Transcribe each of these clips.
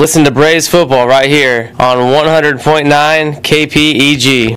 Listen to Braves football right here on 100.9 KPEG.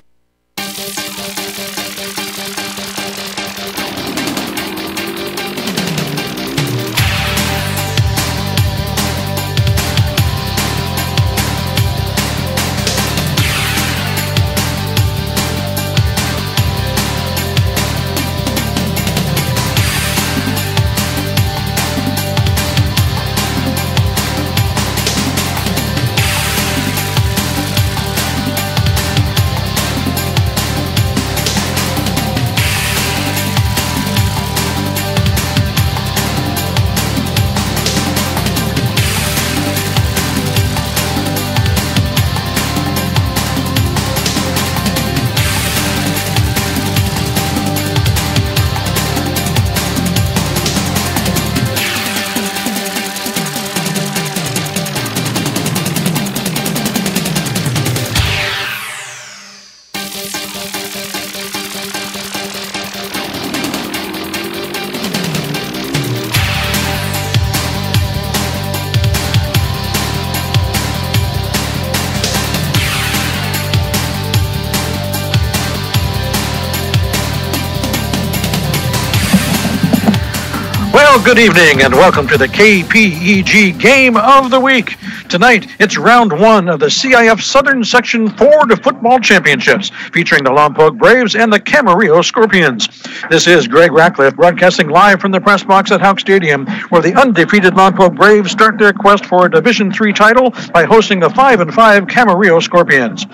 Well, good evening and welcome to the KPEG Game of the Week. Tonight, it's round one of the CIF Southern Section Ford Football Championships, featuring the Lompoc Braves and the Camarillo Scorpions. This is Greg Ratcliffe broadcasting live from the press box at Houck Stadium, where the undefeated Lompoc Braves start their quest for a Division III title by hosting the 5-5 Camarillo Scorpions.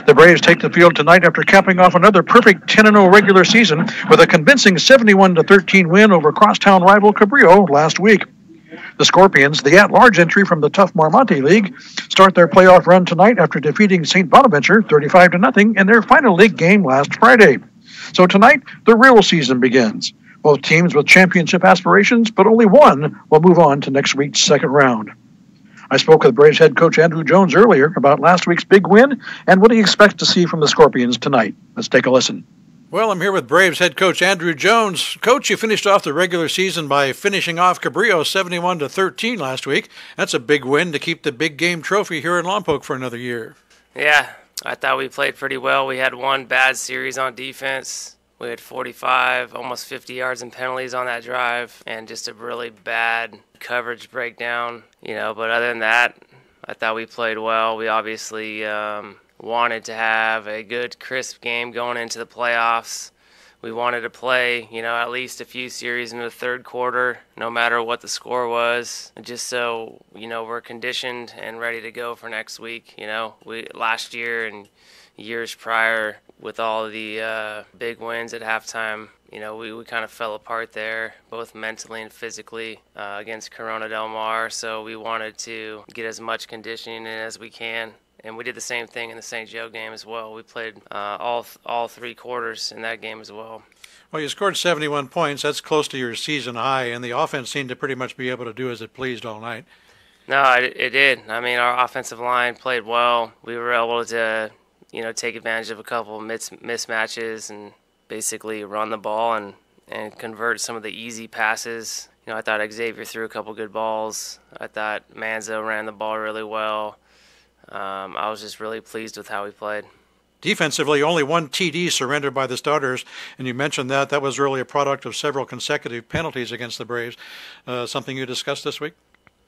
The Braves take the field tonight after capping off another perfect 10-0 regular season with a convincing 71-13 win over crosstown rival Camarillo last week. The Scorpions, the at-large entry from the tough Marmonte League, start their playoff run tonight after defeating St. Bonaventure 35-0 in their final league game last Friday. So tonight, the real season begins. Both teams with championship aspirations, but only one will move on to next week's second round. I spoke with Braves head coach Andrew Jones earlier about last week's big win and what he expects to see from the Scorpions tonight. Let's take a listen. Well, I'm here with Braves head coach Andrew Jones. Coach, you finished off the regular season by finishing off Camarillo 71-13 last week. That's a big win to keep the big game trophy here in Lompoc for another year. Yeah, I thought we played pretty well. We had one bad series on defense. We had 45, almost 50 yards and penalties on that drive, and just a really bad coverage breakdown. But other than that, I thought we played well. We obviously wanted to have a good, crisp game going into the playoffs. We wanted to play, at least a few series in the third quarter, no matter what the score was, just so, we're conditioned and ready to go for next week. We last year and years prior, with all the big wins at halftime, we kind of fell apart there, both mentally and physically, against Corona Del Mar. So we wanted to get as much conditioning in as we can. And we did the same thing in the St. Joe game as well. We played all three quarters in that game as well. Well, you scored 71 points. That's close to your season high, and the offense seemed to pretty much be able to do as it pleased all night. No, it did. I mean, our offensive line played well. We were able to, take advantage of a couple mismatches and basically run the ball and convert some of the easy passes. I thought Xavier threw a couple good balls. I thought Manzo ran the ball really well. I was just really pleased with how we played. Defensively, only one TD surrendered by the starters, and you mentioned that was really a product of several consecutive penalties against the Braves. Something you discussed this week?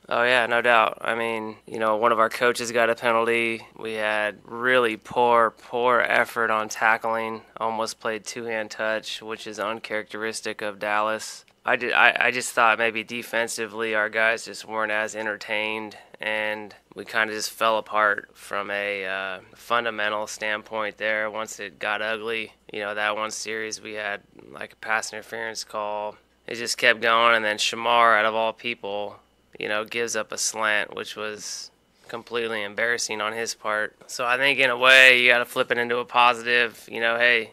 Oh, yeah, no doubt. I mean, one of our coaches got a penalty. We had really poor effort on tackling, almost played two-hand touch, which is uncharacteristic of Dallas. I just thought maybe defensively our guys just weren't as entertained, and we kind of just fell apart from a fundamental standpoint there once it got ugly. That one series we had like a pass interference call. It just kept going, and then Shamar, out of all people, gives up a slant, which was completely embarrassing on his part. So I think in a way you got to flip it into a positive. Hey,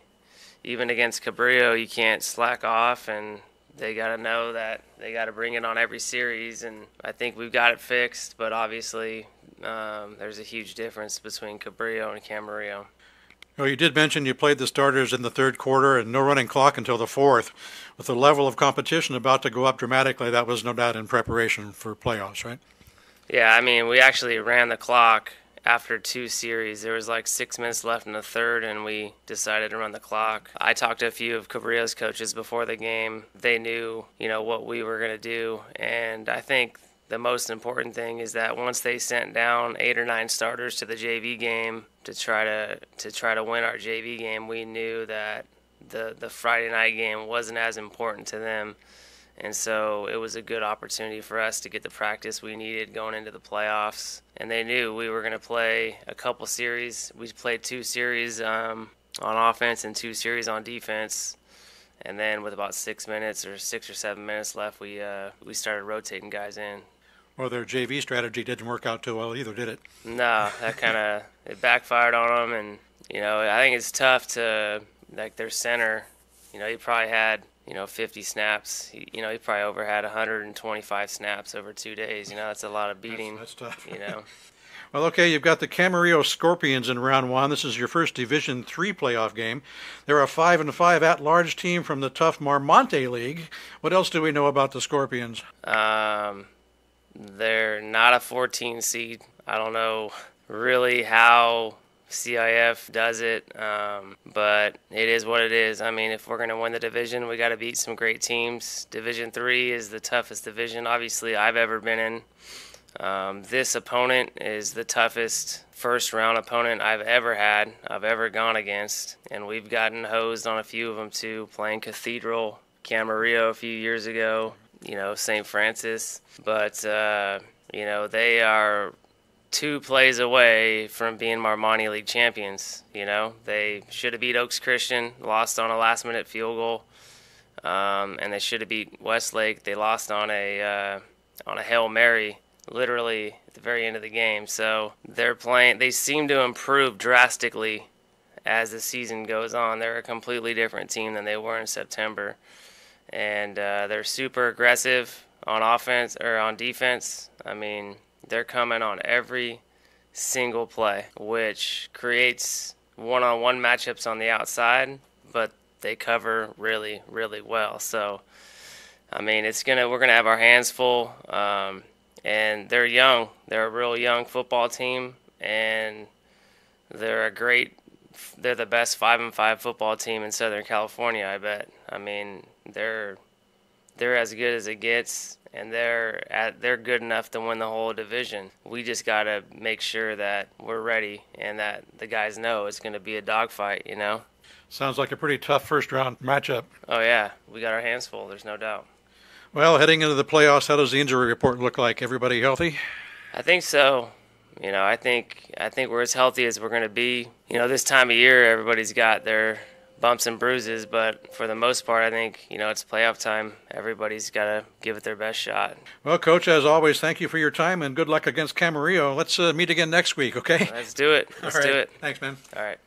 even against Camarillo, you can't slack off, and they got to know that they got to bring it on every series, and I think we've got it fixed, but obviously there's a huge difference between Camarillo and Camarillo. Well, you did mention you played the starters in the third quarter and no running clock until the fourth. With the level of competition about to go up dramatically, that was no doubt in preparation for playoffs, right? Yeah, I mean, we actually ran the clock after 2 series. There was like 6 minutes left in the third, and we decided to run the clock. I talked to a few of Camarillo's coaches before the game. They knew, what we were going to do, and I think the most important thing is that once they sent down 8 or 9 starters to the JV game to try to win our JV game, we knew that the Friday night game wasn't as important to them. And so it was a good opportunity for us to get the practice we needed going into the playoffs. And they knew we were going to play a couple series. We played 2 series on offense and 2 series on defense. And then with about 6 minutes or 6 or 7 minutes left, we started rotating guys in. Well, their JV strategy didn't work out too well either, did it? No, that it backfired on them. And, I think it's tough to, like, their center, he probably had 50 snaps. He probably over had 125 snaps over 2 days. That's a lot of beating. That's tough. Well, okay, you've got the Camarillo Scorpions in round 1. This is your first Division III playoff game. They're a 5-5 at-large team from the tough Marmonte League. What else do we know about the Scorpions? They're not a 14 seed. I don't know really how CIF does it, but it is what it is. I mean, if we're going to win the division, we got to beat some great teams. Division III is the toughest division, obviously, I've ever been in. This opponent is the toughest first-round opponent I've ever gone against, and we've gotten hosed on a few of them too, playing Cathedral, Camarillo a few years ago, St. Francis. But, they are 2 plays away from being Marmonte League champions. They should have beat Oaks Christian, lost on a last-minute field goal, and they should have beat Westlake. They lost on a Hail Mary, literally at the very end of the game. So they seem to improve drastically as the season goes on. They're a completely different team than they were in September, and they're super aggressive on offense or on defense. I mean, they're coming on every single play, which creates one-on-one matchups on the outside, but they cover really, really well. So, I mean, we're gonna have our hands full, and they're young. They're a real young football team, and they're the best 5-5 football team in Southern California, I bet. I mean, they're as good as it gets, and they're good enough to win the whole division. We just got to make sure that we're ready and that the guys know it's going to be a dogfight, Sounds like a pretty tough first-round matchup. Oh, yeah. We got our hands full. There's no doubt. Well, heading into the playoffs, how does the injury report look like? Everybody healthy? I think so. I think we're as healthy as we're going to be. This time of year, everybody's got their bumps and bruises, but for the most part, I think, it's playoff time. Everybody's got to give it their best shot. Well, Coach, as always, thank you for your time, and good luck against Camarillo. Let's meet again next week, okay? Let's do it. Let's do it. Thanks, man. All right.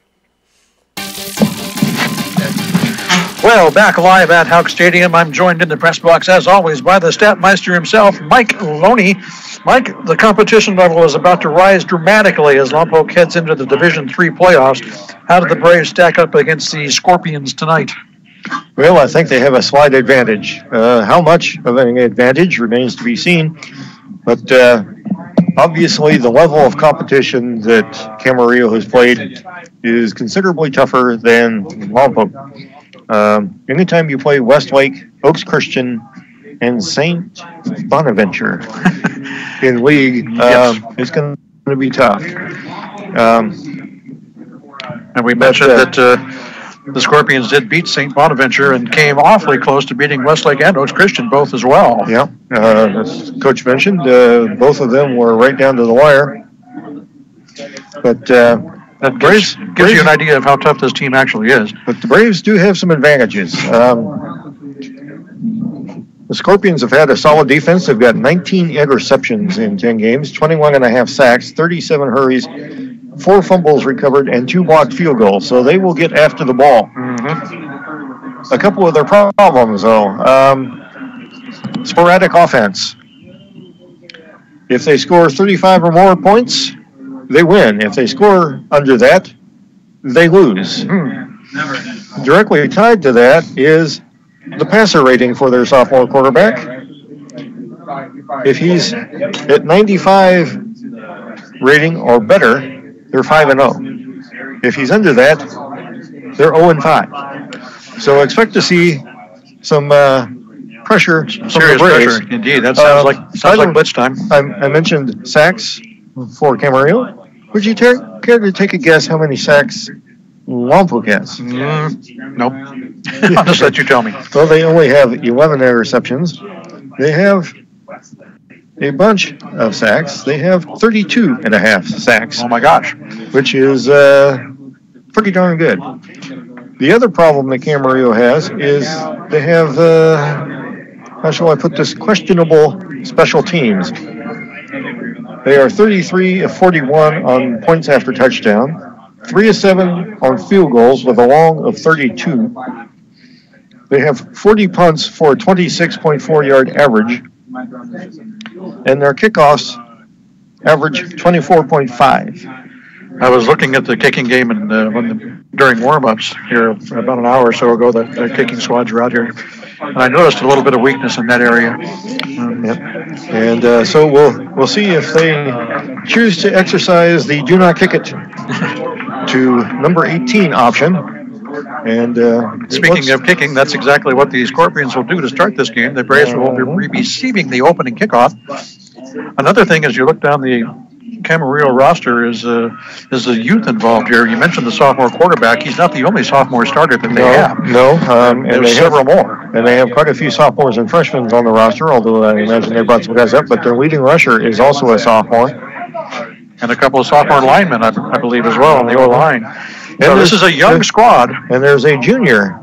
Well, back live at Houck Stadium, I'm joined in the press box, as always, by the Statmeister himself, Mike Loney. Mike, the competition level is about to rise dramatically as Lompoc heads into the Division III playoffs. How did the Braves stack up against the Scorpions tonight? Well, I think they have a slight advantage. How much of an advantage remains to be seen, but obviously the level of competition that Camarillo has played is considerably tougher than Lompoc. Anytime you play Westlake, Oaks Christian, and St. Bonaventure in league, it's going to be tough. And we mentioned that the Scorpions did beat St. Bonaventure and came awfully close to beating Westlake and Oaks Christian both as well. Yeah, as Coach mentioned, both of them were right down to the wire. But that gives you an idea of how tough this team actually is. But the Braves do have some advantages. The Scorpions have had a solid defense. They've got 19 interceptions in 10 games, 21.5 sacks, 37 hurries, 4 fumbles recovered, and 2 blocked field goals. So they will get after the ball. Mm-hmm. A couple of their problems, though. Sporadic offense. If they score 35 or more points, they win. If they score under that, they lose. Directly tied to that is the passer rating for their sophomore quarterback. If he's at 95 rating or better, they're 5-0. If he's under that, they're 0-5. So expect to see some pressure from Serious the Braves. pressure, indeed. That sounds like blitz time. I mentioned sacks for Camarillo. Would you care to take a guess how many sacks Lompoc has? Nope. I'll just let you tell me. Well, they only have 11 interceptions. They have a bunch of sacks. They have 32.5 sacks. Oh, my gosh. Which is pretty darn good. The other problem that Camarillo has is they have, how shall I put this, questionable special teams. They are 33 of 41 on points after touchdown, 3 of 7 on field goals with a long of 32. They have 40 punts for a 26.4 yard average, and their kickoffs average 24.5. I was looking at the kicking game during warm-ups here about an hour or so ago. The kicking squads were out here, and I noticed a little bit of weakness in that area. And so we'll see if they choose to exercise the "do not kick it" to number 18 option. And speaking of kicking, that's exactly what the Scorpions will do to start this game. The Braves will be receiving the opening kickoff. Another thing, as you look down the Camarillo roster, is the youth involved here. You mentioned the sophomore quarterback. He's not the only sophomore starter that they have. No, and there's several more. And they have quite a few sophomores and freshmen on the roster, although I imagine they brought some guys up. But their leading rusher is also a sophomore. And a couple of sophomore linemen, I believe, as well on the O-line. So this is a young squad. And there's a junior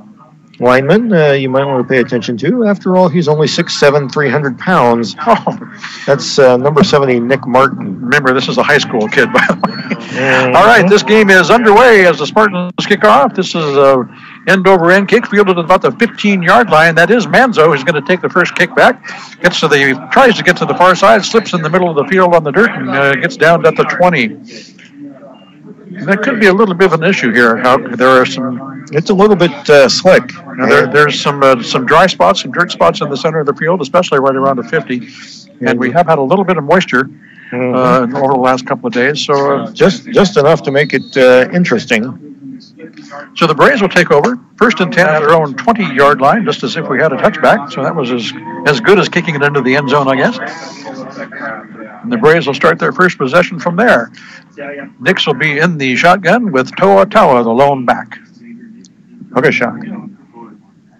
lineman you might want to pay attention to. After all, he's only 6'7", 300 pounds. Oh. That's number 70, Nick Martin. Remember, this is a high school kid, by the way. All right, this game is underway as the Spartans kick off. This is a end-over-end kick fielded at about the 15-yard line. That is Manzo, who's going to take the first kick back. Tries to get to the far side, slips in the middle of the field on the dirt, and gets down at the 20. That could be a little bit of an issue here. There are some. It's a little bit slick. There's some dry spots, some dirt spots in the center of the field, especially right around the 50. And we have had a little bit of moisture over the last couple of days. So just enough to make it interesting. So the Braves will take over. 1st and 10 at their own 20-yard line, just as if we had a touchback. So that was as good as kicking it into the end zone, I guess. And the Braves will start their first possession from there. Nix will be in the shotgun with Toa Taua, the lone back. Okay, shot.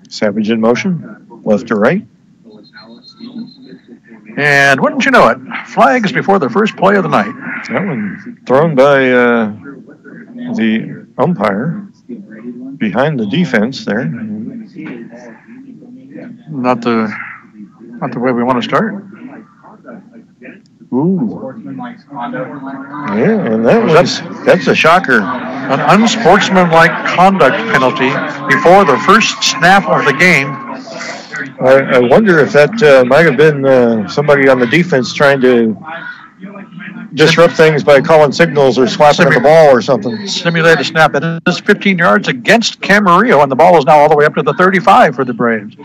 Savage in motion, left to right. And wouldn't you know it, flags before the first play of the night. That one thrown by the umpire behind the defense there. Not the way we want to start. Ooh. Yeah, and that's a shocker. An unsportsmanlike conduct penalty before the first snap of the game. I wonder if that might have been somebody on the defense trying to disrupt things by calling signals or slapping at the ball or something. Simulate a snap. That is 15 yards against Camarillo, and the ball is now all the way up to the 35 for the Braves.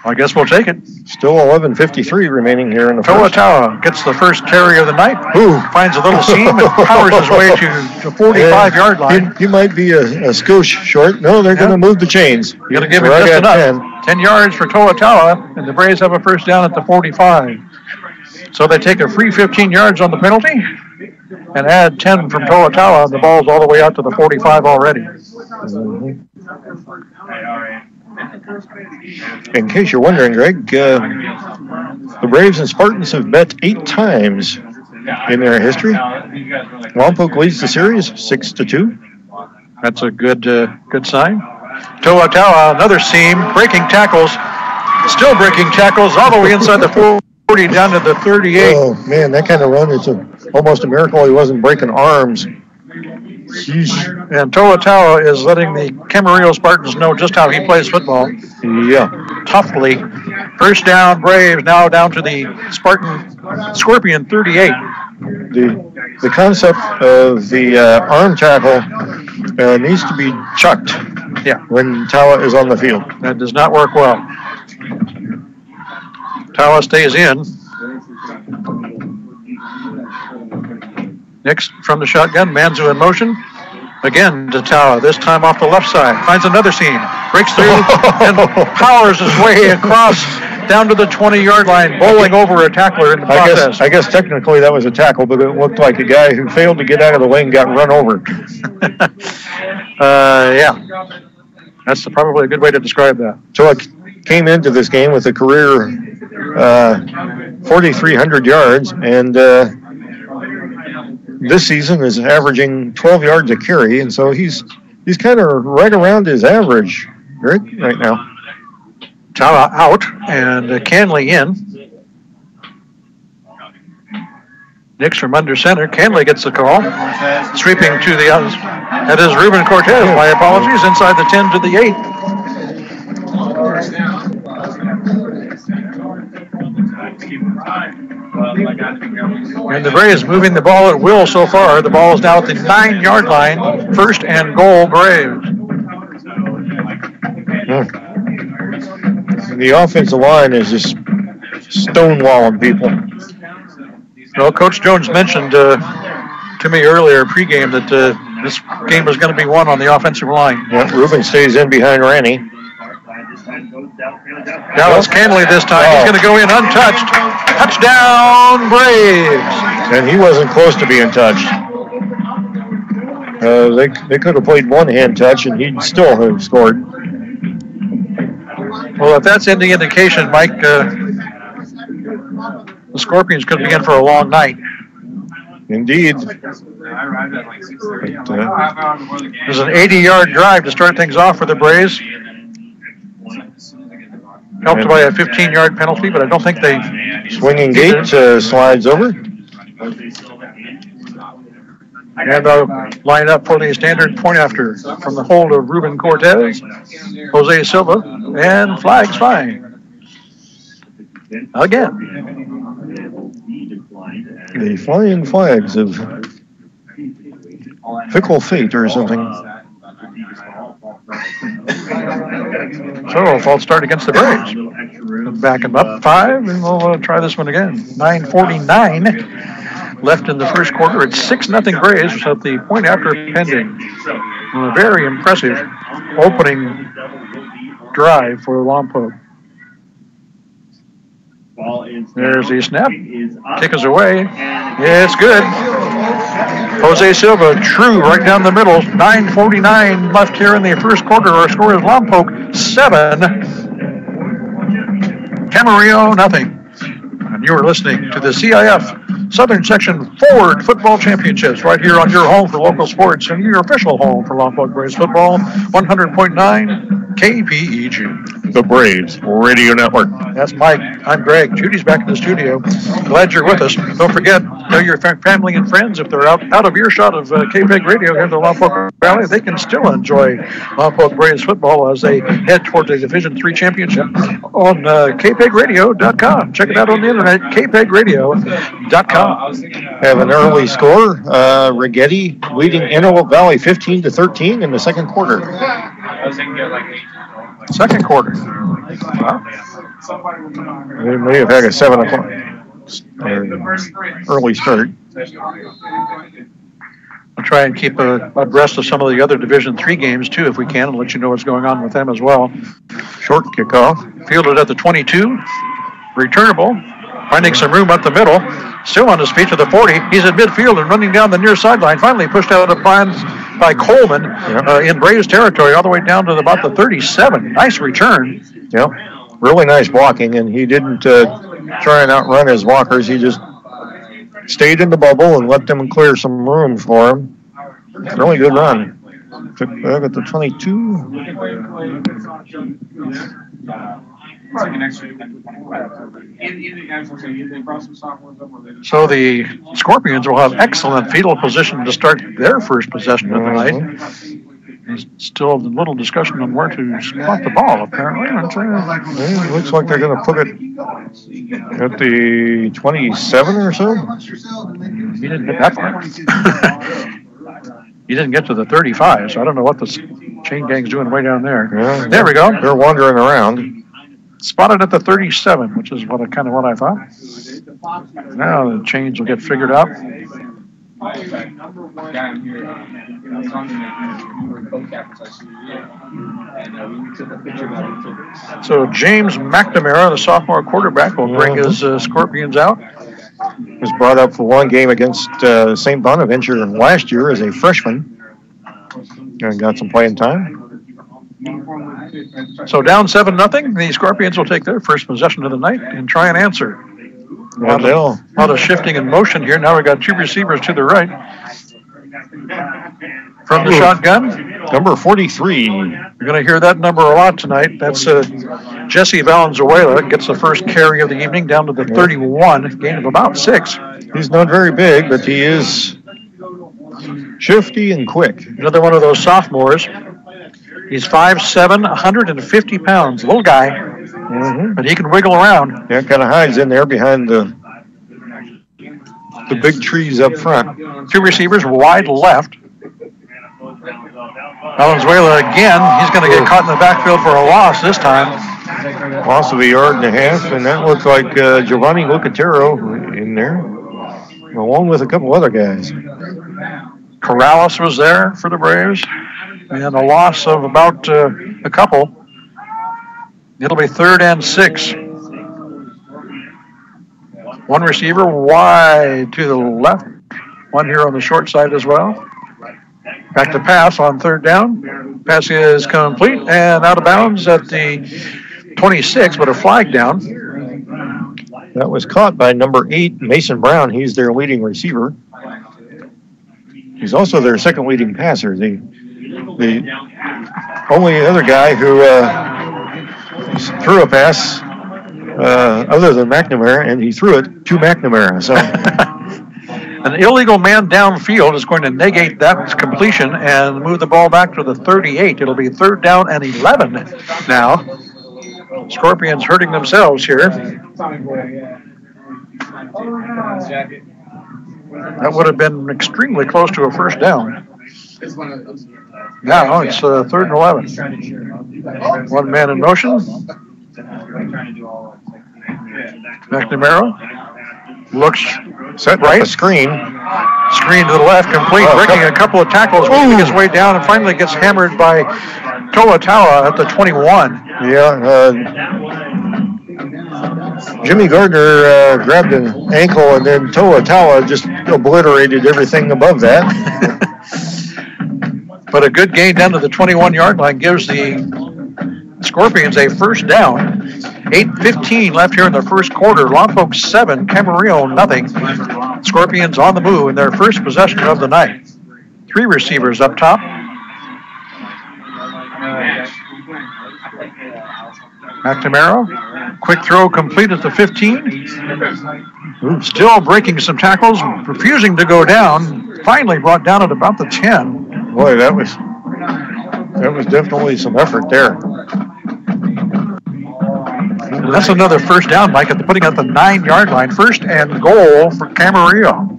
I guess we'll take it. Still 11:53 remaining here in the Toa first. Taua gets the first carry of the night. Finds a little seam and powers his way to the 45-yard line. He might be a skosh short. No, they're going to move the chains. You're going to give him just enough. 10 yards for Toa Taua, and the Braves have a first down at the 45. So they take a free 15 yards on the penalty and add 10 from Toa Taua. The ball's all the way out to the 45 already. In case you're wondering, Greg, the Braves and Spartans have bet 8 times in their history. Lompoc leads the series 6-2. That's a good sign. Toa Taua, another seam, breaking tackles, still breaking tackles all the way inside the 40 down to the 38. Oh man, that kind of run, it's almost a miracle he wasn't breaking arms. And Toa Taua is letting the Camarillo Spartans know just how he plays football. Yeah. Toughly. First down, Braves, now down to the Scorpion 38. The concept of the arm tackle needs to be chucked when Taua is on the field. That does not work well. Tawa stays in. Nix from the shotgun. Manzu in motion. Again to Tawa, this time off the left side. Finds another seam. Breaks through and powers his way across down to the 20-yard line, bowling over a tackler in the process. I guess technically that was a tackle, but it looked like a guy who failed to get out of the lane got run over. Yeah. That's probably a good way to describe that. So it came into this game with a career 4,300 yards, and this season is averaging 12 yards a carry, and so he's kind of right around his average right now. Tawa out and Canley in. Nix from under center. Canley gets the call. Sweeping to the others. That is Ruben Cortez. My apologies. Inside the 10 to the 8. And the Braves moving the ball at will so far. The ball is now at the 9-yard line. 1st and goal, Braves. The offensive line is just stonewalling people. Well, Coach Jones mentioned to me earlier pregame that this game was going to be won on the offensive line. Yeah, Ruben stays in behind Ranny. Dallas Canley this time. He's going to go in untouched. Touchdown, Braves. And he wasn't close to being touched. They could have played one-hand touch, and he'd still have scored. Well, if that's any indication, Mike, the Scorpions could be in for a long night. Indeed. There's an 80-yard drive to start things off for the Braves. Helped by a 15-yard penalty, but I don't think they... Swinging gate slides over. And they'll line up for the standard point after from the hold of Ruben Cortez, Jose Silva, and flags flying. Again. The flying flags of fickle fate or something. So a false start against the Braves. Back them up 5, and we'll try this one again. 9:49 left in the first quarter. It's 6-0 Braves with the point after pending. A very impressive opening drive for Lompoc. There's the snap. Kick is away. It's good. Jose Silva, true, right down the middle. 9:49 left here in the first quarter. Our score is Lompoc 7, Camarillo nothing. And you are listening to the CIF Southern Section Ford Football Championships right here on your home for local sports and your official home for Lompoc Braves football, 100.9 KPEG. The Braves Radio Network. That's Mike. I'm Greg. Judy's back in the studio. Glad you're with us. Don't forget, tell your family and friends if they're out of earshot of KPEG Radio here in the Lompoc Valley, they can still enjoy Lompoc Braves football as they head towards a Division III championship on KPEGradio.com. Check it out on the internet, KPEGradio.com. Have an early score. Rigetti leading Antelope Valley 15-13 in the second quarter. Second quarter. Wow. They may have had a 7 o'clock early start. I'll try and keep abreast of some of the other Division III games, too, if we can, and let you know what's going on with them as well. Short kickoff. Fielded at the 22. Returnable. Finding some room up the middle. Still on his feet to the 40. He's at midfield and running down the near sideline. Finally pushed out of bounds by Coleman in Braves territory all the way down to about the 37. Nice return. Yep. Really nice blocking, and he didn't try and outrun his walkers. He just stayed in the bubble and let them clear some room for him. Really good run. Took back at the 22. So the Scorpions will have excellent fetal position to start their first possession of the night. There's still a little discussion on where to spot the ball, apparently. It looks like they're going to put it at the 27 or so. He didn't get that far. He didn't get to the 35, so I don't know what the chain gang's doing way down there. Yeah, there we go. They're wandering around. spotted at the 37, which is what I thought. Now the chains will get figured out. So James McNamara, the sophomore quarterback, will bring his Scorpions out. Was brought up for one game against St. Bonaventure last year as a freshman and got some playing time. So down 7-0, the Scorpions will take their first possession of the night and try and answer. A lot of shifting in motion here. Now we've got two receivers to the right. From the shotgun, number 43. You're going to hear that number a lot tonight. That's Jesse Valenzuela. Gets the first carry of the evening down to the 31, gain of about 6. He's not very big, but he is shifty and quick. Another one of those sophomores. He's 5'7", 150 pounds. Little guy, but he can wiggle around. Yeah, kind of hides in there behind the big trees up front. Two receivers wide left. Valenzuela again. He's going to get caught in the backfield for a loss this time. Loss of 1.5 yards, and that looked like Giovanni Lucatero in there, along with a couple other guys. Corrales was there for the Braves, and a loss of about a couple. It'll be 3rd and 6. One receiver wide to the left. One here on the short side as well. Back to pass on 3rd down. Pass is complete and out of bounds at the 26, but a flag down. That was caught by number 8, Mason Brown. He's their leading receiver. He's also their second leading passer. The only other guy who threw a pass other than McNamara, and he threw it to McNamara. So an illegal man downfield is going to negate that completion and move the ball back to the 38. It'll be 3rd down and 11 now. Scorpions hurting themselves here. That would have been extremely close to a first down. Now it's 3rd and 11. One man in motion. McNamara looks set right. A screen to the left, complete, breaking a couple of tackles, moving his way down, and finally gets hammered by Toa at the 21. Yeah, Jimmy Gardner grabbed an ankle, and then Toa just obliterated everything above that. But a good gain down to the 21-yard line gives the Scorpions a first down. 8:15 left here in the first quarter. Lompoc 7, Camarillo nothing. Scorpions on the move in their first possession of the night. 3 receivers up top. McNamara, quick throw complete at the 15. Still breaking some tackles, refusing to go down. Finally brought down at about the 10. Boy, that was definitely some effort there. And that's another first down, Mike, putting at the 9-yard line. 1st and goal for Camarillo.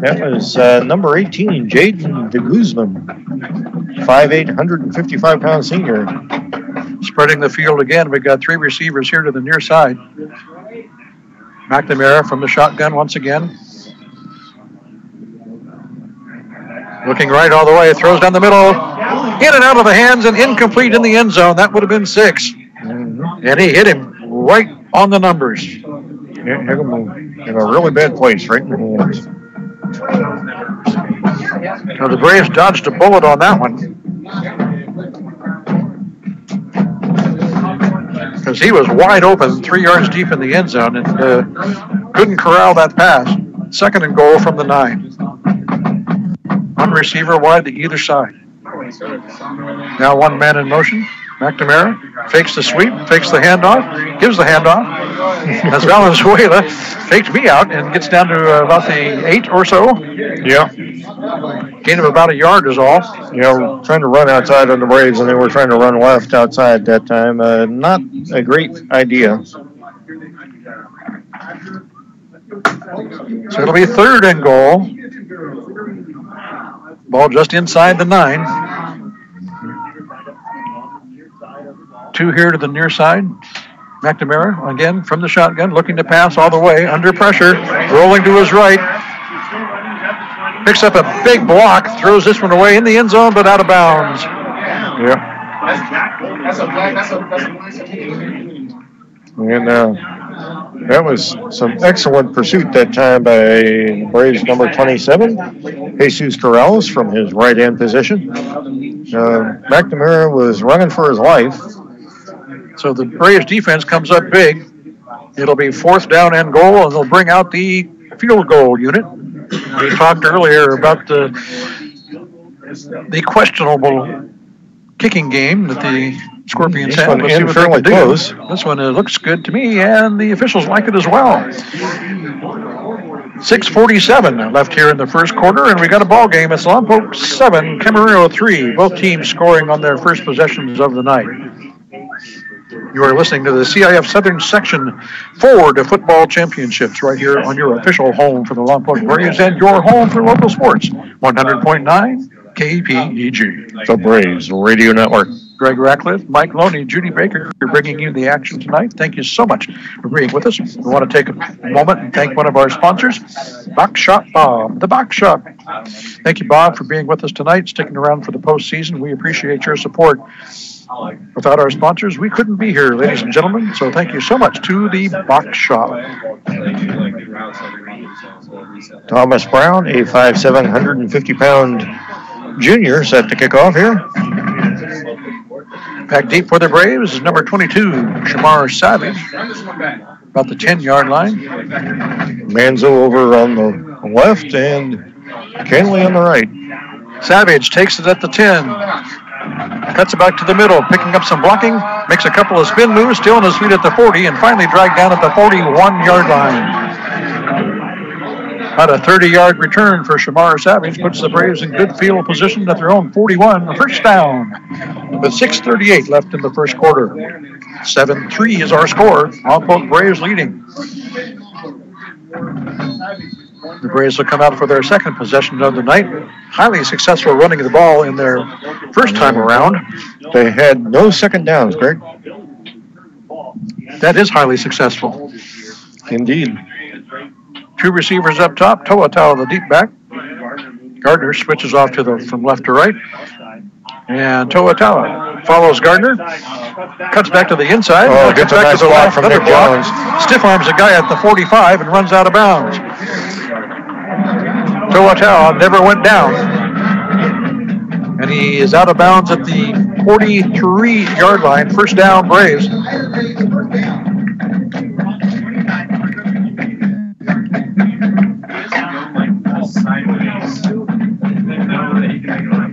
That was number 18, Jaden de Guzman, 5'8", 155-pound senior. Spreading the field again. We've got 3 receivers here to the near side. McNamara from the shotgun once again. Looking right all the way. Throws down the middle. In and out of the hands and incomplete in the end zone. That would have been 6. And he hit him right on the numbers. Hit him in a really bad place, right in the hands. Now the Braves dodged a bullet on that one. Because he was wide open, 3 yards deep in the end zone, and couldn't corral that pass. 2nd and goal from the 9. One receiver wide to either side. Now one man in motion. McNamara fakes the sweep, fakes the handoff, gives the handoff. As Valenzuela faked me out and gets down to about the 8 or so. Yeah. Gain of about a yard is all. Yeah, we're trying to run outside on the Braves, and then we're trying to run left outside that time. Not a great idea. So it'll be 3rd and goal. Ball just inside the 9. 2 here to the near side. McNamara, again, from the shotgun, looking to pass all the way, under pressure, rolling to his right. Picks up a big block, throws this one away in the end zone, but out of bounds. Yeah. And that was some excellent pursuit that time by Braves number 27, Jesus Corrales, from his right end position. McNamara was running for his life. So the Braves defense comes up big. It'll be 4th down and goal, and they'll bring out the field goal unit. We talked earlier about the questionable kicking game that the Scorpions This had. one Let's see what they fairly can do. close. This one looks good to me, and the officials like it as well. 6:47 left here in the first quarter, and we got a ball game. It's Lompoc 7, Camarillo 3. Both teams scoring on their first possessions of the night. You are listening to the CIF Southern Section Ford Football Championships right here on your official home for the Lompoc Braves and your home for local sports. 100.9 KPEG. The Braves Radio Network. Greg Ratcliffe, Mike Loney, Judy Baker, you're bringing you the action tonight. Thank you so much for being with us. We want to take a moment and thank one of our sponsors, Box Shop Bob, the Box Shop. Thank you, Bob, for being with us tonight, sticking around for the postseason. We appreciate your support. Without our sponsors, we couldn't be here, ladies and gentlemen. So thank you so much to the Box Shop. Thomas Brown, a 5'7", 150-pound junior, set to kick off here. Back deep for the Braves is number 22, Shamar Savage, about the 10-yard line. Manzo over on the left and Kenley on the right. Savage takes it at the 10. Cuts it back to the middle, picking up some blocking, makes a couple of spin moves, still on his feet at the 40, and finally dragged down at the 41-yard line. About a 30-yard return for Shamar Savage puts the Braves in good field position at their own 41, first down. With 6:38 left in the first quarter. 7-3 is our score. Lompoc Braves leading. The Braves will come out for their second possession of the night. Highly successful running the ball in their first time around. They had no second downs, Greg. That is highly successful. Indeed. Two receivers up top. Toa, the deep back. Gardner switches off from left to right. And Toa follows Gardner. Cuts back to the inside. Gets back a nice to the block left. from Another Nick block. Jones. Stiff arms a guy at the 45 and runs out of bounds. Toa never went down. And he is out of bounds at the 43-yard line. First down, Braves.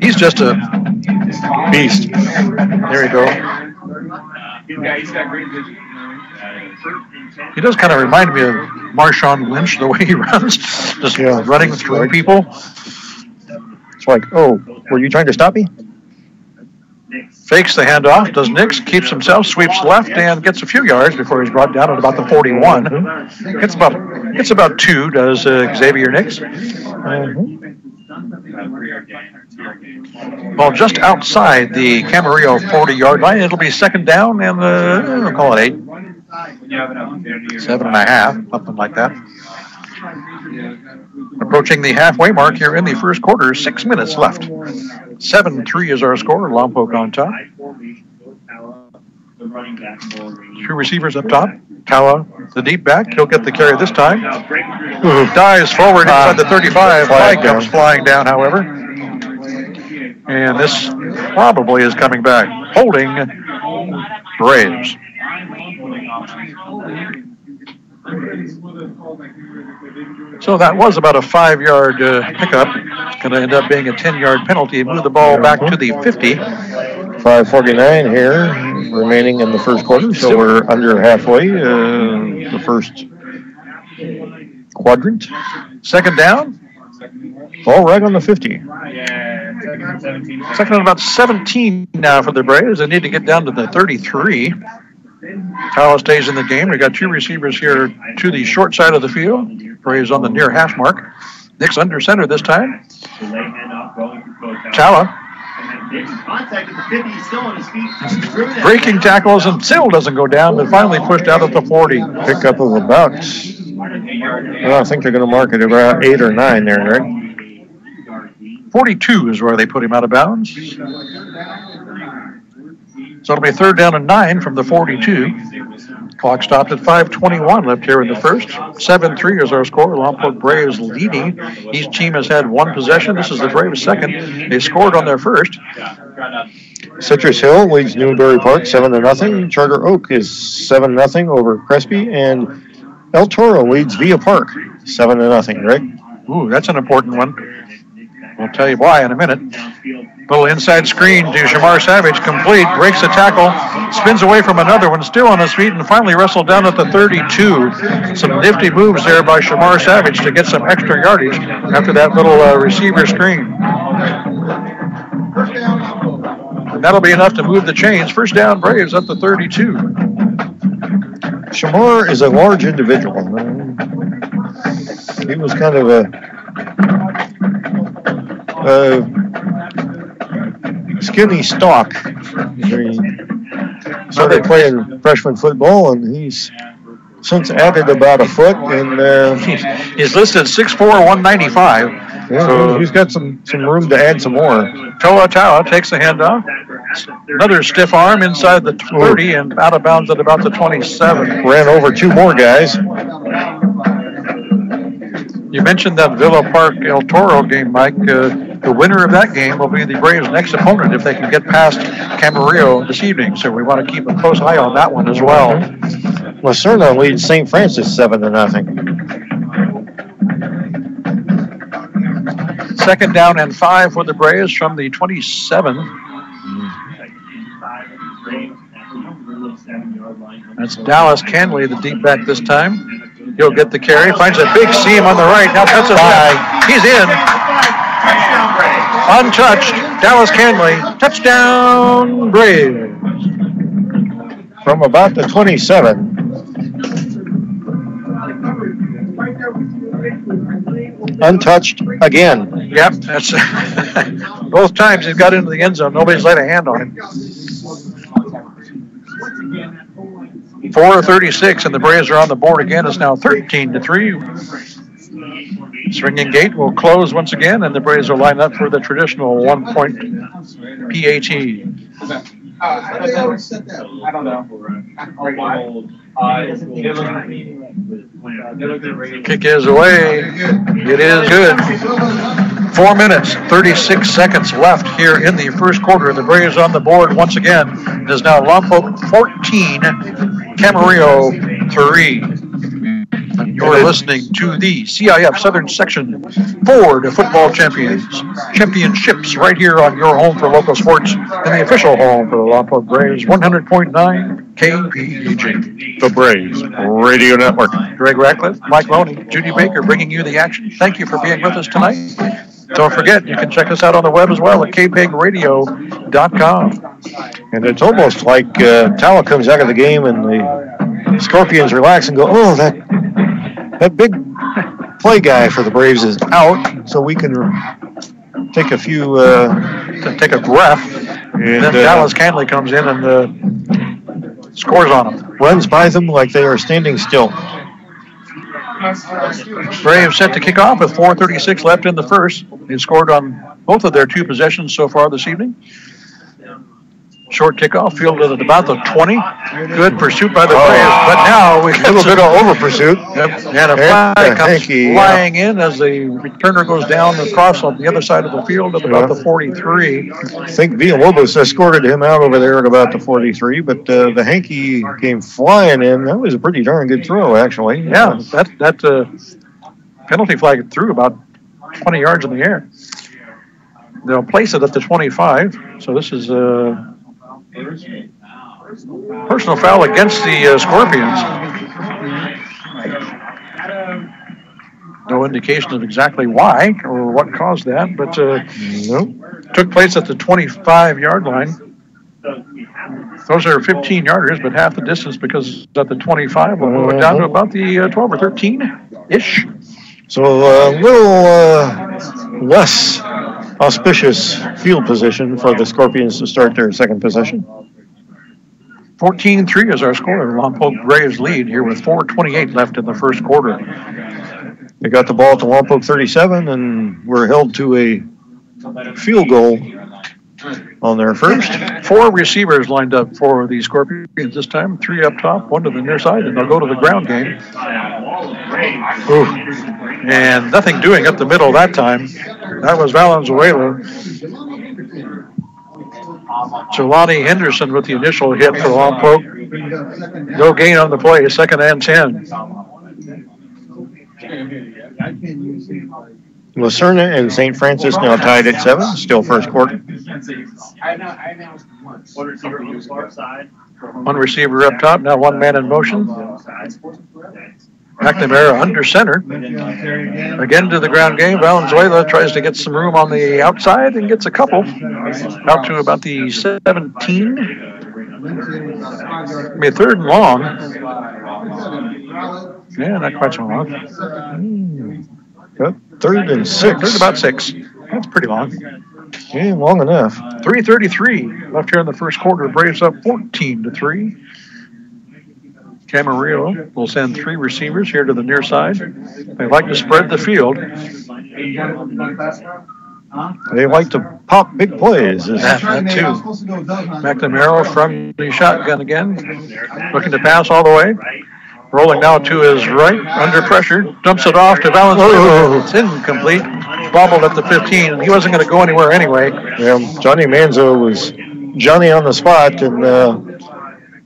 He's just a beast. There you go. He does kind of remind me of Marshawn Lynch, the way he runs, just running through people. It's like, oh, were you trying to stop me? Fakes the handoff, does Nix, keeps himself, sweeps left, and gets a few yards before he's brought down at about the 41. Gets about 2, does Xavier Nix. Well, just outside the Camarillo 40-yard line, it'll be second down, and we'll call it 8. 7.5, something like that. Approaching the halfway mark here in the first quarter, 6 minutes left. 7-3 is our score. Lompoc on top. Two receivers up top. Kawa, the deep back. He'll get the carry this time. Dives forward inside the 35. Flag comes flying down, however. And this probably is coming back. Holding Braves. So that was about a 5-yard pickup. It's going to end up being a 10-yard penalty. Move the ball back to the 50. 5:49 here, remaining in the first quarter. So we're under halfway, the first quadrant. Second down. All right on the 50. Second and about 17 now for the Braves. They need to get down to the 33. Kyle stays in the game. We've got two receivers here to the short side of the field. Braves on the near half mark. Nick's under center this time. Tala Breaking tackles and still doesn't go down, but finally pushed out at the 40. Pickup of about, well, I think they're going to mark it around 8 or 9 there, right? 42 is where they put him out of bounds. So it'll be 3rd down and 9 from the 42. Clock stopped at 5:21 left here in the first. 7-3 is our score. Lompoc Braves leading. Each team has had one possession. This is the Braves' second. They scored on their first. Citrus Hill leads Newberry Park 7-0. Charter Oak is 7-0 over Crespi, and El Toro leads Villa Park 7-0. Right? Ooh, that's an important one. We'll tell you why in a minute. Little inside screen to Shamar Savage, complete, breaks a tackle, spins away from another one, still on his feet, and finally wrestled down at the 32. Some nifty moves there by Shamar Savage to get some extra yardage after that little receiver screen. And that'll be enough to move the chains. First down, Braves at the 32. Shamar is a large individual. He was kind of a skinny stock. He started playing freshman football, and he's since added about a foot. And he's listed 6'4", 195. Yeah, so he's got some room to add some more. Toa takes the handoff. Another stiff arm inside the 30 and out of bounds at about the 27. Ran over 2 more guys. You mentioned that Villa Park El Toro game, Mike. The winner of that game will be the Braves' next opponent if they can get past Camarillo this evening. So we want to keep a close eye on that one as well. Lacerna leads St. Francis 7-0. 2nd down and 5 for the Braves from the 27. That's Dallas Canley, the deep back this time. He'll get the carry, finds a big seam on the right. Now cuts his back. He's in. Untouched. Dallas Canley. Touchdown, Braves. From about the 27. Untouched again. Yep, that's both times he's got into the end zone. Nobody's laid a hand on him. 4:36, and the Braves are on the board again. It's now 13-3. Swinging gate will close once again, and the Braves are lined up for the traditional 1-point PAT. I don't know. Kick is away. It is good. 4 minutes, 36 seconds left here in the first quarter. The Braves on the board once again. It is now Lompoc 14, Camarillo 3. You're listening to the CIF Southern Section Ford Football Championships right here on your home for local sports and the official home for the Lompoc Braves, 100.9 KPEG. The Braves Radio Network. Greg Ratcliffe, Mike Loney, Judy Baker bringing you the action. Thank you for being with us tonight. Don't forget, you can check us out on the web as well at kpegradio.com. And it's almost like Tala comes out of the game and the Scorpions relax and go, oh, that big play guy for the Braves is out, so we can take a few, take a breath. And then Dallas Canley comes in and scores on them. Runs by them like they are standing still. Braves set to kick off with 4:36 left in the first. They've scored on both of their 2 possessions so far this evening. Short kickoff, fielded at about the 20. Good pursuit by the Braves, but now we get a little bit of over pursuit. Yep. And a flag comes flying in as the returner goes down across on the other side of the field at about the 43. I think Villalobos escorted him out over there at about the 43, but the hanky came flying in. That was a pretty darn good throw, actually. Yeah, that penalty flag threw about 20 yards in the air. They'll place it at the 25, so this is personal foul against the Scorpions. No indication of exactly why or what caused that, but took place at the 25-yard line. Those are 15-yarders, but half the distance because at the 25, we'll move it down to about the 12 or 13-ish. So a little less auspicious field position for the Scorpions to start their second possession. 14-3 is our score. Lompoc Braves lead here with 4:28 left in the first quarter. They got the ball at the Lompoc 37 and were held to a field goal on their first. 4 receivers lined up for the Scorpions this time. 3 up top, 1 to the near side, and they'll go to the ground game. Ooh. And nothing doing up the middle that time. That was Valenzuela. Jelani Henderson with the initial hit for Lompoc. No gain on the play, 2nd and 10. Lucerna and St. Francis now tied at 7, still first quarter. 1 receiver up top, now 1 man in motion. McNamara under center. Again to the ground game. Valenzuela tries to get some room on the outside and gets a couple. Out to about the 17. Maybe 3rd and long. Yeah, not quite so long. Yep, 3rd and 6. 3rd about 6. That's pretty long. Yeah, long enough. 3:33 left here in the first quarter. Braves up 14-3. Camarillo will send 3 receivers here to the near side. They like to spread the field. They like to pop big plays. That too. McNamara from the shotgun again. Looking to pass all the way. Rolling now to his right, under pressure. Dumps it off to Valenzuela. It's incomplete. Bobbled at the 15, and he wasn't going to go anywhere anyway. Yeah, Johnny Manzo was Johnny on the spot, and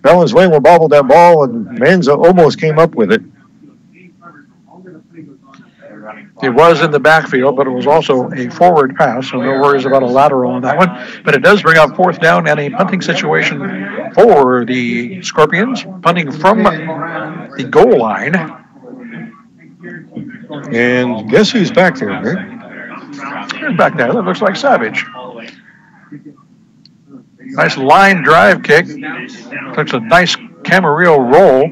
Valenzuela bobbled that ball, and Manzo almost came up with it. It was in the backfield, but it was also a forward pass, so no worries about a lateral on that one. But it does bring up 4th down and a punting situation for the Scorpions, punting from the goal line. And guess who's back there, Rick? Who's back there? That looks like Savage. Nice line drive kick. Looks a nice Camarillo roll.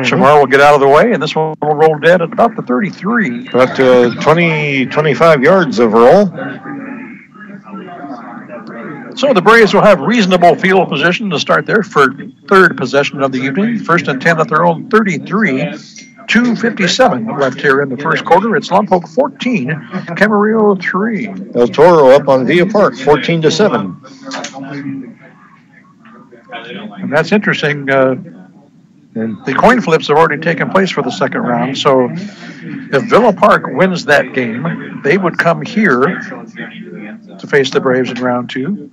Shamar will get out of the way, and this one will roll dead at about the 33. About 20, 25 yards overall. So the Braves will have reasonable field position to start their 3rd possession of the evening. 1st and 10 at their own 33. 2:57 left here in the first quarter. It's Lompoc 14, Camarillo 3. El Toro up on Villa Park, 14-7. And that's interesting. And the coin flips have already taken place for the 2nd round. So if Villa Park wins that game, they would come here to face the Braves in round 2.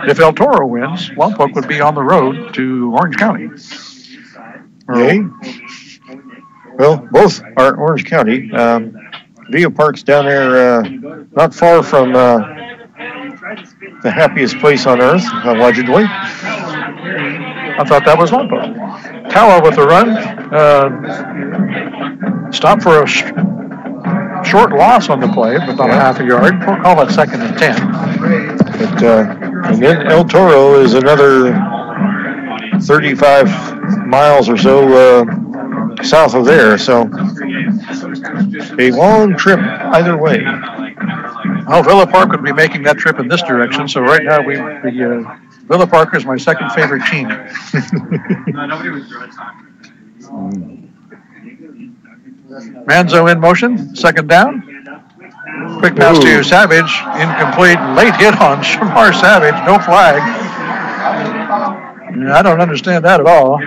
If El Toro wins, Lompoc would be on the road to Orange County. Okay. Well, both are Orange County. Villa Park's down there not far from the happiest place on earth, allegedly. I thought that was Lompoc. Tawa with the run. Stop for a short loss on the play, but about a half a yard. We'll call it 2nd and 10. But, and then El Toro is another 35 miles or so south of there. So a long trip either way. Well, Villa Park would be making that trip in this direction. So right now, Villa Park is my 2nd favorite team. Manzo in motion, 2nd down. Quick pass to Savage, incomplete. Late hit on Shamar Savage, no flag. I don't understand that at all.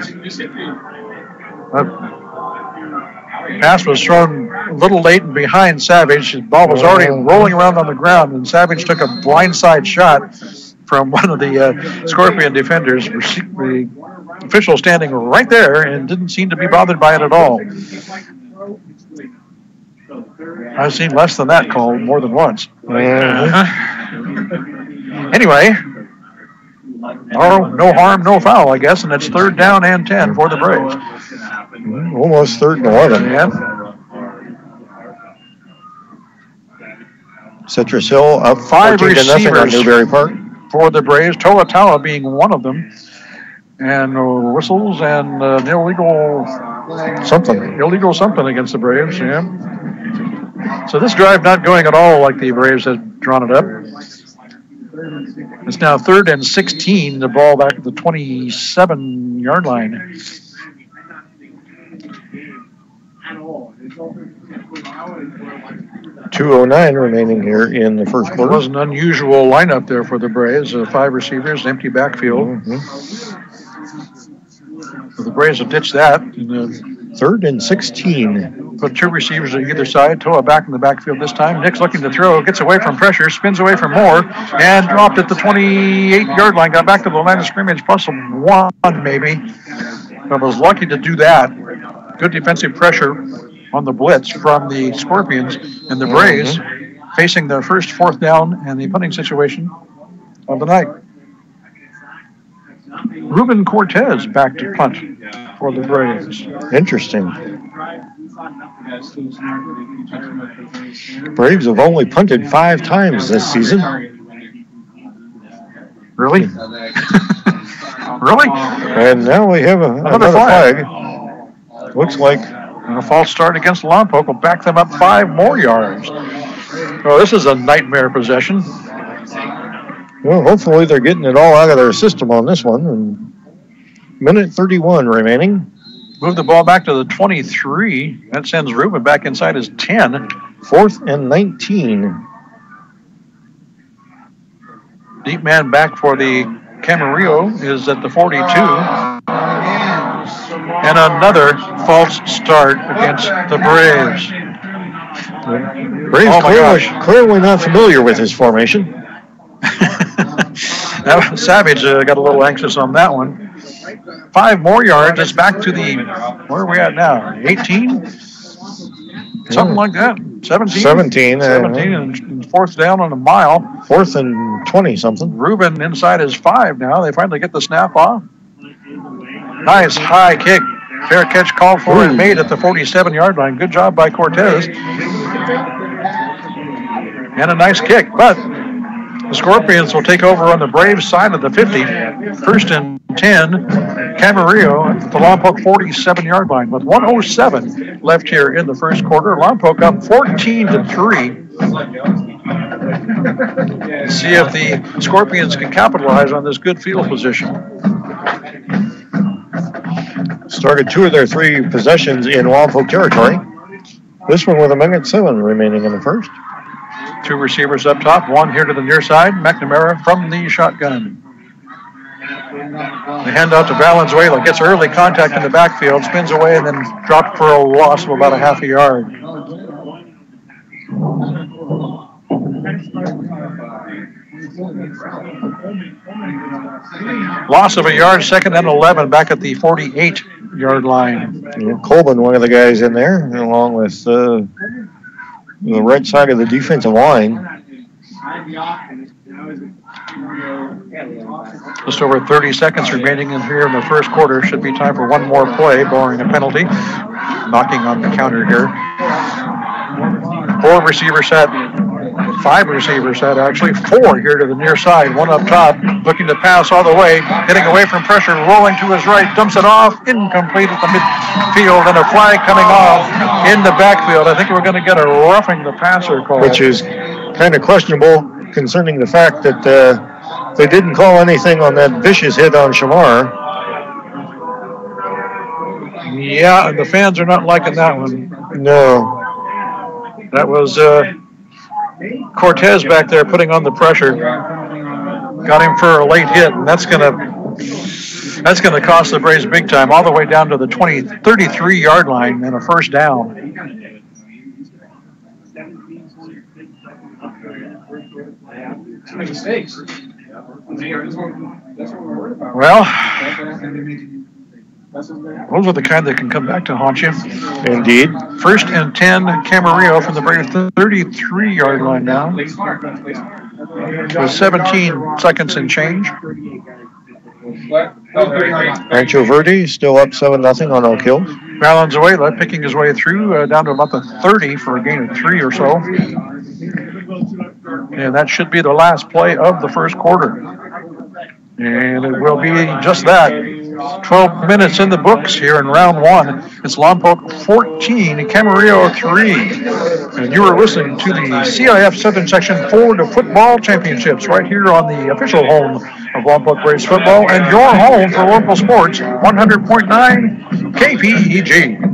Pass was thrown a little late and behind Savage. The ball was already rolling around on the ground, and Savage took a blindside shot from one of the Scorpion defenders. The official standing right there and didn't seem to be bothered by it at all. I've seen less than that called more than once. Anyway, no harm, no foul, I guess, and it's 3rd down and 10 for the Braves. Almost 3rd and 11. Yeah. Citrus Hill up 5 14-0 on Newberry Park for the Braves. Toa being one of them, and whistles and illegal something against the Braves. Yeah. So this drive not going at all like the Braves had drawn it up. It's now 3rd and 16. The ball back at the 27-yard line. 2:09 remaining here in the first It quarter. was an unusual lineup there for the Braves. 5 receivers, empty backfield. Mm-hmm. So the Braves have ditched that. 3rd and 16. Put 2 receivers on either side. Toa back in the backfield this time. Nick's looking to throw. Gets away from pressure. Spins away from Moore. And dropped at the 28-yard line. Got back to the line of scrimmage. Plus 1 maybe. But was lucky to do that. Good defensive pressure on the blitz from the Scorpions. And the Braves facing their first 4th down and the punting situation of the night. Ruben Cortez back to punt for the Braves. Interesting. Braves have only punted 5 times this season. Really? Really? And now we have another flag. Looks like a false start against Lompoc will back them up 5 more yards. Oh, this is a nightmare possession. Well, hopefully they're getting it all out of their system on this one. And minute 31 remaining. Move the ball back to the 23. That sends Ruben back inside his 10. 4th and 19. Deep man back for the Camarillo is at the 42. And another false start against the Braves. Braves clearly not familiar with his formation. Savage got a little anxious on that one. 5 more yards. It's back to the, where are we at now? 18? Something like that. 17? 17. 17 and 4th down on a mile. 4th and 20 something. Ruben inside his 5 now. They finally get the snap off. Nice high kick. Fair catch called for and made at the 47-yard line. Good job by Cortez. And a nice kick, but the Scorpions will take over on the Braves side of the 50. 1st and 10. Camarillo at the Lompoc 47-yard line with 1:07 left here in the first quarter. Lompoc up 14-3. See if the Scorpions can capitalize on this good field position. Started 2 of their 3 possessions in Lompoc territory. This one with 1:07 remaining in the first. 2 receivers up top, 1 here to the near side. McNamara from the shotgun. The handout to Valenzuela. Gets early contact in the backfield, spins away, and then dropped for a loss of about a half a yard. Loss of a yard, 2nd and 11, back at the 48-yard line. Yeah, Colvin, one of the guys in there, along with the right side of the defensive line. Just over 30 seconds remaining in here in the first quarter. Should be time for 1 more play, barring a penalty. Knocking on the counter here. 4 receivers set. 5 receivers set, actually. 4 here to the near side. 1 up top, looking to pass all the way. Getting away from pressure, rolling to his right. Dumps it off. Incomplete at the midfield. And a flag coming off in the backfield. I think we're going to get a roughing the passer call. Which is kind of questionable, concerning the fact that they didn't call anything on that vicious hit on Shamar. Yeah, the fans are not liking that one. No. That was Cortez back there putting on the pressure. Got him for a late hit, and that's gonna cost the Braves big time, all the way down to the 33-yard line and a 1st down. Well, those are the kind that can come back to haunt you. Indeed. 1st and 10, Camarillo from the Braves 33-yard line now. With 17 seconds and change. Rancho Verde still up 7-0 on Oak Hill. Valenzuela picking his way through down to about the 30 for a gain of 3 or so. And that should be the last play of the first quarter. And it will be just that. 12 minutes in the books here in round one. It's Lompoc 14, Camarillo 3. And you are listening to the CIF Southern Section Ford Football Championships right here on the official home of Lompoc Braves football and your home for local sports, 100.9 KPEG.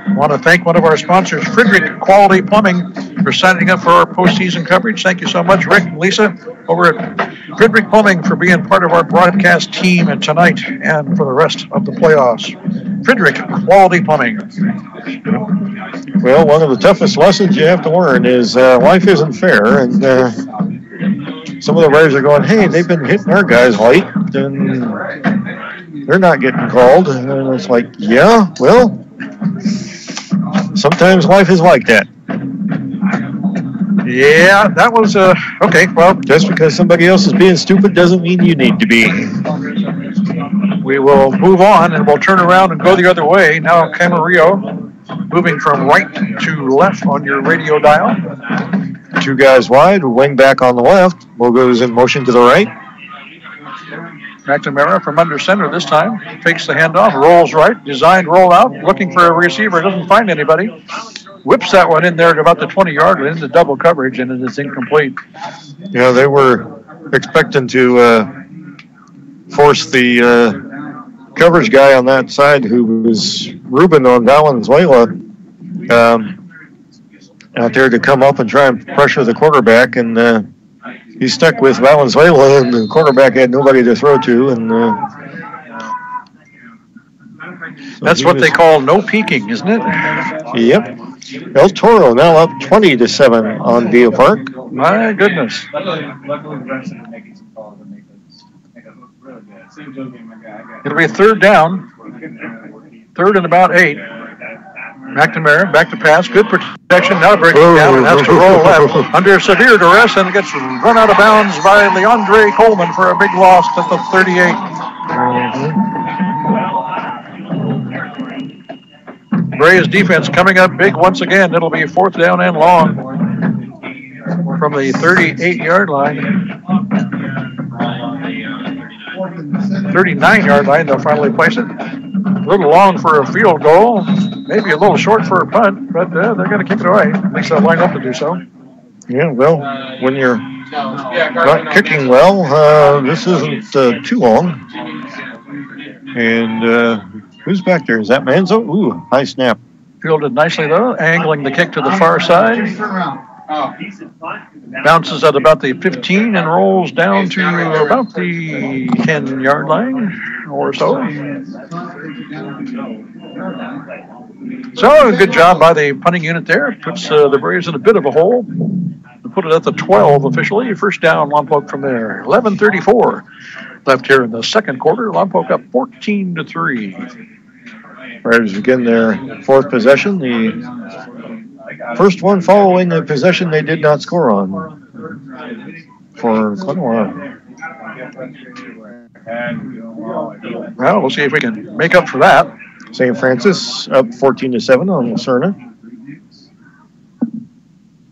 I want to thank one of our sponsors, Frederick Quality Plumbing, for signing up for our postseason coverage. Thank you so much, Rick and Lisa, over at Frederick Plumbing, for being part of our broadcast team and tonight and for the rest of the playoffs. Frederick Quality Plumbing. Well, one of the toughest lessons you have to learn is life isn't fair, and some of the Braves are going, hey, they've been hitting our guys late, and they're not getting called. And it's like, yeah, well, sometimes life is like that. Yeah, that was, okay, well. Just because somebody else is being stupid doesn't mean you need to be. We will move on, and we'll turn around and go the other way. Now Camarillo moving from right to left on your radio dial. Two guys wide, wing back on the left. Ball goes in motion to the right. McNamara from under center this time. Fakes the handoff, rolls right, designed roll out, looking for a receiver, doesn't find anybody. Whips that one in there at about the 20-yard line into double coverage, and it is incomplete. Yeah, they were expecting to force the coverage guy on that side, who was Ruben on Valenzuela, out there to come up and try and pressure the quarterback, and he stuck with Valenzuela, and the quarterback had nobody to throw to, and so that's what they call no peeking, isn't it? Yep. El Toro now up 20-7 on Villa Park. My goodness. It'll be a third down. Third and about 8. McNamara back to pass. Good protection. Now breaking down and has to roll left under severe duress and gets run out of bounds by Leandre Coleman for a big loss at the 38. Braves defense coming up big once again. It'll be fourth down and long from the 38-yard line. 39-yard line, they'll finally place it. A little long for a field goal, maybe a little short for a punt, but they're going to kick it away. At least they'll line up to do so. Yeah, well, when you're not kicking well, this isn't too long. And who's back there? Is that Manzo? Ooh, high snap. Fielded nicely, though, angling the kick to the far side. Bounces at about the 15 and rolls down to about the 10-yard line or so. So, a good job by the punting unit there. Puts the Braves in a bit of a hole. They put it at the 12 officially. First down, Lompoc from there. 11:34 left here in the second quarter. Lompoc up 14-3. Braves begin their fourth possession. The first one following the possession they did not score on for quite a while. Well, we'll see if we can make up for that. St. Francis up 14-7 on Lucerna.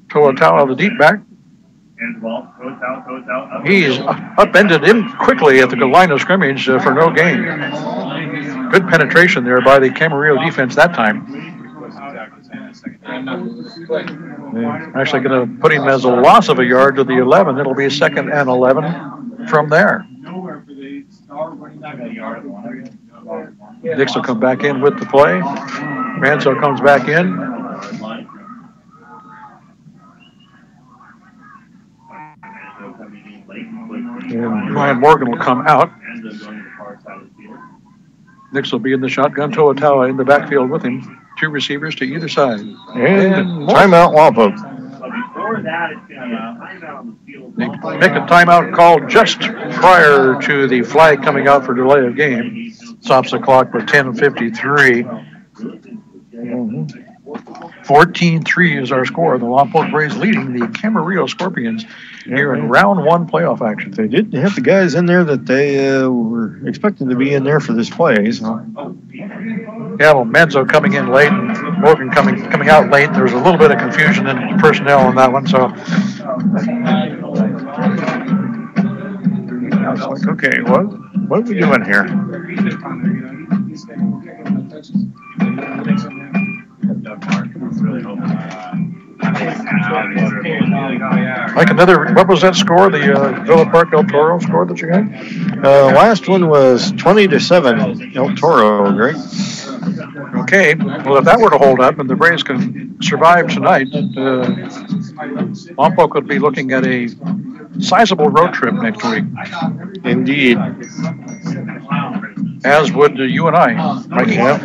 Toa the deep back. He's upended in quickly at the line of scrimmage for no gain. Good penetration there by the Camarillo defense that time. Actually going to put him as a loss of a yard to the 11. It'll be second and 11 from there. Dix will come back in with the play. Manso comes back in. And Ryan Morgan will come out. Nix will be in the shotgun. Toa in the backfield with him. Two receivers to either side. And timeout Lompoc. They make a timeout called just prior to the flag coming out for delay of game. Stops the clock for 10:53. 14-3 is our score. The Lompoc Braves leading the Camarillo Scorpions here in round one playoff action. They did have the guys in there that they were expecting to be in there for this play. So. Yeah, well, Manzo coming in late and Morgan coming out late. There was a little bit of confusion in personnel on that one. So I was like, okay, what? What are we doing here? Like another, what was that score? The Villa Park El Toro score that you got? Last one was 20-7 El Toro, Greg. Okay, well, if that were to hold up and the Braves can survive tonight, Lompoc would be looking at a sizable road trip next week. Indeed. As would you and I, Mikey. Yeah.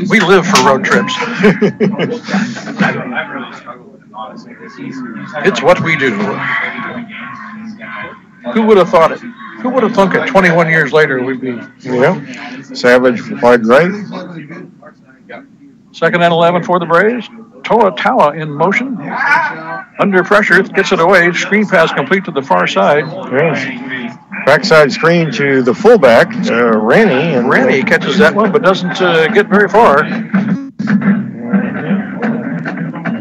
We live for road trips. It's what we do. Who would have thought it? Who would have thunk it? 21 years later, we'd be. Yeah. Savage wide right. 2nd and 11 for the Braves. Tawa in motion. Under pressure, gets it away. Screen pass complete to the far side. Yes. Backside screen to the fullback, Ranny. And Ranny catches that one, but doesn't get very far.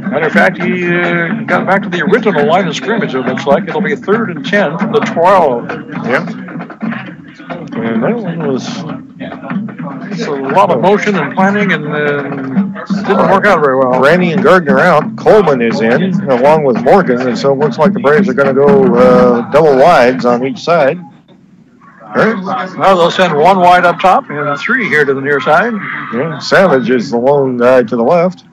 Matter of fact, he got back to the original line of scrimmage, it looks like. It'll be 3rd and 10 from the 12. Yep. And that one was a lot of motion and planning, and didn't work out very well. Randy and Gardner out. Coleman is in, along with Morgan, and so it looks like the Braves are going to go double wides on each side. Well, they'll send one wide up top and 3 here to the near side. Yeah, Savage is the lone guy to the left.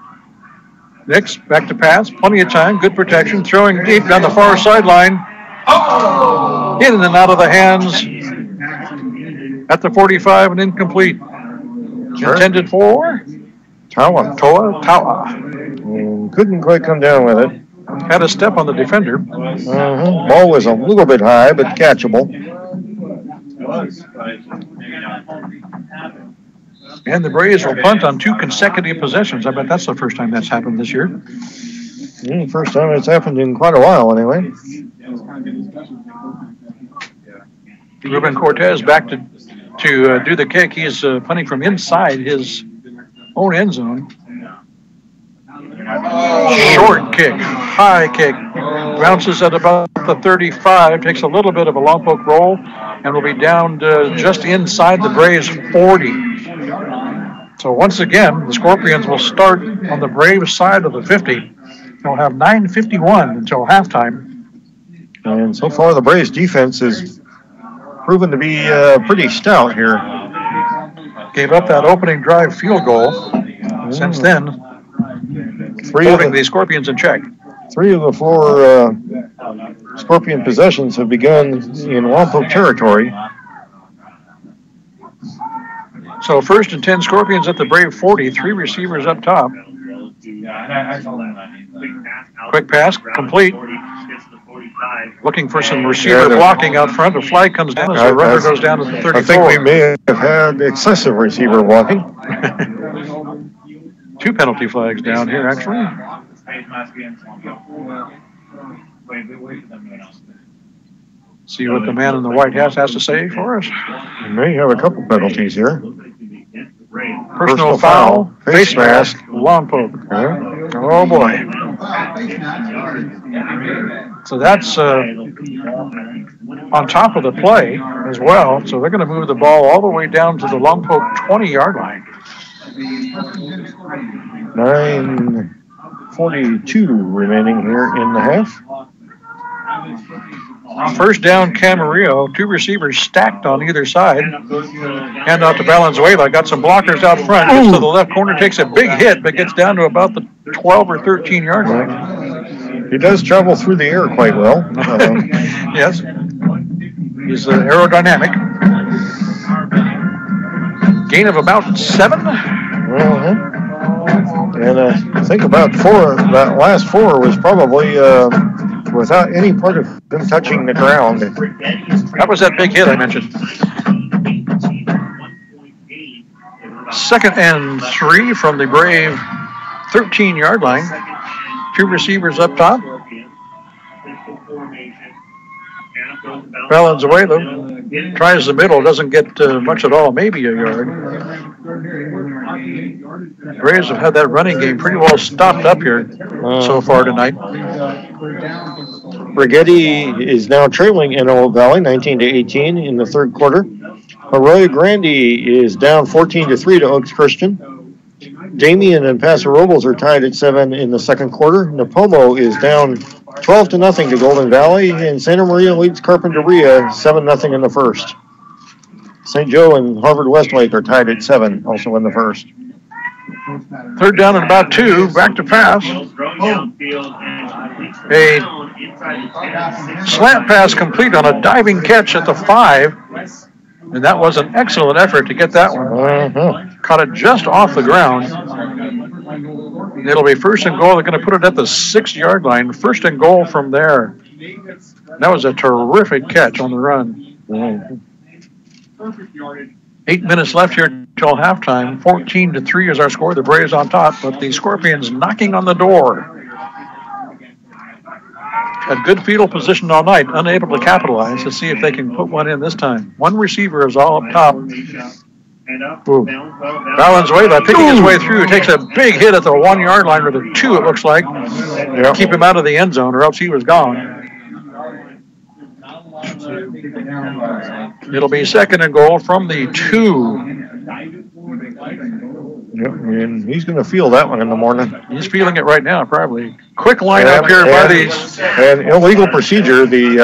Nix back to pass. Plenty of time. Good protection. Throwing deep down the far sideline. Oh! In and out of the hands at the 45 and incomplete. Intended for Tawa. Couldn't quite come down with it. Had a step on the defender. Ball was a little bit high, but catchable. And the Braves will punt on 2 consecutive possessions. I bet that's the first time that's happened this year. First time it's happened in quite a while, anyway. Ruben Cortez back to do the kick. He's punting from inside his own end zone. Short kick, high kick, bounces at about the 35, takes a little bit of a Lompoc roll, and will be down to just inside the Braves 40. So once again, the Scorpions will start on the Braves side of the 50. They'll have 9:51 until halftime. And so far, the Braves defense has proven to be pretty stout here. Gave up that opening drive field goal. Since then, holding the Scorpions in check. 3 of the 4 Scorpion possessions have begun in Lompoc territory. So 1st and 10 Scorpions at the Brave 40. 3 receivers up top. Quick pass, complete. Looking for some receiver blocking out front. A flag comes down as the runner goes down to the 34. I think we may have had excessive receiver blocking. 2 penalty flags down here, actually. See what the man in the white hat has to say for us. We may have a couple penalties here. Personal foul, face mask, Lompoc. Oh, boy. So that's on top of the play as well. So they're going to move the ball all the way down to the Lompoc 20-yard line. 9:42 remaining here in the half. First down, Camarillo. 2 receivers stacked on either side. Hand out to Valenzuela. Got some blockers out front. Gets to the left corner, takes a big hit, but gets down to about the 12 or 13-yard line. He does travel through the air quite well. Yes. He's aerodynamic. Gain of about 7. And I think about 4. That last 4 was probably without any part of them touching the ground. That was that big hit I mentioned. 2nd and 3 from the Brave 13-yard line. 2 receivers up top. Valenzuela tries the middle, doesn't get much at all, maybe a yard. Braves have had that running game pretty well stopped up here so far tonight. Brigetti is now trailing Antelope Valley 19-18 in the third quarter. Arroyo Grande is down 14-3 to Oaks Christian. Damien and Paso Robles are tied at 7 in the second quarter. Napomo is down 12-0 to Golden Valley, and Santa Maria leads Carpinteria 7-0 in the first. St. Joe and Harvard Westlake are tied at 7, also in the first. Third down and about 2, back to pass. A slant pass complete on a diving catch at the 5. And that was an excellent effort to get that one. Caught it just off the ground. It'll be first and goal. They're going to put it at the 6-yard line. First and goal from there. That was a terrific catch on the run. 8 minutes left here until halftime. 14-3 is our score. The Braves on top, but the Scorpions knocking on the door. A good field position all night, unable to capitalize. To see if they can put one in this time. One receiver is all up top. Valenzuela picking his way through. Takes a big hit at the 1-yard line, or the 2 it looks like. Yep. Keep him out of the end zone, or else he was gone. It'll be second and goal from the 2. Yep, and he's going to feel that one in the morning. He's feeling it right now, probably. Quick line up here by these. And illegal procedure, the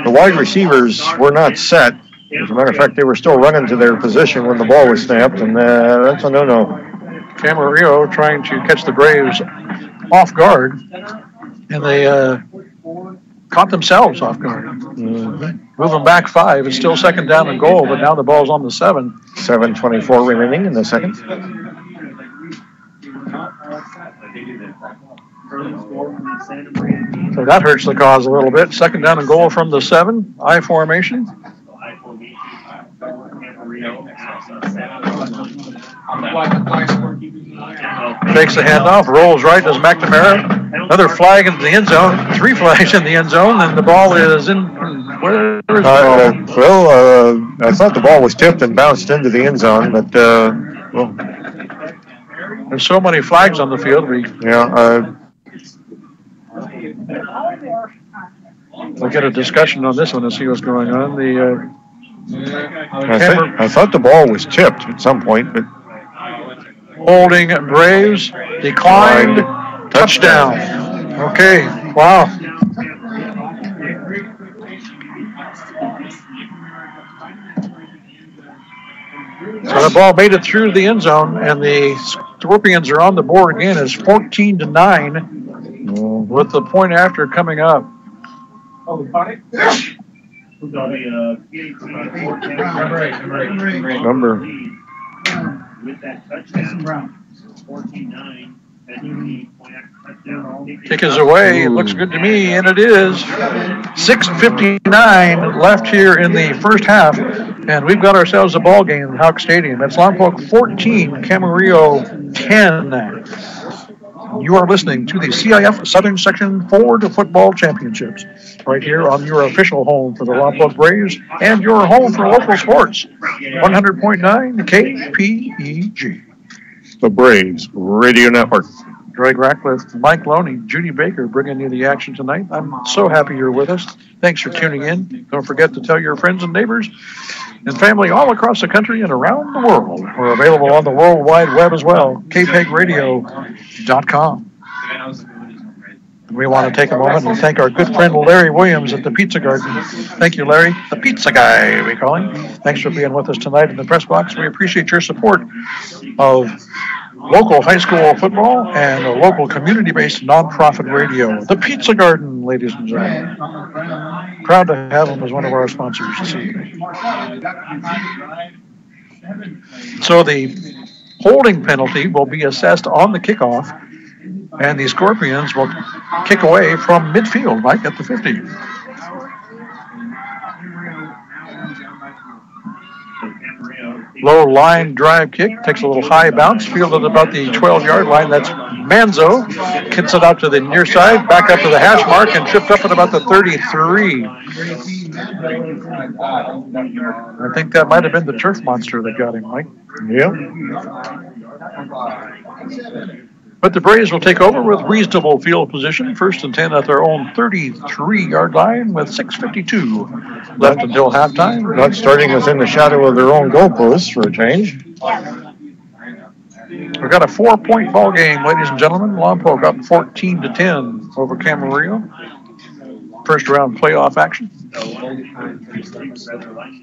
wide receivers were not set. As a matter of fact, they were still running to their position when the ball was snapped, and that's a no-no. Camarillo trying to catch the Braves off guard, and they caught themselves off guard. Moving back 5. It's still second down and goal, but now the ball's on the 7. 7:24 remaining in the second. So that hurts the cause a little bit. Second down and goal from the 7. I formation. Takes the handoff, rolls right, does McNamara. Another flag in the end zone. 3 flags in the end zone, and the ball is in. Where is the ball? I thought the ball was tipped and bounced into the end zone, but there's so many flags on the field. We'll get a discussion on this one and see what's going on. I thought the ball was tipped at some point, but holding Braves declined. Touchdown. Okay. Wow. So the ball made it through the end zone, and the Scorpions are on the board again. It's 14-9 with the point after coming up. Number. With that touchdown, 14-9. Kick is away. It looks good to me, and it is. 6:59 left here in the first half, and we've got ourselves a ball game at Houck Stadium. It's Lompoc 14, Camarillo 10. You are listening to the CIF Southern Section Ford Football Championships, right here on your official home for the Lompoc Braves and your home for local sports. 100.9 KPEG. The Braves Radio Network. Greg Ratcliffe, Mike Loney, Judy Baker bringing you the action tonight. I'm so happy you're with us. Thanks for tuning in. Don't forget to tell your friends and neighbors and family all across the country and around the world. We're available on the World Wide Web as well, kpegradio.com. We want to take a moment and thank our good friend Larry Williams at the Pizza Garden. Thank you, Larry, the pizza guy, we call him. Thanks for being with us tonight in the press box. We appreciate your support of local high school football and a local community-based nonprofit radio. The Pizza Garden, ladies and gentlemen. Proud to have him as one of our sponsors this evening. So the holding penalty will be assessed on the kickoff, and the Scorpions will kick away from midfield, Mike, at the 50. Low line drive kick, takes a little high bounce, fielded about the 12-yard line. That's Manzo. Kicks it out to the near side, back up to the hash mark, and tripped up at about the 33. I think that might have been the turf monster that got him, Mike. Yeah. But the Braves will take over with reasonable field position, 1st and 10 at their own 33-yard line with 6:52 left until halftime. Not starting within the shadow of their own goalposts for a change. We've got a 4-point ball game, ladies and gentlemen. Lompoc up 14-10 over Camarillo. First round playoff action.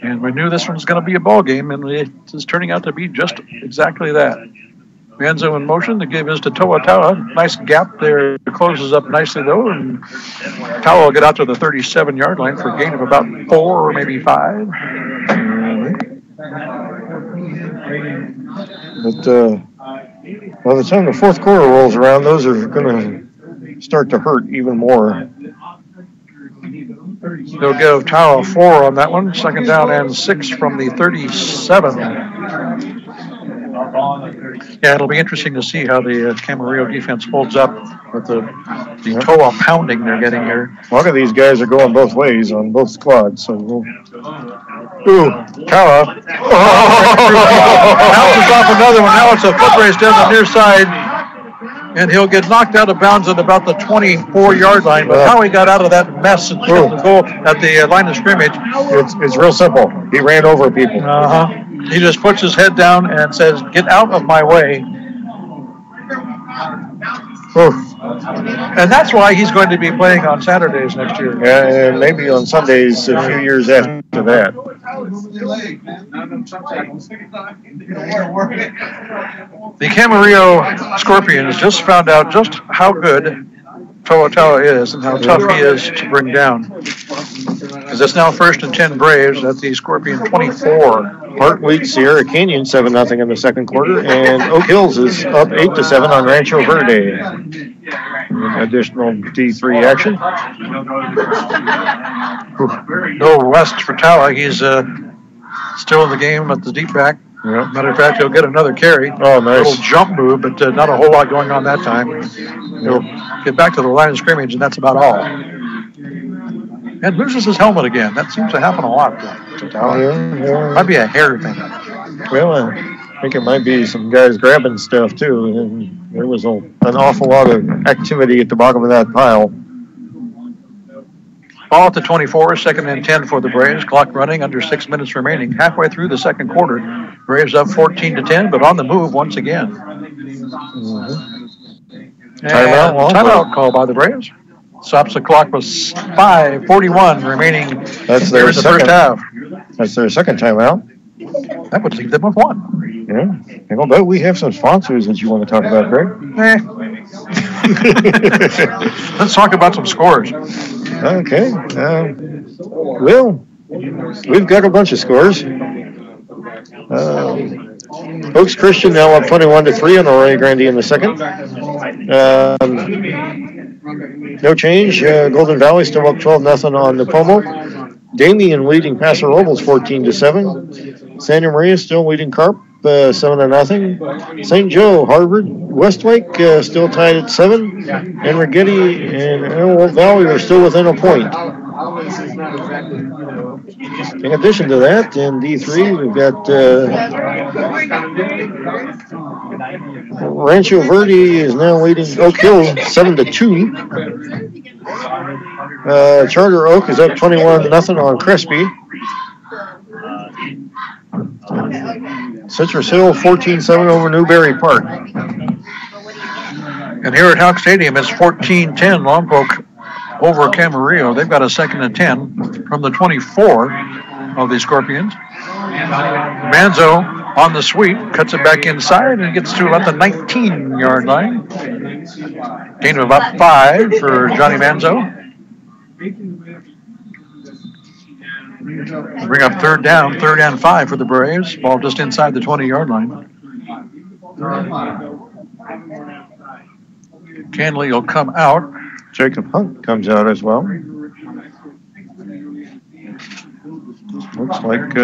And we knew this one's going to be a ball game, and it is turning out to be just exactly that. Manzo in motion to give his to Toa. Nice gap there. Closes up nicely, though, and Tawa will get out to the 37-yard line for a gain of about 4 or maybe 5. But by the time the fourth quarter rolls around, those are going to start to hurt even more. They'll give Tawa 4 on that one. 2nd down and 6 from the 37. Yeah, it'll be interesting to see how the Camarillo defense holds up with the Toa pounding they're getting here. A lot of these guys are going both ways on both squads. So Ooh, Tawa. Bounces off another one. Now it's a foot race down the near side. And he'll get knocked out of bounds at about the 24-yard line. But how he got out of that mess and killed the goal at the line of scrimmage. It's real simple. He ran over people. He just puts his head down and says, "Get out of my way." And that's why he's going to be playing on Saturdays next year. And maybe on Sundays a few years after that. The Camarillo Scorpions just found out just how good Toa is and how tough he is to bring down. Because it's now 1st and 10 Braves at the Scorpion 24. Hart leads Sierra Canyon 7-0 in the second quarter, and Oak Hills is up 8-7 on Rancho Verde. Additional D3 action. No rest for Tawa. He's still in the game at the deep back. Yeah. Matter of fact, he'll get another carry. Oh, nice. A little jump move, but not a whole lot going on that time. He'll get back to the line of scrimmage, and that's about all. And loses his helmet again. That seems to happen a lot to Tawa. Yeah. Might be a hair thing. Well, I think it might be some guys grabbing stuff, too. And there was an awful lot of activity at the bottom of that pile. Ball at the 24, 2nd and 10 for the Braves. Clock running, under 6 minutes remaining. Halfway through the second quarter, Braves up 14-10, but on the move once again. Timeout call by the Braves. Stops the clock with 5:41 remaining. That's their the first half. That's their second timeout. That would leave them with 1. Yeah. And I'll bet we have some sponsors that you want to talk about, Greg. Let's talk about some scores. Okay. Well, we've got a bunch of scores. Oaks Christian now up 21-3 on Rio Grande in the second. No change. Golden Valley still up 12-0 on Napomo. Damien leading Paso Robles 14-7. Santa Maria still leading Carp 7-0. St. Joe, Harvard, Westlake still tied at 7. And Rigetti and Antelope Valley are still within a point. In addition to that, in D3, we've got Rancho Verde is now leading Oak Hill 7-2. Charter Oak is up 21-0 on Crespi. Citrus Hill 14-7 over Newberry Park. And here at Houck Stadium, it's 14-10 Lompoc over Camarillo. They've got a 2nd and 10 from the 24 of the Scorpions. Manzo on the sweep, cuts it back inside and gets to about the 19-yard line. Gain of about 5 for Johnny Manzo. Bring up 3rd down, 3rd and 5 for the Braves. Ball just inside the 20-yard line. Canley will come out. Jacob Hunt comes out as well. Looks like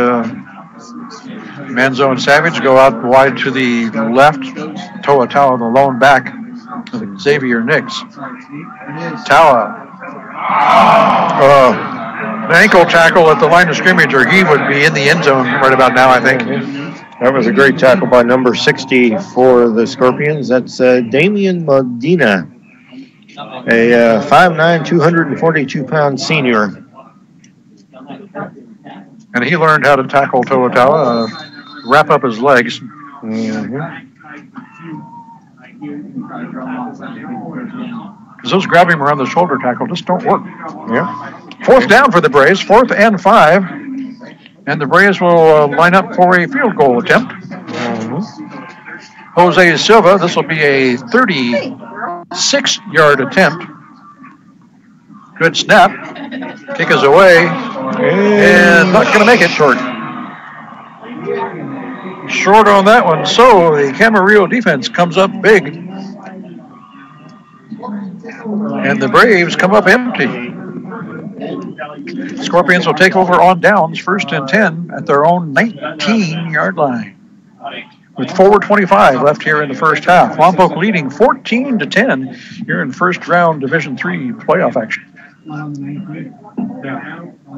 Manzo and Savage go out wide to the left. Toa, the lone back. Xavier Nix. Tawa. An ankle tackle at the line of scrimmage, or he would be in the end zone right about now, I think. That was a great tackle by number 60 for the Scorpions. That's Damian Medina, a 5'9", 242-pound senior. And he learned how to tackle Toatawa, wrap up his legs. Mm-hmm. Because those grab him around the shoulder tackle just don't work. Yeah. 4th down for the Braves, 4th and 5. And the Braves will line up for a field goal attempt. Mm-hmm. Jose Silva, this will be a 36-yard attempt. Good snap. Kick is away. And not going to make it. Short on that one. So the Camarillo defense comes up big. And the Braves come up empty. Scorpions will take over on downs, 1st and 10 at their own 19-yard line. With 4:25 left here in the first half. Lompoc leading 14-10 here in first round Division III playoff action.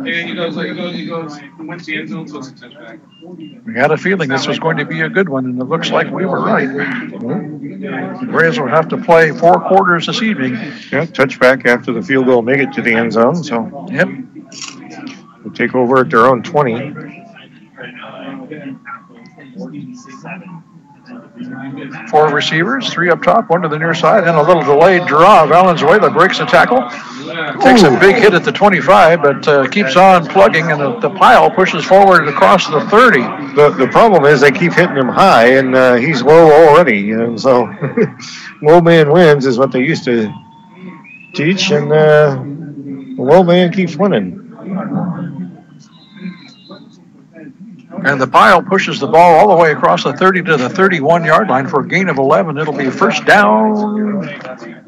He goes, went to the end zone, so it's a touchback. We had a feeling this was going to be a good one, and it looks like we were right. The Braves will have to play 4 quarters this evening. Yeah, touchback after the field goal, make it to the end zone. So yep, we'll take over at their own 20. 4 receivers, 3 up top, 1 to the near side, and a little delayed draw. Valenzuela breaks the tackle. Takes a big hit at the 25, but keeps on plugging, and the pile pushes forward across the 30. The problem is they keep hitting him high, and he's low already. And so low man wins is what they used to teach, and the low man keeps winning. And the pile pushes the ball all the way across the 30 to the 31-yard line for a gain of 11. It'll be 1st down,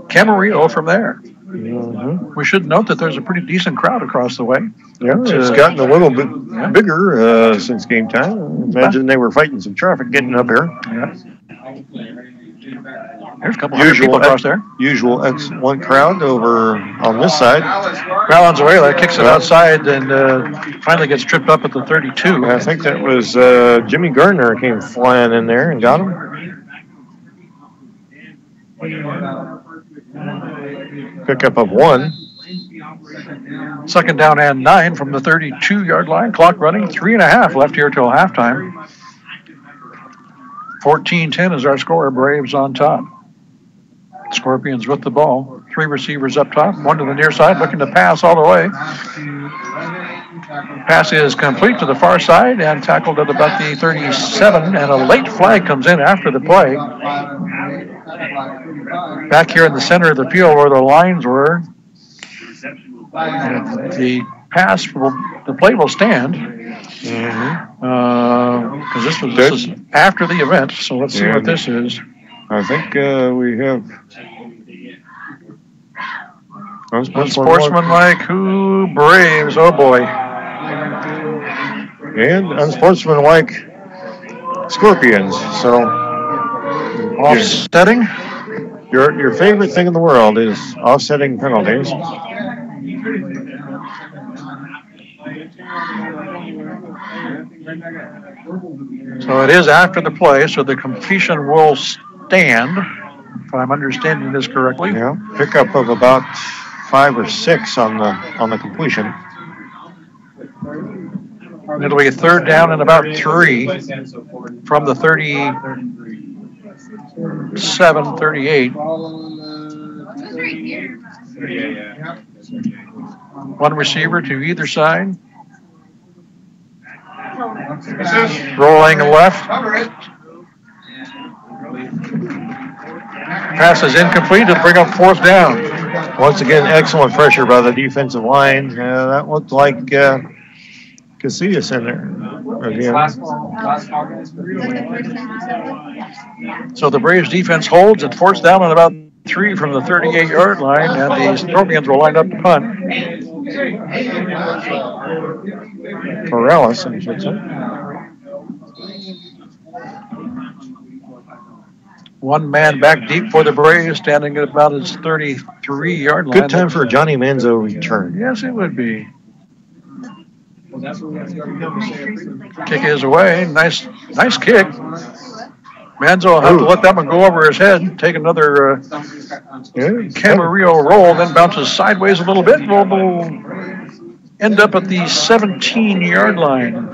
Camarillo from there. Mm-hmm. We should note that there's a pretty decent crowd across the way. Yeah, it's gotten a little bit bigger since game time. Imagine they were fighting some traffic getting up here. Yeah. There's a couple hundred people across there. Usual excellent crowd over on this side. Valenzuela kicks it outside and finally gets tripped up at the 32. I think that was Jimmy Gardner came flying in there and got him. Pickup of 1. 2nd down and 9 from the 32-yard line. Clock running, 3.5 left here till halftime. 14-10 is our score. Braves on top. Scorpions with the ball. 3 receivers up top. 1 to the near side, looking to pass all the way. Pass is complete to the far side and tackled at about the 37, and a late flag comes in after the play. Back here in the center of the field where the lines were. The play will stand. Because this is after the event, so let's see what this is. I think we have unsportsmanlike who Braves, oh boy. And unsportsmanlike Scorpions. So offsetting. Your favorite thing in the world is offsetting penalties. So it is after the play, so the completion will stand, if I'm understanding this correctly. Yeah, pickup of about 5 or 6 on the completion. It'll be a 3rd down and about 3 from the 37, 38. 1 receiver to either side. Rolling left. Pass is incomplete to bring up 4th down. Once again, excellent pressure by the defensive line. That looked like Casillas in there again. So the Braves defense holds at 4th down and about 3 from the 38-yard line, and the Scorpions will line up to punt. Corrales, I should say. 1 man back deep for the Braves, standing at about his 33-yard line. Good time for a Johnny Manzo return. Yes, it would be. Kick is away. Nice kick. Manzo will have to let that one go over his head. Take another Camarillo roll, then bounces sideways a little bit. Will end up at the 17-yard line.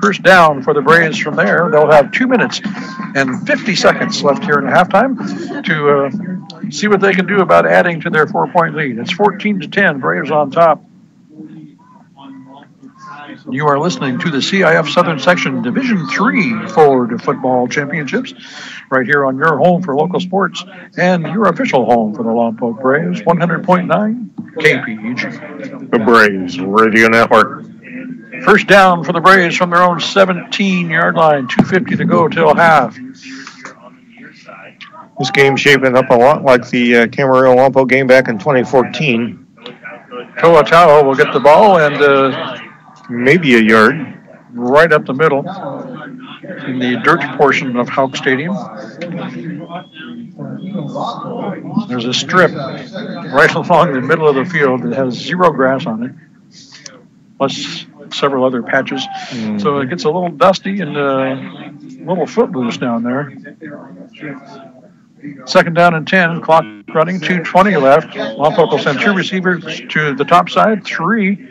First down for the Braves from there. They'll have 2 minutes and 50 seconds left here in halftime to see what they can do about adding to their 4-point lead. It's 14-10. Braves on top. You are listening to the CIF Southern Section Division III Ford Football Championships right here on your home for local sports and your official home for the Lompoc Braves, 100.9 KPEG. The Braves Radio Network. First down for the Braves from their own 17-yard line, 2:50 to go till half. This game's shaping up a lot like the Camarillo-Lompoc game back in 2014. Toa will get the ball and maybe a yard. Right up the middle in the dirt portion of Houck Stadium. There's a strip right along the middle of the field that has zero grass on it, plus several other patches. So it gets a little dusty and a little footloose down there. Second down and 10, clock running, 2:20 left. Lompoc will send 2 receivers to the top side, 3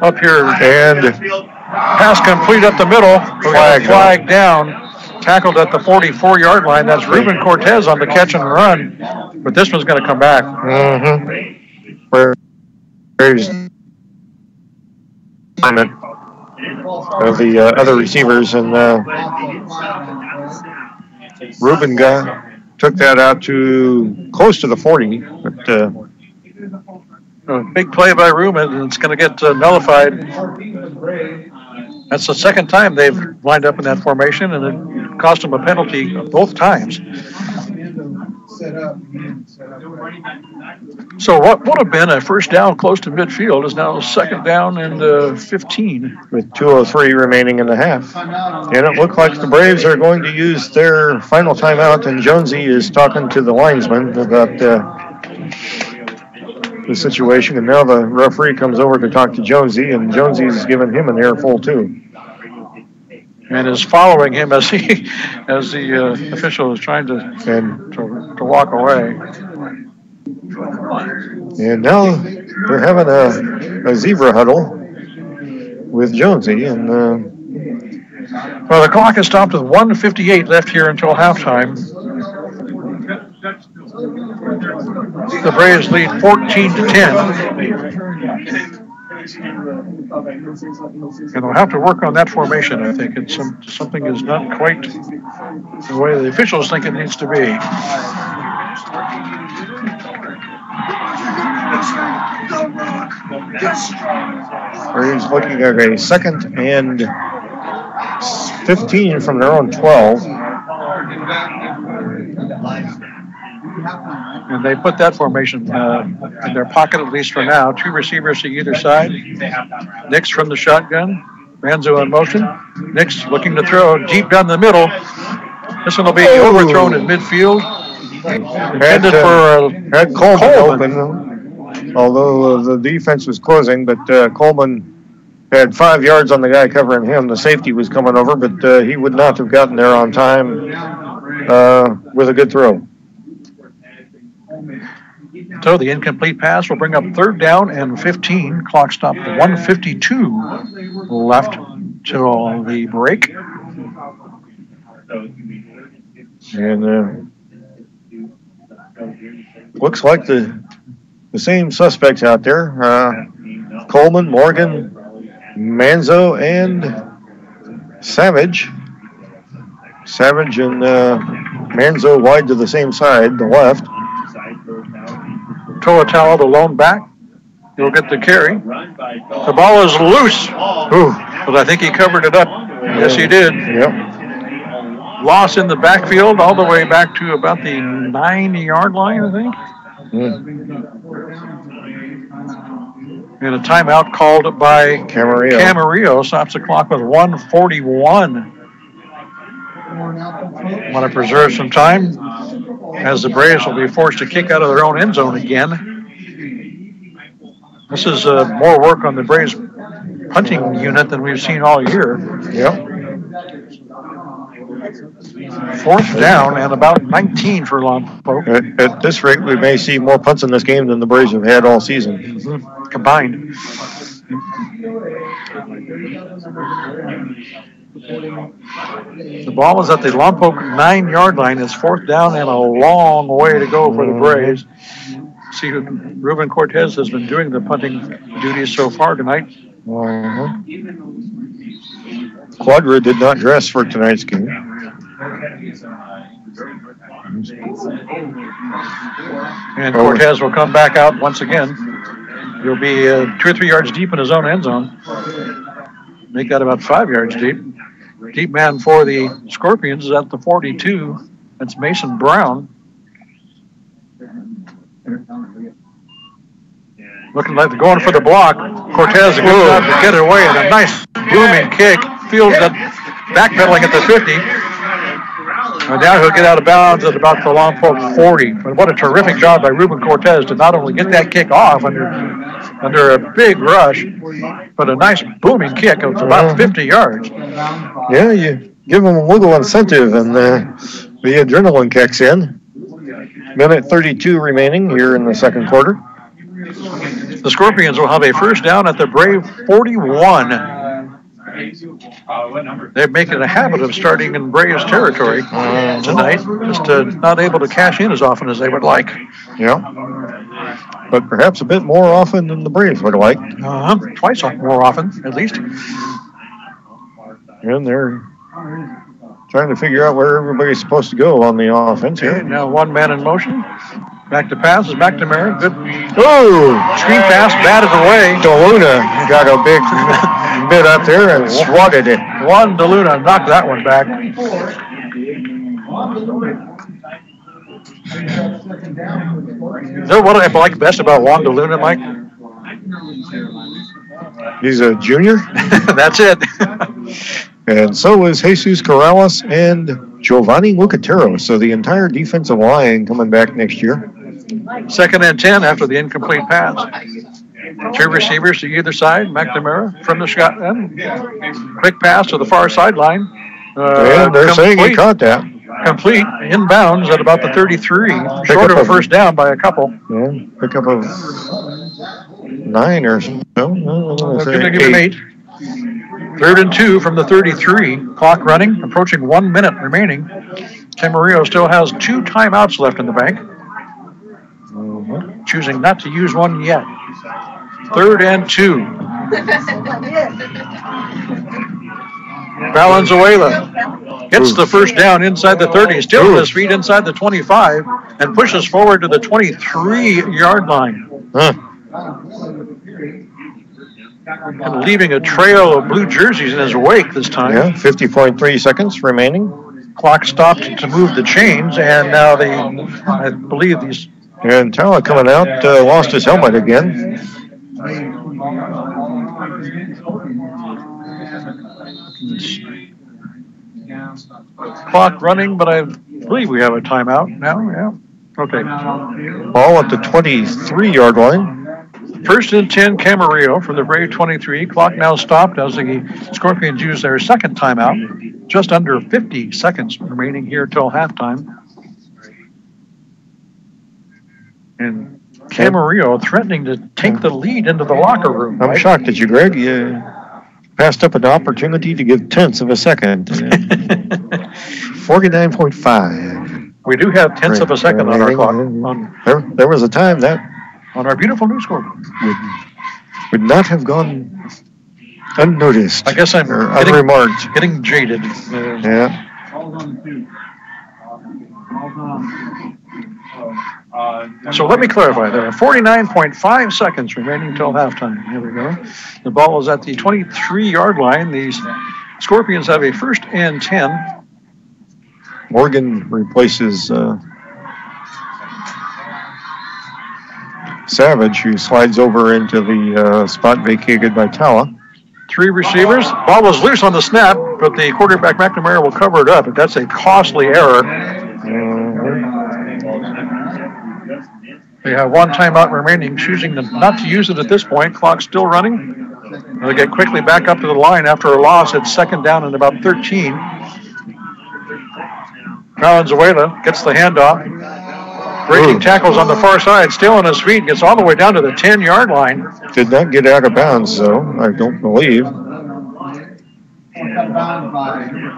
up here. And pass complete up the middle. Flag down. Tackled at the 44-yard line. That's Ruben Cortez on the catch and run. But this one's going to come back. There's of the other receivers, and Ruben took that out to close to the 40, but a big play by Ruben, and it's going to get nullified. That's the second time they've lined up in that formation, and it cost them a penalty both times. So what would have been a first down close to midfield is now second down and 15. With 2:03 remaining in the half. And it looked like the Braves are going to use their final timeout, and Jonesy is talking to the linesman about the situation. And now the referee comes over to talk to Jonesy, and Jonesy's giving him an earful too. And is following him as the official is trying to walk away. And now they're having a zebra huddle with Jonesy, and well, the clock is stopped with 1:58 left here until halftime. The Braves lead 14-10. And they'll have to work on that formation, I think. It's something is not quite the way the officials think it needs to be. Braves looking at a second and 15 from their own 12. And they put that formation in their pocket, at least for now. 2 receivers to either side. Nix from the shotgun. Manzo in motion. Nix looking to throw deep down the middle. This one will be overthrown in midfield. Intended for had Coleman open, although the defense was closing, but Coleman had 5 yards on the guy covering him. The safety was coming over, but he would not have gotten there on time with a good throw. So the incomplete pass will bring up third down and 15. Clock stopped at 1:52 left till the break. And looks like the same suspects out there. Coleman, Morgan, Manzo, and Savage. Savage and Manzo wide to the same side, the left. Toa, the lone back. He'll get the carry. The ball is loose. But I think he covered it up. Yes, he did. Yep. Loss in the backfield all the way back to about the 9-yard line, I think. And a timeout called by Camarillo. Stops the clock with 1:41. Want to preserve some time as the Braves will be forced to kick out of their own end zone again. This is more work on the Braves punting unit than we've seen all year. Yep. 4th down and about 19 for Lompoc. At this rate, we may see more punts in this game than the Braves have had all season. Combined. The ball is at the Lompoc 9-yard line. It's 4th down and a long way to go for the Braves. See who Ruben Cortez has been doing the punting duties so far tonight. Quadra did not dress for tonight's game. And Cortez will come back out once again. He'll be 2 or 3 yards deep in his own end zone. Make that about 5 yards deep. Deep man for the Scorpions is at the 42. That's Mason Brown. Looking like they're going for the block. Cortez a good job to get it away, and a nice booming kick. Fields that backpedaling at the 50. And now he'll get out of bounds at about the Lompoc 40. But what a terrific job by Ruben Cortez to not only get that kick off under a big rush, but a nice booming kick of about 50 yards. Yeah, you give them a little incentive, and the adrenaline kicks in. Minute 32 remaining here in the second quarter. The Scorpions will have a first down at the Brave 41. They're making a habit of starting in Braves territory tonight, just not able to cash in as often as they would like. Yeah, but perhaps a bit more often than the Braves would like. Twice more often, at least. And they're trying to figure out where everybody's supposed to go on the offense here. Okay, now one man in motion. Back to pass is McNamara. Good. Screen pass, batted away. DeLuna got a big bit up there and swatted it. Juan DeLuna knocked that one back. Is that what I like best about Juan DeLuna, Mike? He's a junior. That's it. And so is Jesus Corrales and Giovanni Lucatero. So the entire defensive line coming back next year. 2nd and 10 after the incomplete pass. 2 receivers to either side. McNamara from the shotgun. Quick pass to the far sideline. And they're saying he caught that. Complete. Inbounds at about the 33. Short of a first down by a couple. Yeah, pick up of 9 or so. Give him 8. 3rd and 2 from the 33. Clock running. Approaching 1 minute remaining. Camarillo still has 2 timeouts left in the bank. Choosing not to use one yet. 3rd and 2. Valenzuela gets the first down inside the 30. Still on his feet inside the 25 and pushes forward to the 23-yard line. And leaving a trail of blue jerseys in his wake this time. Yeah, 50.3 seconds remaining. Clock stopped to move the chains, and now I believe these. And Tala coming out, lost his helmet again. Clock running, but I believe we have a timeout now. Yeah. Okay. Ball at the 23-yard line. 1st and 10, Camarillo from the Brave 23. Clock now stopped as the Scorpions use their second timeout. Just under 50 seconds remaining here till halftime. And Camarillo threatening to take the lead into the locker room. I'm shocked at you, Greg. You passed up an opportunity to give tenths of a second. 49.5. We do have tenths of a second on our clock. There was a time that on our beautiful new scoreboard would not have gone unnoticed. I guess I'm unremarked. Getting jaded. Yeah. So let me clarify. There are 49.5 seconds remaining until halftime. Here we go. The ball is at the 23-yard line. These Scorpions have a 1st and 10. Morgan replaces Savage, who slides over into the spot vacated by Tala. 3 receivers. Ball was loose on the snap, but the quarterback McNamara will cover it up. That's a costly error. They have one timeout remaining, choosing not to use it at this point. Clock still running. They'll get quickly back up to the line after a loss at second down and about 13. Valenzuela gets the handoff. Breaking tackles on the far side, still on his feet, gets all the way down to the 10-yard line. Did not get out of bounds, though, I don't believe.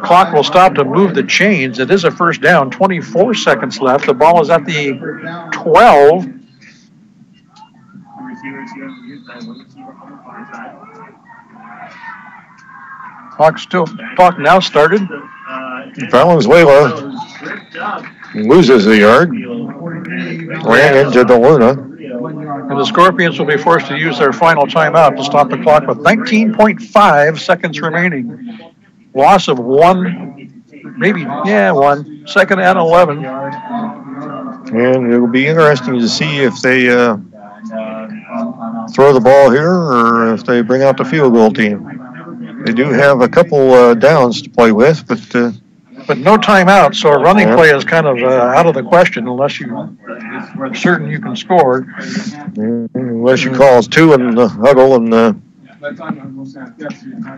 Clock will stop to move the chains. It is a first down, 24 seconds left. The ball is at the 12. Clock now started. Valenzuela loses a yard. Ran into the Luna. And the Scorpions will be forced to use their final timeout to stop the clock with 19.5 seconds remaining. Loss of one, one. Second and 11. And it'll be interesting to see if they throw the ball here or if they bring out the field goal team. They do have a couple downs to play with, but no timeout, so a running play is kind of out of the question unless you're certain you can score. Unless you call two in the huddle and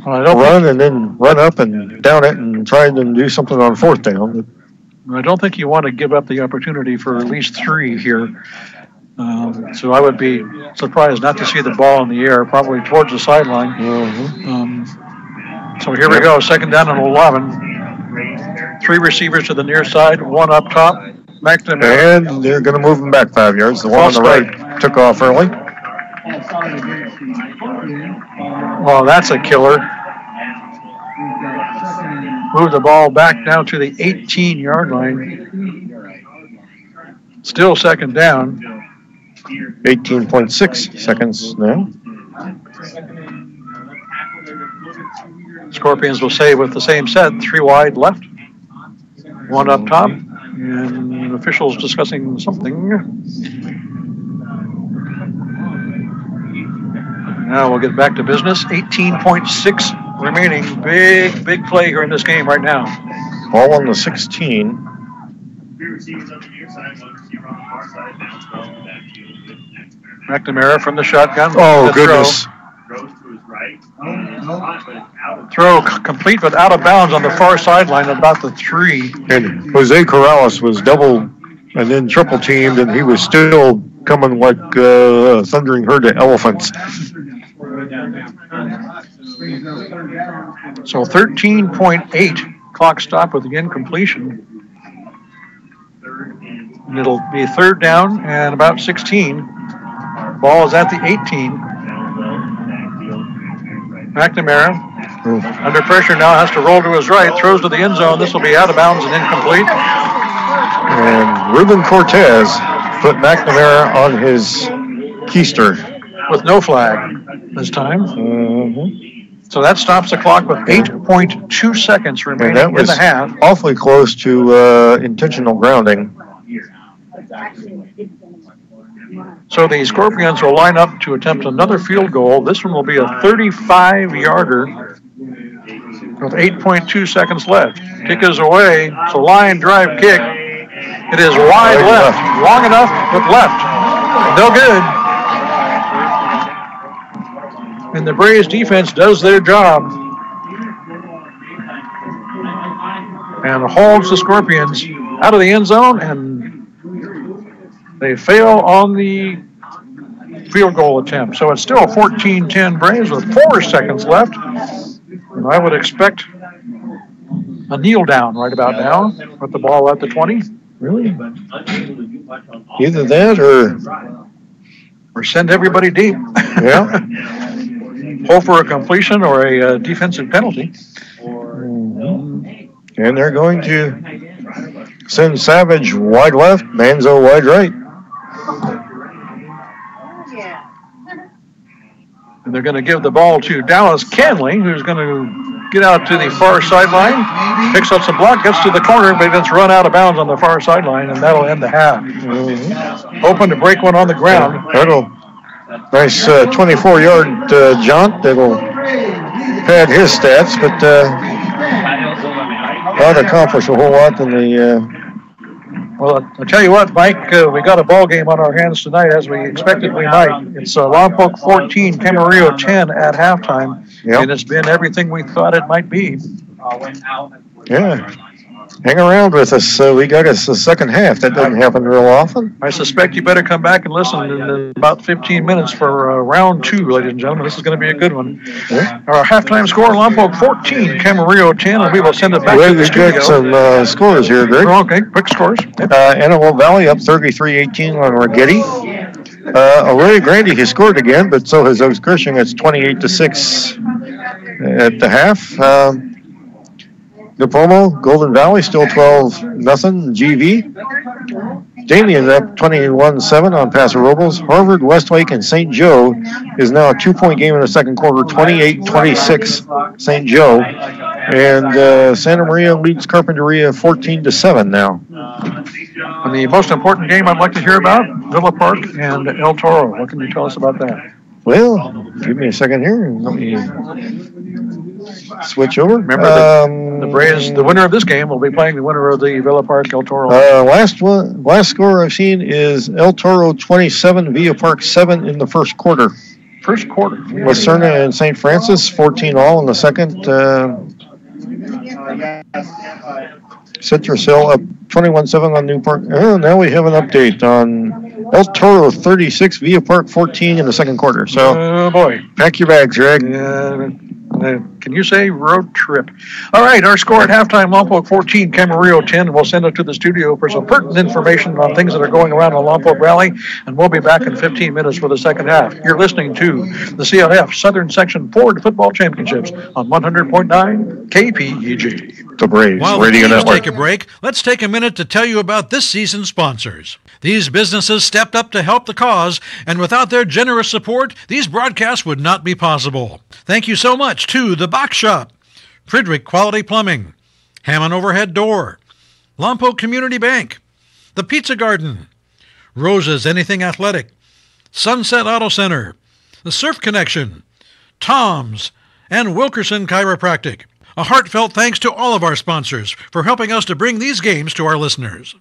run and then run up and down it and try and do something on fourth down. I don't think you want to give up the opportunity for at least three here. So I would be surprised not to see the ball in the air, probably towards the sideline. So here we go, second down and 11. Three receivers to the near side, one up top. McNamara. And they're going to move them back 5 yards. The one on the right took off early. Well, that's a killer. Move the ball back now to the 18-yard line. Still second down. 18.6 seconds now. Scorpions will save with the same set. 3 wide left. One up top. And officials discussing something. Now we'll get back to business. 18.6 remaining. Big play here in this game right now. Ball on the 16. McNamara from the shotgun. Oh, goodness. Throw complete but out of bounds on the far sideline at about the 3. And Jose Corrales was double and then triple teamed, and he was still coming like a thundering herd of elephants. So 13.8 clock stop with the incompletion. And it'll be third down and about 16. Ball is at the 18. McNamara, under pressure now, has to roll to his right, throws to the end zone. This will be out of bounds and incomplete. And Ruben Cortez put McNamara on his keister. With no flag this time. So that stops the clock with 8.2 seconds remaining in the half. Awfully close to intentional grounding. So the Scorpions will line up to attempt another field goal. This one will be a 35-yarder with 8.2 seconds left. Kick is away. It's a line drive kick. It is wide left. Long enough, but left. No good. And the Braves defense does their job and holds the Scorpions out of the end zone, and they fail on the field goal attempt. So it's still 14-10 Braves with 4 seconds left. And I would expect a kneel down right about now with the ball at the 20. Really? Either that or send everybody deep. Yeah. Hope for a completion or a defensive penalty. And they're going to send Savage wide left, Manzo wide right. And they're going to give the ball to Dallas Canley, who's going to get out to the far sideline, picks up some block, gets to the corner, but it's run out of bounds on the far sideline, and that'll end the half. Open to break one on the ground. Nice 24-yard jaunt that'll pad his stats, but not accomplish a whole lot in the Well, I'll tell you what, Mike, we got a ball game on our hands tonight, as we expected we might. It's Lompoc 14, Camarillo 10 at halftime, and it's been everything we thought it might be. Yeah. Hang around with us. We got us the second half. That doesn't happen real often. I suspect you better come back and listen in about 15 minutes for round 2, ladies and gentlemen. This is going to be a good one. Yeah. Our halftime score, Lompoc 14, Camarillo 10, and we will send it back to the studio. We've got some scores here, Greg. Okay, quick scores. Antelope Valley up 33-18 on Rigetti. Arroyo Grande has scored again, but so has Oaks Christian. It's 28-6 at the half. Napomo, Golden Valley, still 12-0. GV. Damien up 21-7 on Paso Robles. Harvard, Westlake, and St. Joe is now a 2-point game in the second quarter, 28-26 St. Joe. And Santa Maria leads Carpinteria 14-7 now. And the most important game I'd like to hear about, Villa Park and El Toro. What can you tell us about that? Well, give me a second here. Let me switch over. Remember, the Braves, the winner of this game, will be playing the winner of the Villa Park El Toro. Last score I've seen is El Toro 27, Villa Park 7 in the first quarter. First quarter. Lucerna and St. Francis 14 all in the second. Citrus Hill up 21-7 on New Park. Oh, now we have an update on El Toro 36, Villa Park 14 in the second quarter. So, oh boy, pack your bags, Greg. Can you say road trip? All right, our score at halftime, Lompoc 14, Camarillo 10. We'll send it to the studio for some pertinent information on things that are going around in Lompoc Valley, and we'll be back in 15 minutes for the second half. You're listening to the CIF Southern Section Ford Football Championships on 100.9 KPEG. The Braves While Radio the teams Network. take a break, let's take a minute to tell you about this season's sponsors. These businesses stepped up to help the cause, and without their generous support, these broadcasts would not be possible. Thank you so much to The Box Shop, Frederick Quality Plumbing, Hammond Overhead Door, Lompoc Community Bank, The Pizza Garden, Rose's Anything Athletic, Sunset Auto Center, The Surf Connection, Tom's, and Wilkerson Chiropractic. A heartfelt thanks to all of our sponsors for helping us to bring these games to our listeners.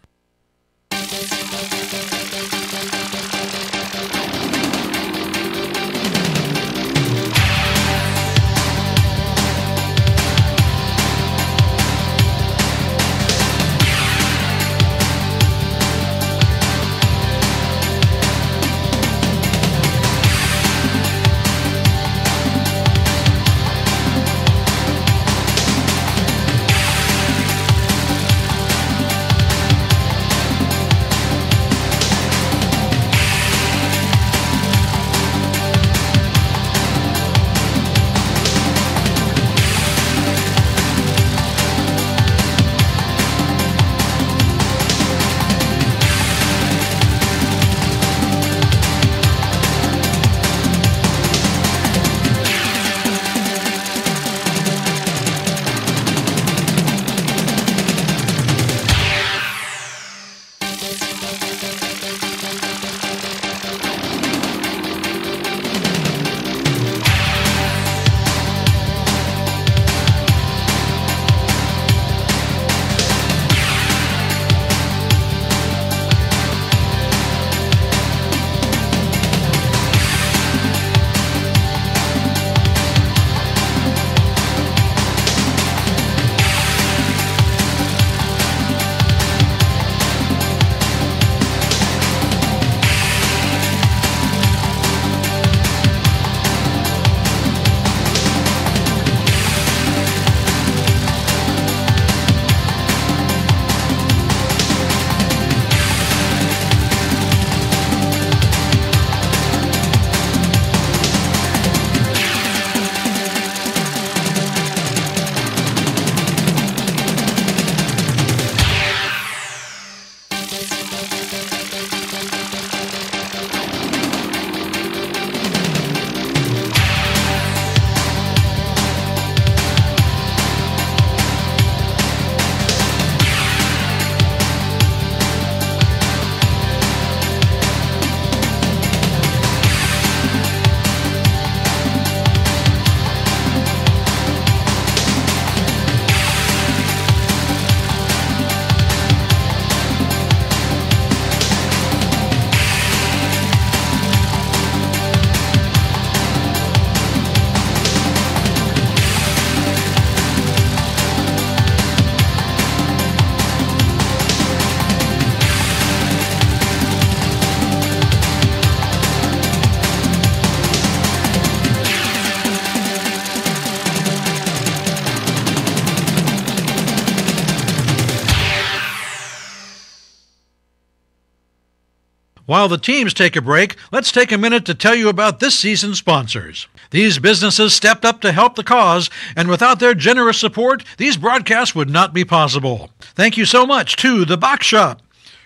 While the teams take a break, let's take a minute to tell you about this season's sponsors. These businesses stepped up to help the cause, and without their generous support, these broadcasts would not be possible. Thank you so much to The Box Shop,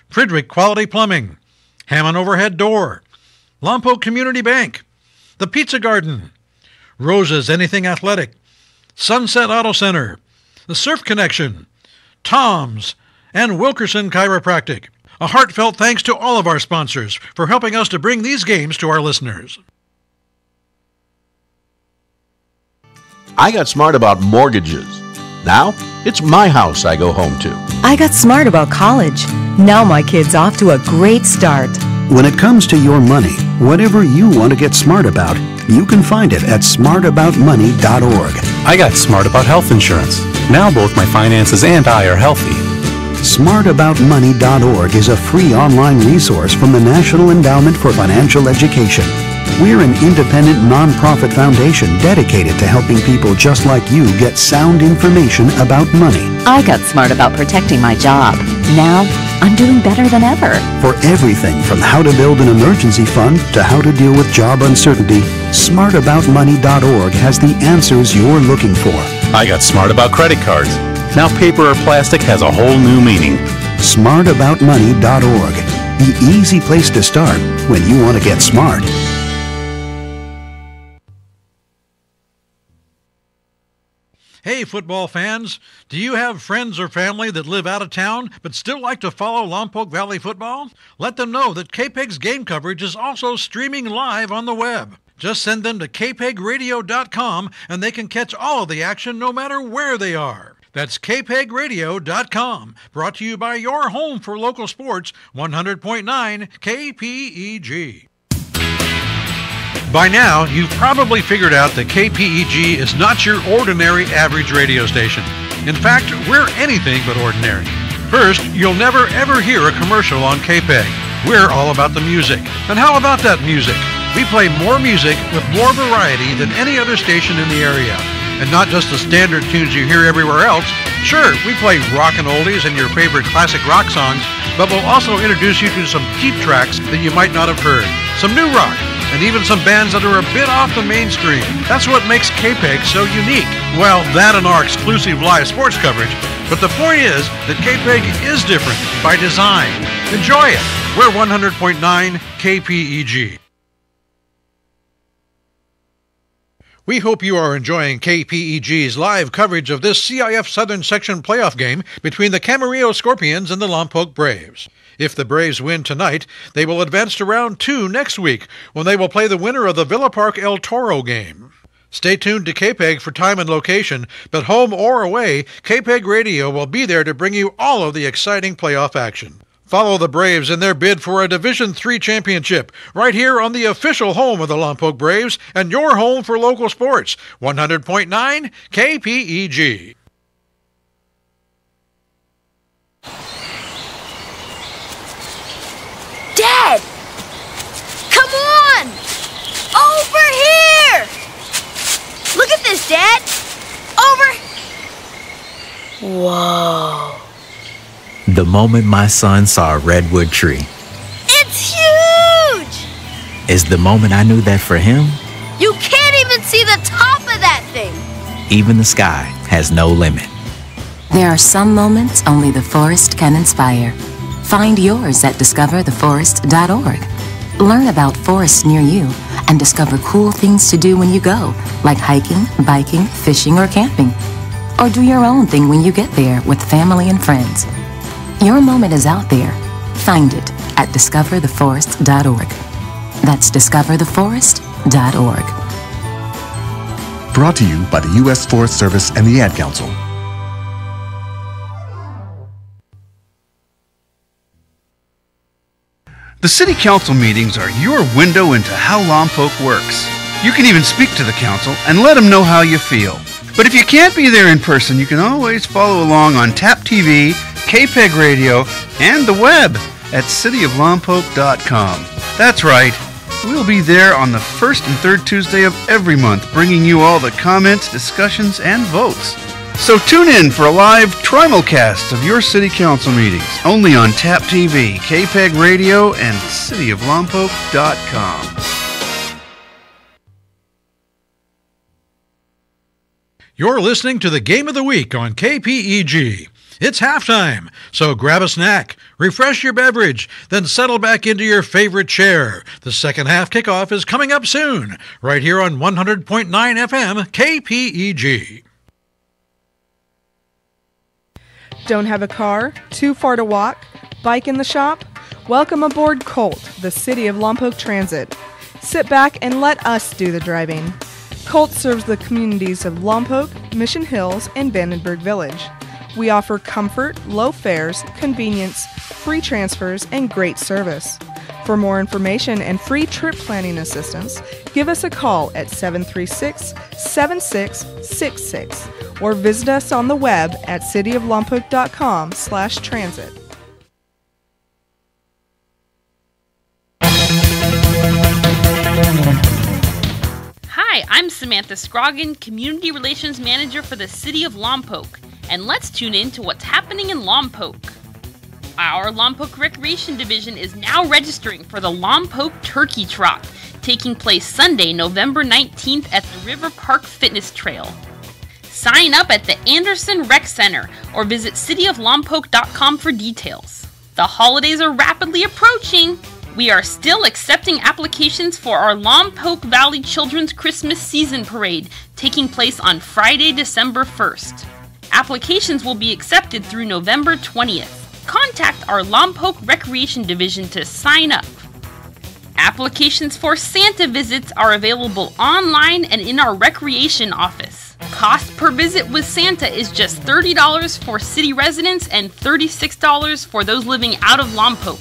Frederick Quality Plumbing, Hammond Overhead Door, Lompoc Community Bank, The Pizza Garden, Rose's Anything Athletic, Sunset Auto Center, The Surf Connection, Tom's, and Wilkerson Chiropractic. A heartfelt thanks to all of our sponsors for helping us to bring these games to our listeners. I got smart about mortgages. Now, it's my house I go home to. I got smart about college. Now my kid's off to a great start. When it comes to your money, whatever you want to get smart about, you can find it at smartaboutmoney.org. I got smart about health insurance. Now both my finances and I are healthy. Smartaboutmoney.org is a free online resource from the National Endowment for Financial Education. We're an independent nonprofit foundation dedicated to helping people just like you get sound information about money. I got smart about protecting my job. Now, I'm doing better than ever. For everything from how to build an emergency fund to how to deal with job uncertainty, smartaboutmoney.org has the answers you're looking for. I got smart about credit cards. Now paper or plastic has a whole new meaning. Smartaboutmoney.org, the easy place to start when you want to get smart. Hey, football fans, do you have friends or family that live out of town but still like to follow Lompoc Valley football? Let them know that KPEG's game coverage is also streaming live on the web. Just send them to kpegradio.com and they can catch all of the action no matter where they are. That's kpegradio.com, brought to you by your home for local sports, 100.9 KPEG. By now, you've probably figured out that KPEG is not your ordinary average radio station. In fact, we're anything but ordinary. First, you'll never ever hear a commercial on KPEG. We're all about the music. And how about that music? We play more music with more variety than any other station in the area. And not just the standard tunes you hear everywhere else. Sure, we play rock and oldies and your favorite classic rock songs, but we'll also introduce you to some deep tracks that you might not have heard. Some new rock, and even some bands that are a bit off the mainstream. That's what makes KPEG so unique. Well, that and our exclusive live sports coverage, but the point is that KPEG is different by design. Enjoy it. We're 100.9 KPEG. We hope you are enjoying KPEG's live coverage of this CIF Southern Section playoff game between the Camarillo Scorpions and the Lompoc Braves. If the Braves win tonight, they will advance to round 2 next week, when they will play the winner of the Villa Park El Toro game. Stay tuned to KPEG for time and location, but home or away, KPEG Radio will be there to bring you all of the exciting playoff action. Follow the Braves in their bid for a Division III championship, right here on the official home of the Lompoc Braves and your home for local sports, 100.9 KPEG. Dad! Come on! Over here! Look at this, Dad! Over! Whoa. The moment my son saw a redwood tree. It's huge! Is the moment I knew that for him, You can't even see the top of that thing! even the sky has no limit. There are some moments only the forest can inspire. Find yours at discovertheforest.org. Learn about forests near you and discover cool things to do when you go, like hiking, biking, fishing, or camping. Or do your own thing when you get there with family and friends. Your moment is out there. Find it at discovertheforest.org. That's discovertheforest.org. Brought to you by the U.S. Forest Service and the Ad Council. The City Council meetings are your window into how Lompoc works. You can even speak to the council and let them know how you feel. But if you can't be there in person, you can always follow along on TAP TV, KPEG Radio, and the web at cityoflompoc.com. That's right. We'll be there on the first and third Tuesday of every month, bringing you all the comments, discussions, and votes. So tune in for a live trimulcast of your city council meetings, only on TAP TV, KPEG Radio, and cityoflompoc.com. You're listening to the Game of the Week on KPEG. It's halftime, so grab a snack, refresh your beverage, then settle back into your favorite chair. The second half kickoff is coming up soon, right here on 100.9 FM KPEG. Don't have a car? Too far to walk? Bike in the shop? Welcome aboard Colt, the City of Lompoc Transit. Sit back and let us do the driving. Colt serves the communities of Lompoc, Mission Hills, and Vandenberg Village. We offer comfort, low fares, convenience, free transfers, and great service. For more information and free trip planning assistance, give us a call at 736-7666 or visit us on the web at cityoflompoc.com/transit. Hi, I'm Samantha Scroggin, Community Relations Manager for the City of Lompoc, and let's tune in to what's happening in Lompoc. Our Lompoc Recreation Division is now registering for the Lompoc Turkey Trot, taking place Sunday, November 19th at the River Park Fitness Trail. Sign up at the Anderson Rec Center or visit cityoflompoc.com for details. The holidays are rapidly approaching. We are still accepting applications for our Lompoc Valley Children's Christmas Season Parade, taking place on Friday, December 1st. Applications will be accepted through November 20th. Contact our Lompoc Recreation Division to sign up. Applications for Santa visits are available online and in our recreation office. Cost per visit with Santa is just $30 for city residents and $36 for those living out of Lompoc.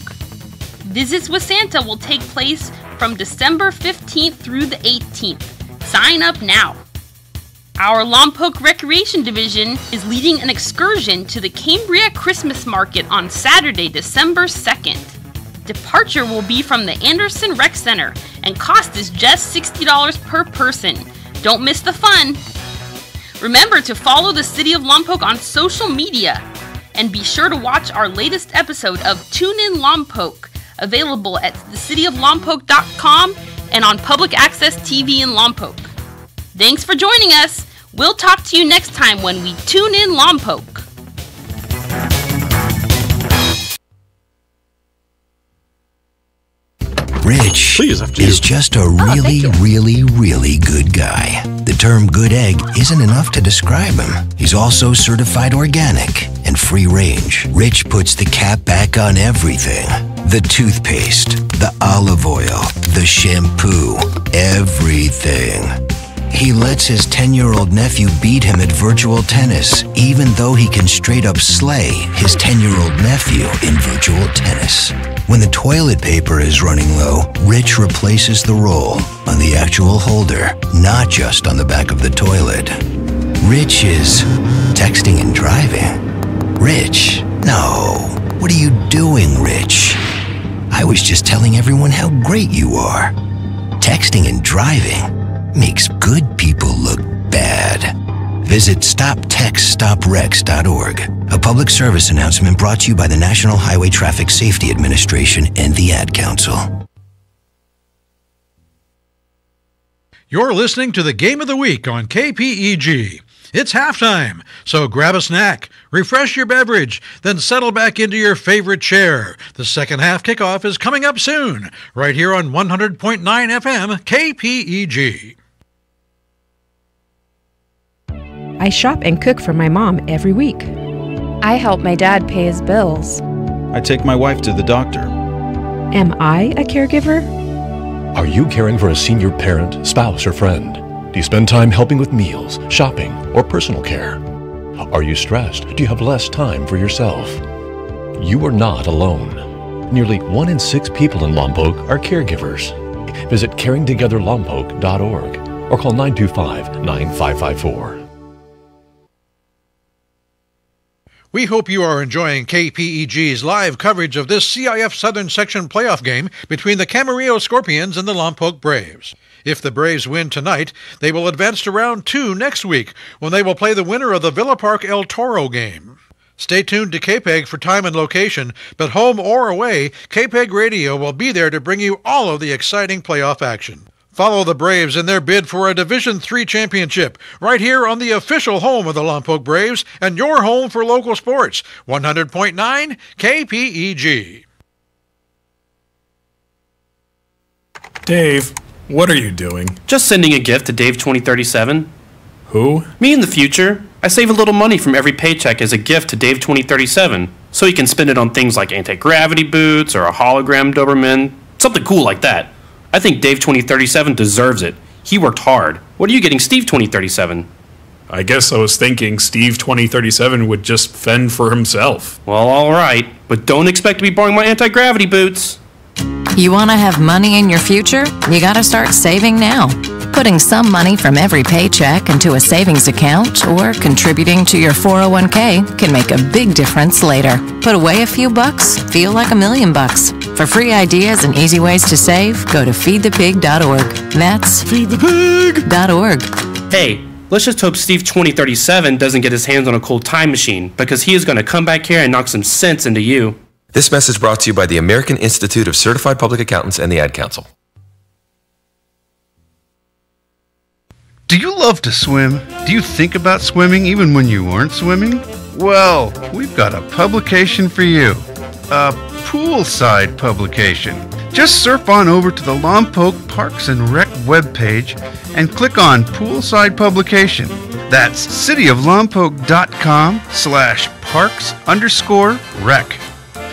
Visits with Santa will take place from December 15th through the 18th. Sign up now. Our Lompoc Recreation Division is leading an excursion to the Cambria Christmas Market on Saturday, December 2nd. Departure will be from the Anderson Rec Center, and cost is just $60 per person. Don't miss the fun. Remember to follow the City of Lompoc on social media, and be sure to watch our latest episode of Tune In Lompoc, available at thecityoflompoc.com and on Public Access TV in Lompoc. Thanks for joining us. We'll talk to you next time when we Tune In Lompoc. Rich is just a really good guy. The term good egg isn't enough to describe him. He's also certified organic and free range. Rich puts the cap back on everything. The toothpaste, the olive oil, the shampoo, everything. He lets his 10-year-old nephew beat him at virtual tennis, even though he can straight up slay his 10-year-old nephew in virtual tennis. When the toilet paper is running low, Rich replaces the roll on the actual holder, not just on the back of the toilet. Rich is texting and driving. Rich? No. What are you doing, Rich? I was just telling everyone how great you are. Texting and driving makes good people look bad. Visit StopTextStopWrecks.org, a public service announcement brought to you by the National Highway Traffic Safety Administration and the Ad Council. You're listening to the Game of the Week on KPEG. It's halftime, so grab a snack, refresh your beverage, then settle back into your favorite chair. The second half kickoff is coming up soon, right here on 100.9 FM KPEG. I shop and cook for my mom every week. I help my dad pay his bills. I take my wife to the doctor. Am I a caregiver? Are you caring for a senior parent, spouse, or friend? Do you spend time helping with meals, shopping, or personal care? Are you stressed? Do you have less time for yourself? You are not alone. Nearly 1 in 6 people in Lompoc are caregivers. Visit caringtogetherlompoc.org or call 925-9554. We hope you are enjoying KPEG's live coverage of this CIF Southern Section playoff game between the Camarillo Scorpions and the Lompoc Braves. If the Braves win tonight, they will advance to round 2 next week, when they will play the winner of the Villa Park El Toro game. Stay tuned to KPEG for time and location, but home or away, KPEG Radio will be there to bring you all of the exciting playoff action. Follow the Braves in their bid for a Division III championship, right here on the official home of the Lompoc Braves and your home for local sports, 100.9 KPEG. Dave, what are you doing? Just sending a gift to Dave 2037. Who? Me in the future. I save a little money from every paycheck as a gift to Dave 2037, so he can spend it on things like anti-gravity boots or a hologram Doberman, something cool like that. I think Dave 2037 deserves it. He worked hard. What are you getting Steve 2037? I guess I was thinking Steve 2037 would just fend for himself. Well, alright, but don't expect to be borrowing my anti-gravity boots. You want to have money in your future? You got to start saving now. Putting some money from every paycheck into a savings account or contributing to your 401k can make a big difference later. Put away a few bucks, feel like $1 million. For free ideas and easy ways to save, go to feedthepig.org. That's feedthepig.org. Hey, let's just hope Steve 2037 doesn't get his hands on a cool time machine, because he is going to come back here and knock some sense into you. This message brought to you by the American Institute of Certified Public Accountants and the Ad Council. Do you love to swim? Do you think about swimming even when you aren't swimming? Well, we've got a publication for you. A poolside publication. Just surf on over to the Lompoc Parks and Rec webpage and click on Poolside Publication. That's cityoflompoc.com/parks_rec.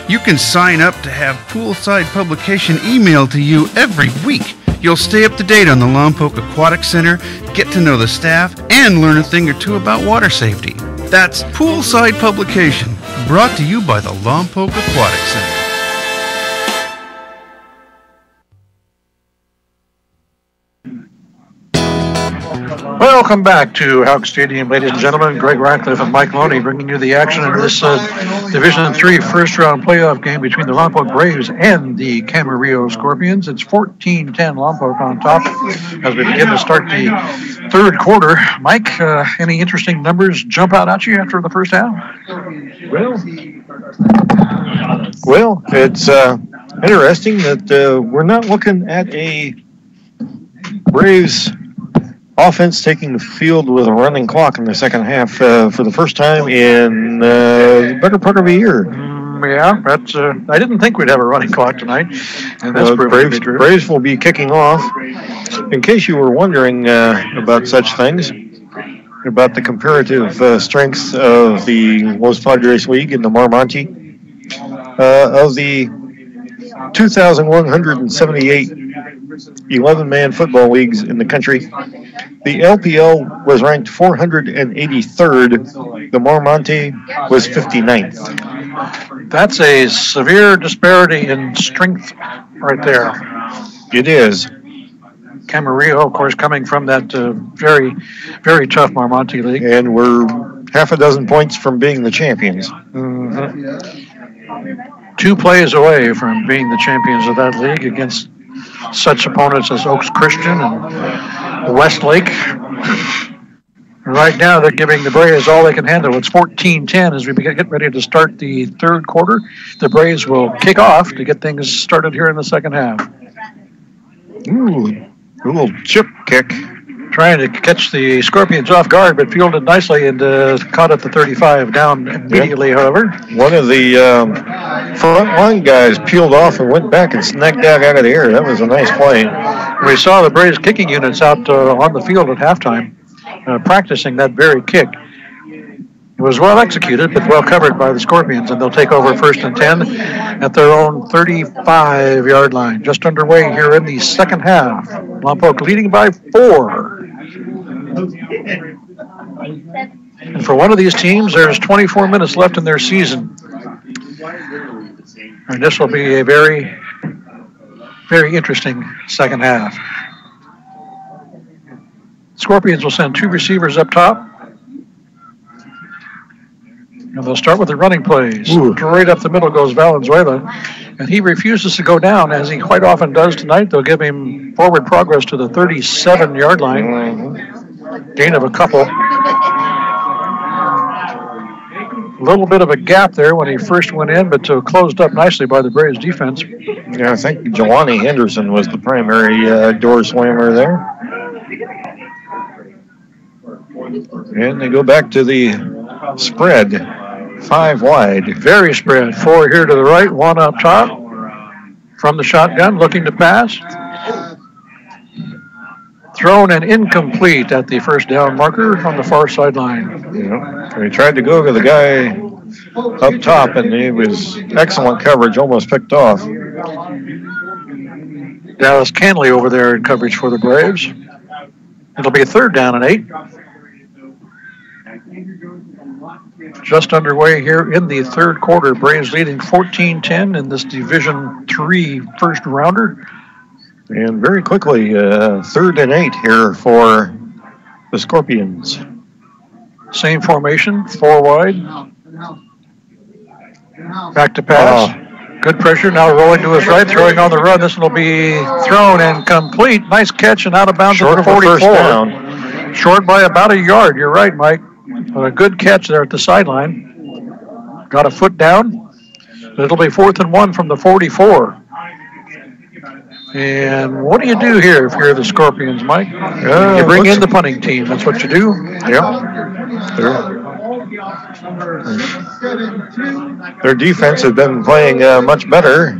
You can sign up to have Poolside Publication emailed to you every week. You'll stay up to date on the Lompoc Aquatic Center, get to know the staff, and learn a thing or two about water safety. That's Poolside Publication, brought to you by the Lompoc Aquatic Center. Welcome back to Houck Stadium, ladies and gentlemen. Greg Ratcliffe and Mike Loney bringing you the action in this Division III first-round playoff game between the Lompoc Braves and the Camarillo Scorpions. It's 14-10 Lompoc on top as we begin to start the third quarter. Mike, any interesting numbers jump out at you after the first half? Well, it's interesting that we're not looking at a Braves offense taking the field with a running clock in the second half for the first time in the better part of a year. Yeah, that's. I didn't think we'd have a running clock tonight, and that's Braves will be kicking off. In case you were wondering about such things, about the comparative strength of the Los Padres League and the Marmonte, of the 2,178 11-man football leagues in the country, the LPL was ranked 483rd. The Marmonte was 59th. That's a severe disparity in strength right there. It is. Camarillo, of course, coming from that very, very tough Marmonte league. And we're half a dozen points from being the champions. Mm-hmm. 2 plays away from being the champions of that league against such opponents as Oaks Christian and Westlake. Right now, they're giving the Braves all they can handle. It's 14-10 as we get ready to start the third quarter. The Braves will kick off to get things started here in the second half. Ooh, a little chip kick. Trying to catch the Scorpions off guard, but fielded nicely and caught at the 35. Down immediately, however. One of the front line guys peeled off and went back and snagged that out of the air. That was a nice play. We saw the Braves kicking units out on the field at halftime, practicing that very kick. It was well executed, but well covered by the Scorpions, and they'll take over 1st and 10 at their own 35-yard line. Just underway here in the second half. Lompoc leading by 4. And for one of these teams, there's 24 minutes left in their season. And this will be a very, very interesting second half. Scorpions will send 2 receivers up top. And they'll start with the running plays. Ooh. Right up the middle goes Valenzuela. And he refuses to go down, as he quite often does tonight. They'll give him forward progress to the 37-yard line. Mm-hmm. Gain of a couple. A little bit of a gap there when he first went in, but closed up nicely by the Braves defense. Yeah, I think Jelani Henderson was the primary door slammer there. And they go back to the spread. 5 wide. Very spread. 4 here to the right, 1 up top. From the shotgun, looking to pass. Thrown and incomplete at the first down marker on the far sideline. Yeah. He tried to go to the guy up top, and it was excellent coverage, almost picked off. Dallas Canley over there in coverage for the Braves. It'll be a 3rd down and 8. Just underway here in the 3rd quarter. Braves leading 14-10 in this Division III first rounder. And very quickly, 3rd and 8 here for the Scorpions. Same formation, 4 wide. Back to pass. Good pressure, now rolling to his right, throwing on the run. This one will be thrown and complete. Nice catch and out of bounds at the 44. First down. Short by about a yard. You're right, Mike. But a good catch there at the sideline. Got a foot down. It'll be 4th and 1 from the 44. And what do you do here if you're the Scorpions, Mike? You bring in the punting team. That's what you do. Yeah. Their defense has been playing much better.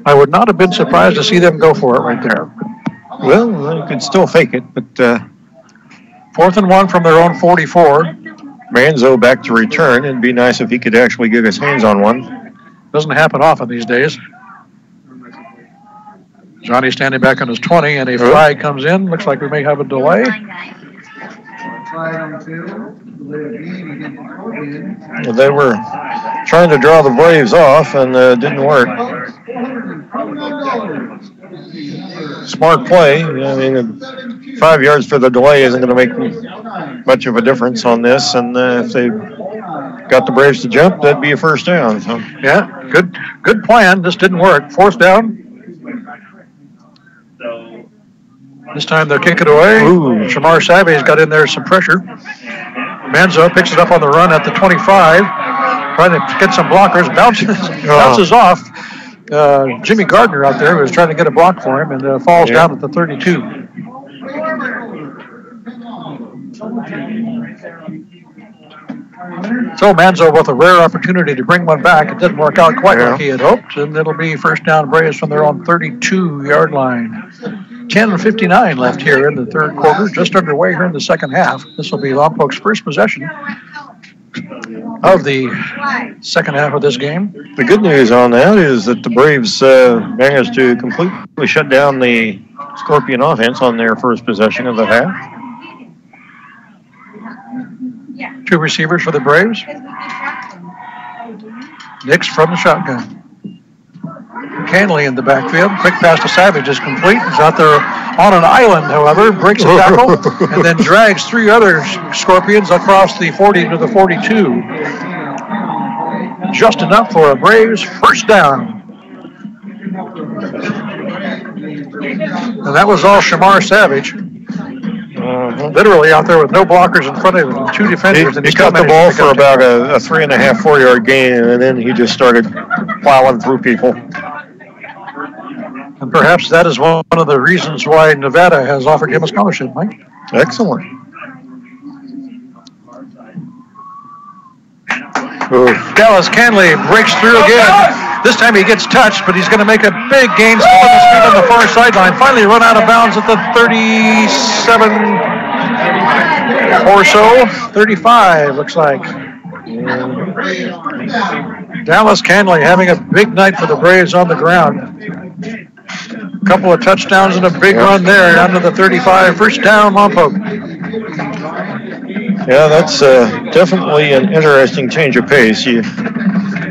I would not have been surprised to see them go for it right there. Well, they could still fake it, but 4th and 1 from their own 44. Manzo back to return. It'd be nice if he could actually get his hands on one. Doesn't happen often these days. Johnny standing back on his 20, and a flag comes in. Looks like we may have a delay. Well, they were trying to draw the Braves off, and it didn't work. Smart play. I mean, 5 yards for the delay isn't going to make much of a difference on this, and if they got the Braves to jump, that'd be a first down. So. Yeah, good plan. This didn't work. 4th down. This time they'll kick it away. Ooh. Shamar Savage got in there some pressure. Manzo picks it up on the run at the 25. Trying to get some blockers. Bounces off. Jimmy Gardner out there was trying to get a block for him and falls down at the 32. So Manzo with a rare opportunity to bring one back. It didn't work out quite like he had hoped, and it'll be first down Braves from their own 32-yard line. 10:59 left here in the 3rd quarter, just underway here in the 2nd half. This will be Lompoc's first possession of the 2nd half of this game. The good news on that is that the Braves managed to completely shut down the Scorpion offense on their first possession of the half. 2 receivers for the Braves. Nix from the shotgun. Canley in the backfield. Quick pass to Savage is complete. He's out there on an island, however. Breaks a tackle and then drags 3 other Scorpions across the 40 to the 42. Just enough for a Braves first down. And that was all Shamar Savage. Literally out there with no blockers in front of him, 2 defenders. He cut the ball for about a 3.5, 4-yard gain, and then he just started plowing through people. And perhaps that is one of the reasons why Nevada has offered him a scholarship, Mike. Excellent. Dallas Canley breaks through again. This time he gets touched, but he's going to make a big gain, still on his feet on the far sideline. Finally run out of bounds at the 37 or so. 35, looks like. Dallas Canley having a big night for the Braves on the ground. A couple of touchdowns and a big run there down to the 35. First down, Lompoc. Yeah, that's definitely an interesting change of pace.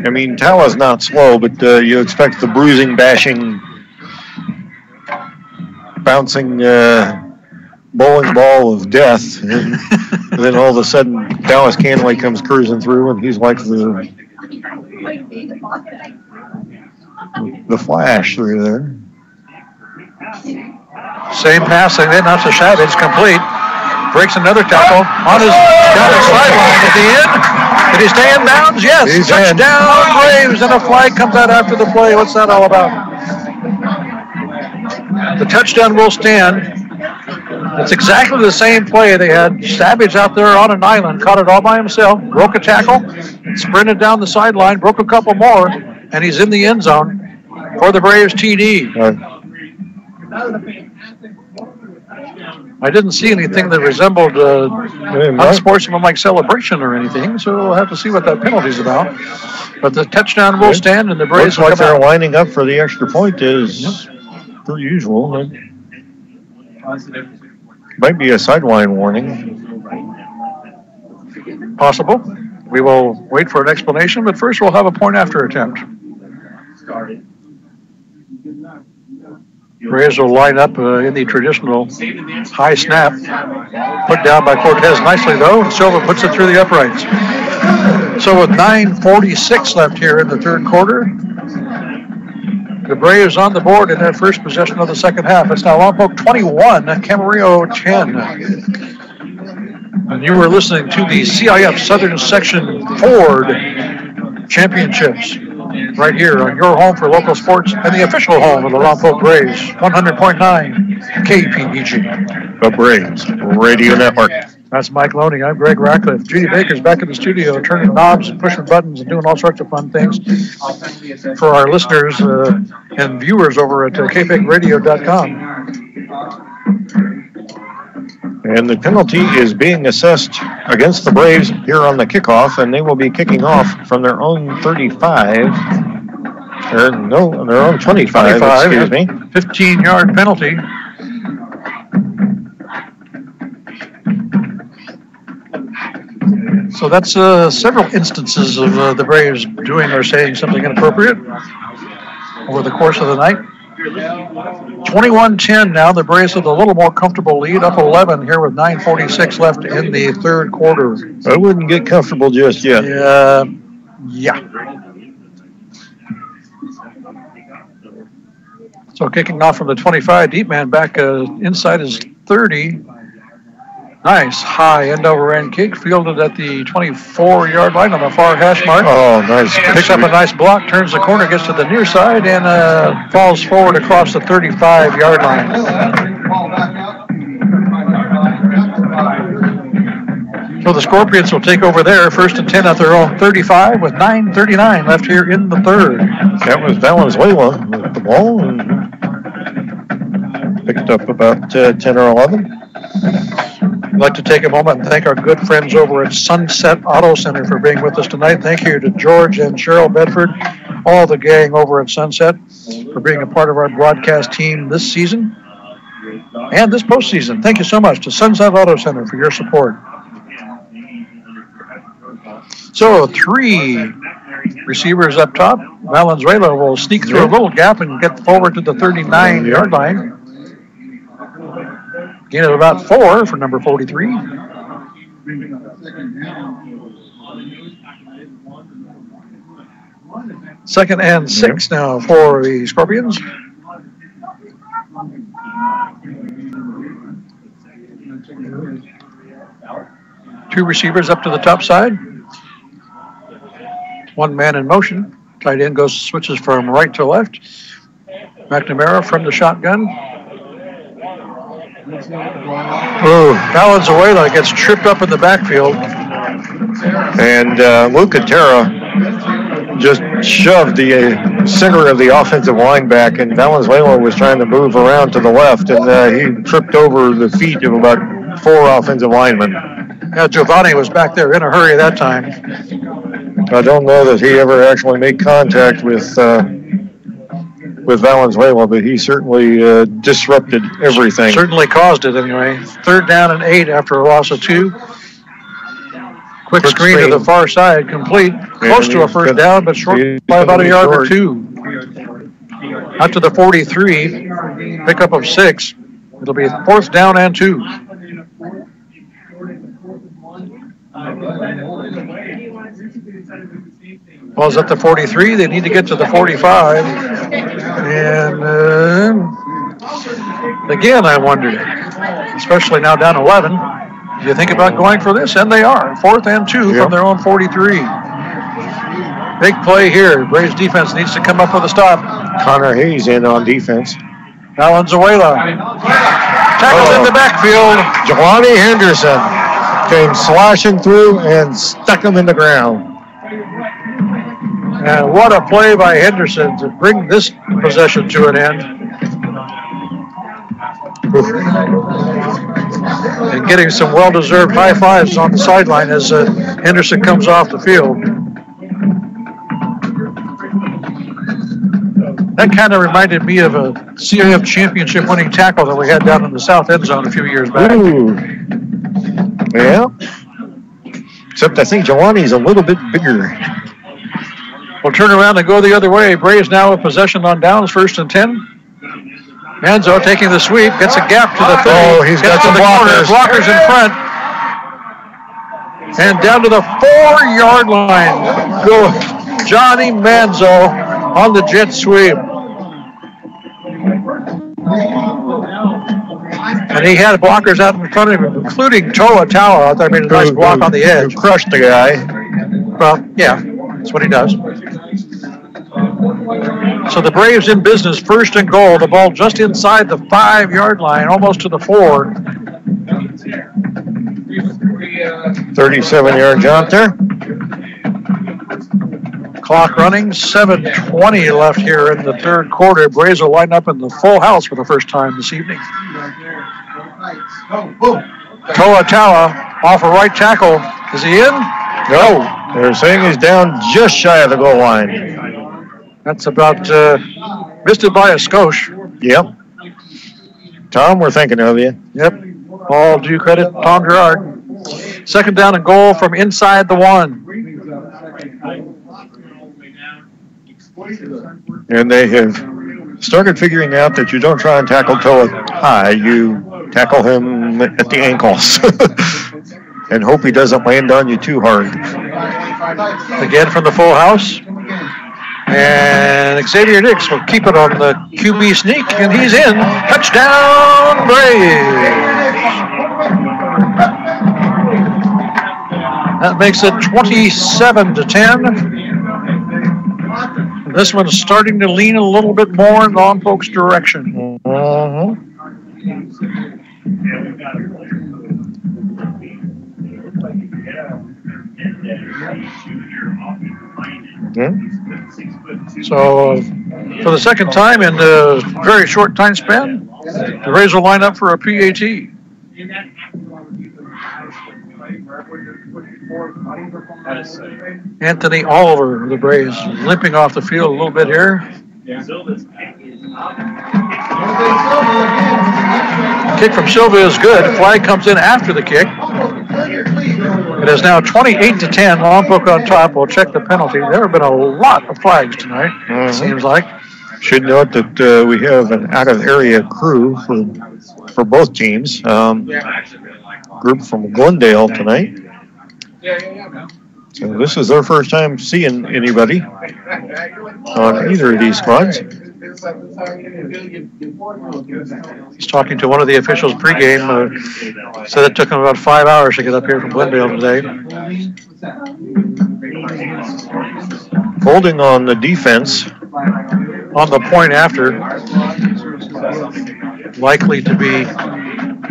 I mean, Tala's not slow, but you expect the bruising, bashing, bouncing bowling ball of death. And then all of a sudden, Dallas Canley comes cruising through, and he's like the Flash through there. Same passing, then not to Savage, complete. Breaks another tackle on his sideline. Is he in? Did he stay in bounds? Yes. He's touchdown, Braves, and a flag comes out after the play. What's that all about? The touchdown will stand. It's exactly the same play. They had Savage out there on an island, caught it all by himself, broke a tackle, sprinted down the sideline, broke a couple more, and he's in the end zone for the Braves TD. I didn't see anything that resembled unsportsmanlike celebration or anything, so we'll have to see what that penalty's about. But the touchdown will stand, and the Braves looks like they're lining up for the extra point as per usual. Might be a sideline warning. Possible. We will wait for an explanation, but first we'll have a point after attempt. Braves will line up in the traditional high snap. Put down by Cortez nicely, though. Silva puts it through the uprights. So with 9:46 left here in the third quarter, the Braves on the board in their first possession of the second half. It's now Lompoc 21, Camarillo 10. And you were listening to the CIF Southern Section Ford Championships right here on your home for local sports and the official home of the Lompoc Braves, 100.9 KPEG. The Braves Radio Network. That's Mike Loney. I'm Greg Ratcliffe. Judy Baker's back in the studio, turning knobs and pushing buttons and doing all sorts of fun things for our listeners and viewers over at kpegradio.com. And the penalty is being assessed against the Braves here on the kickoff, and they will be kicking off from their own 35. Their own 25, excuse me. 15-yard penalty. So that's several instances of the Braves doing or saying something inappropriate over the course of the night. 21-10 now. The Braves with a little more comfortable lead, up 11 here with 9:46 left in the third quarter. I wouldn't get comfortable just yet. Yeah. So kicking off from the 25, deep man back inside his 30. Nice high end-over-end kick, fielded at the 24-yard line on the far hash mark. Oh, nice. Picks up a nice block, turns the corner, gets to the near side, and falls forward across the 35-yard line. So the Scorpions will take over there, 1st and 10 at their own 35 with 9:39 left here in the third. That was Valenzuela with the ball and picked up about 10 or 11. I'd like to take a moment and thank our good friends over at Sunset Auto Center for being with us tonight. Thank you to George and Cheryl Bedford, all the gang over at Sunset, for being a part of our broadcast team this season and this postseason. Thank you so much to Sunset Auto Center for your support. So 3 receivers up top. Valenzuela will sneak through a little gap and get forward to the 39-yard line. Gain of about 4 for number 43. Second and 6 now for the Scorpions. Two receivers up to the top side. One man in motion. Tight end switches from right to left. McNamara from the shotgun. Valenzuela gets tripped up in the backfield. And Luca Terra just shoved the center of the offensive line back, and Valenzuela was trying to move around to the left, and he tripped over the feet of about 4 offensive linemen. Yeah, Giovanni was back there in a hurry that time. I don't know that he ever actually made contact with Valenzuela, but he certainly disrupted everything. Certainly caused it anyway. 3rd down and 8 after a loss of 2. Quick screen to the far side, complete. Close to a first down, but short by about a yard or 2. Out to the 43, pickup of 6. It'll be 4th down and 2. Ball's at the 43. They need to get to the 45. And again, I wonder, especially now down 11, do you think about going for this? And they are. 4th and 2 from their own 43. Big play here. Braves defense needs to come up with a stop. Connor Hayes in on defense. Valenzuela. Tackled in the backfield. Jelani Henderson came slashing through and stuck him in the ground. And what a play by Henderson to bring this possession to an end. And getting some well-deserved high fives on the sideline as Henderson comes off the field. That kind of reminded me of a CIF championship winning tackle that we had down in the south end zone a few years back. Ooh. Yeah. Except I think Jelani's a little bit bigger. We'll turn around and go the other way. Braves now with possession on downs, 1st and 10. Manzo taking the sweep, gets a gap to the 30. Oh, he's got some blockers. Blockers in front. And down to the 4-yard line. Go Johnny Manzo on the jet sweep. And he had blockers out in front of him, including Toa Tawa out there, made a nice block on the edge. Crushed the guy. Well, yeah, that's what he does. So the Braves in business, 1st and goal. The ball just inside the 5-yard line, almost to the 4. 37-yard jump there. Clock running, 7:20 left here in the 3rd quarter. Braves will line up in the full house for the first time this evening. Toa Tawa off a right tackle. Is he in? No. They're saying he's down just shy of the goal line. That's about missed it by a skosh. Yep. Tom, we're thinking of you. Yep. All due credit, Tom Gerard. 2nd down and goal from inside the 1. And they have started figuring out that you don't try and tackle Toa high. You tackle him at the ankles. And hope he doesn't land on you too hard. Again from the full house. And Xavier Nix will keep it on the QB sneak, and he's in. Touchdown, Braves! That makes it 27-10. This one's starting to lean a little bit more in Lompoc's direction. So, for the second time in a very short time span, the Rays will line up for a PAT. Anthony Oliver, the Braves, limping off the field a little bit here. Kick from Silva is good. Flag comes in after the kick. It is now 28-10. Lompoc on top. We'll check the penalty. There have been a lot of flags tonight, it seems like. Should note that we have an out-of-area crew for both teams. Group from Glendale tonight. So this is their first time seeing anybody on either of these squads. He's talking to one of the officials pregame. Said it took him about 5 hours to get up here from Glendale today. Holding on the defense. On the point after. Likely to be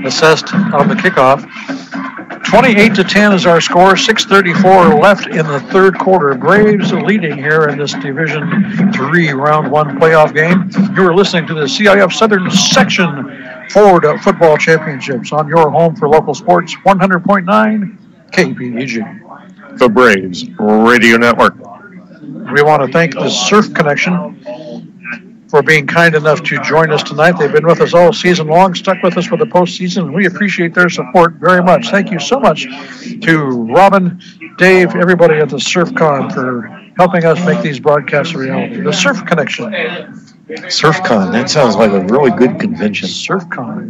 assessed on the kickoff. 28-10 is our score. 6:34 left in the 3rd quarter. Braves leading here in this Division 3 Round 1 playoff game. You are listening to the CIF Southern Section Ford Football Championships on your home for local sports, 100.9 KPEG. The Braves Radio Network. We want to thank the Surf Connection for being kind enough to join us tonight. They've been with us all season long, stuck with us for the postseason, and we appreciate their support very much. Thank you so much to Robin, Dave, everybody at the SurfCon for helping us make these broadcasts a reality. The Surf Connection. SurfCon, that sounds like a really good convention. SurfCon.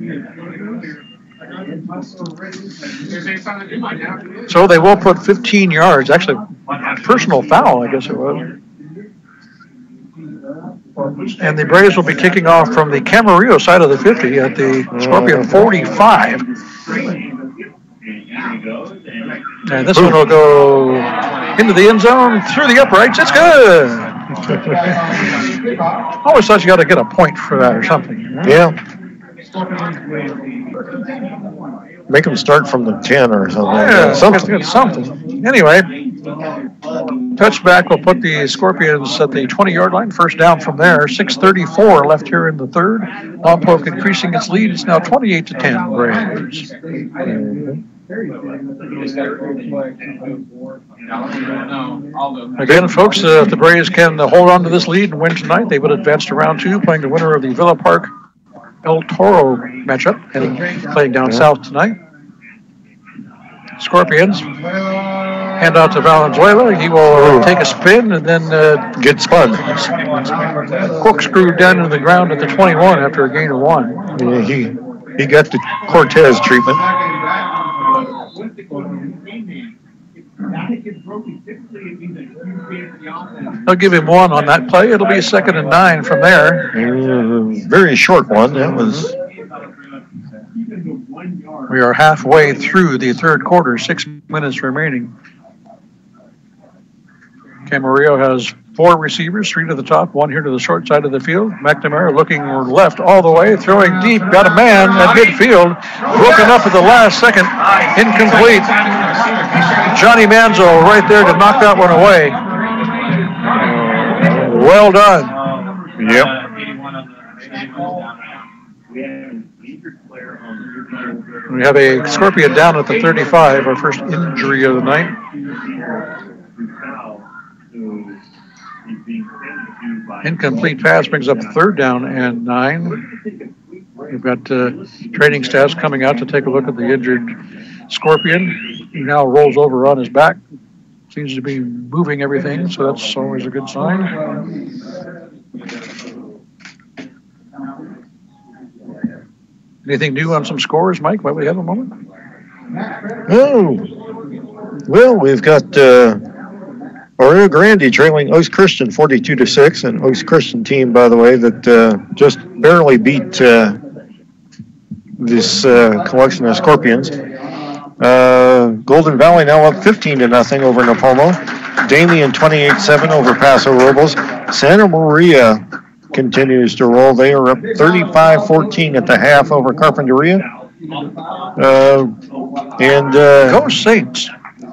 So they will put 15 yards. Actually, personal foul, I guess it was. And the Braves will be kicking off from the Camarillo side of the 50 at the Scorpion 45. And this one will go into the end zone, through the uprights. It's good. Always thought you got to get a point for that or something. Right? Yeah. Make them start from the 10 or something. Yeah, something. Anyway, touchback will put the Scorpions at the 20-yard line. First down from there. 6:34 left here in the third. Lompoc increasing its lead. It's now 28-10 Braves. Again, folks, if the Braves can hold on to this lead and win tonight, they would advance to round two, playing the winner of the Villa Park El Toro matchup, playing down south tonight. Scorpions hand out to Valenzuela. He will take a spin and then get spun. Corkscrew down into the ground at the 21 after a gain of 1. Yeah, he got the Cortez treatment. They'll give him 1 on that play. It'll be a 2nd and 9 from there. Very short one. That was. We are halfway through the third quarter, 6 minutes remaining. Camarillo has 4 receivers, 3 to the top, 1 here to the short side of the field. McNamara looking left all the way, throwing deep, got a man at midfield, broken up at the last second, incomplete. Johnny Manzo right there to knock that one away. Well done. Yep. We have a Scorpion down at the 35, our first injury of the night. Incomplete pass brings up 3rd down and 9. We've got training staffs coming out to take a look at the injured Scorpion. He now rolls over on his back. Seems to be moving everything, so that's always a good sign. Anything new on some scores, Mike, while we have a moment? Oh, well, we've got Rio Grande trailing Oaks Christian 42-6, an Oaks Christian team, by the way, that just barely beat this collection of Scorpions. Golden Valley now up 15-0 over Napomo. Damien 28-7 over Paso Robles. Santa Maria continues to roll. They are up 35-14 at the half over Carpinteria. Go Saints.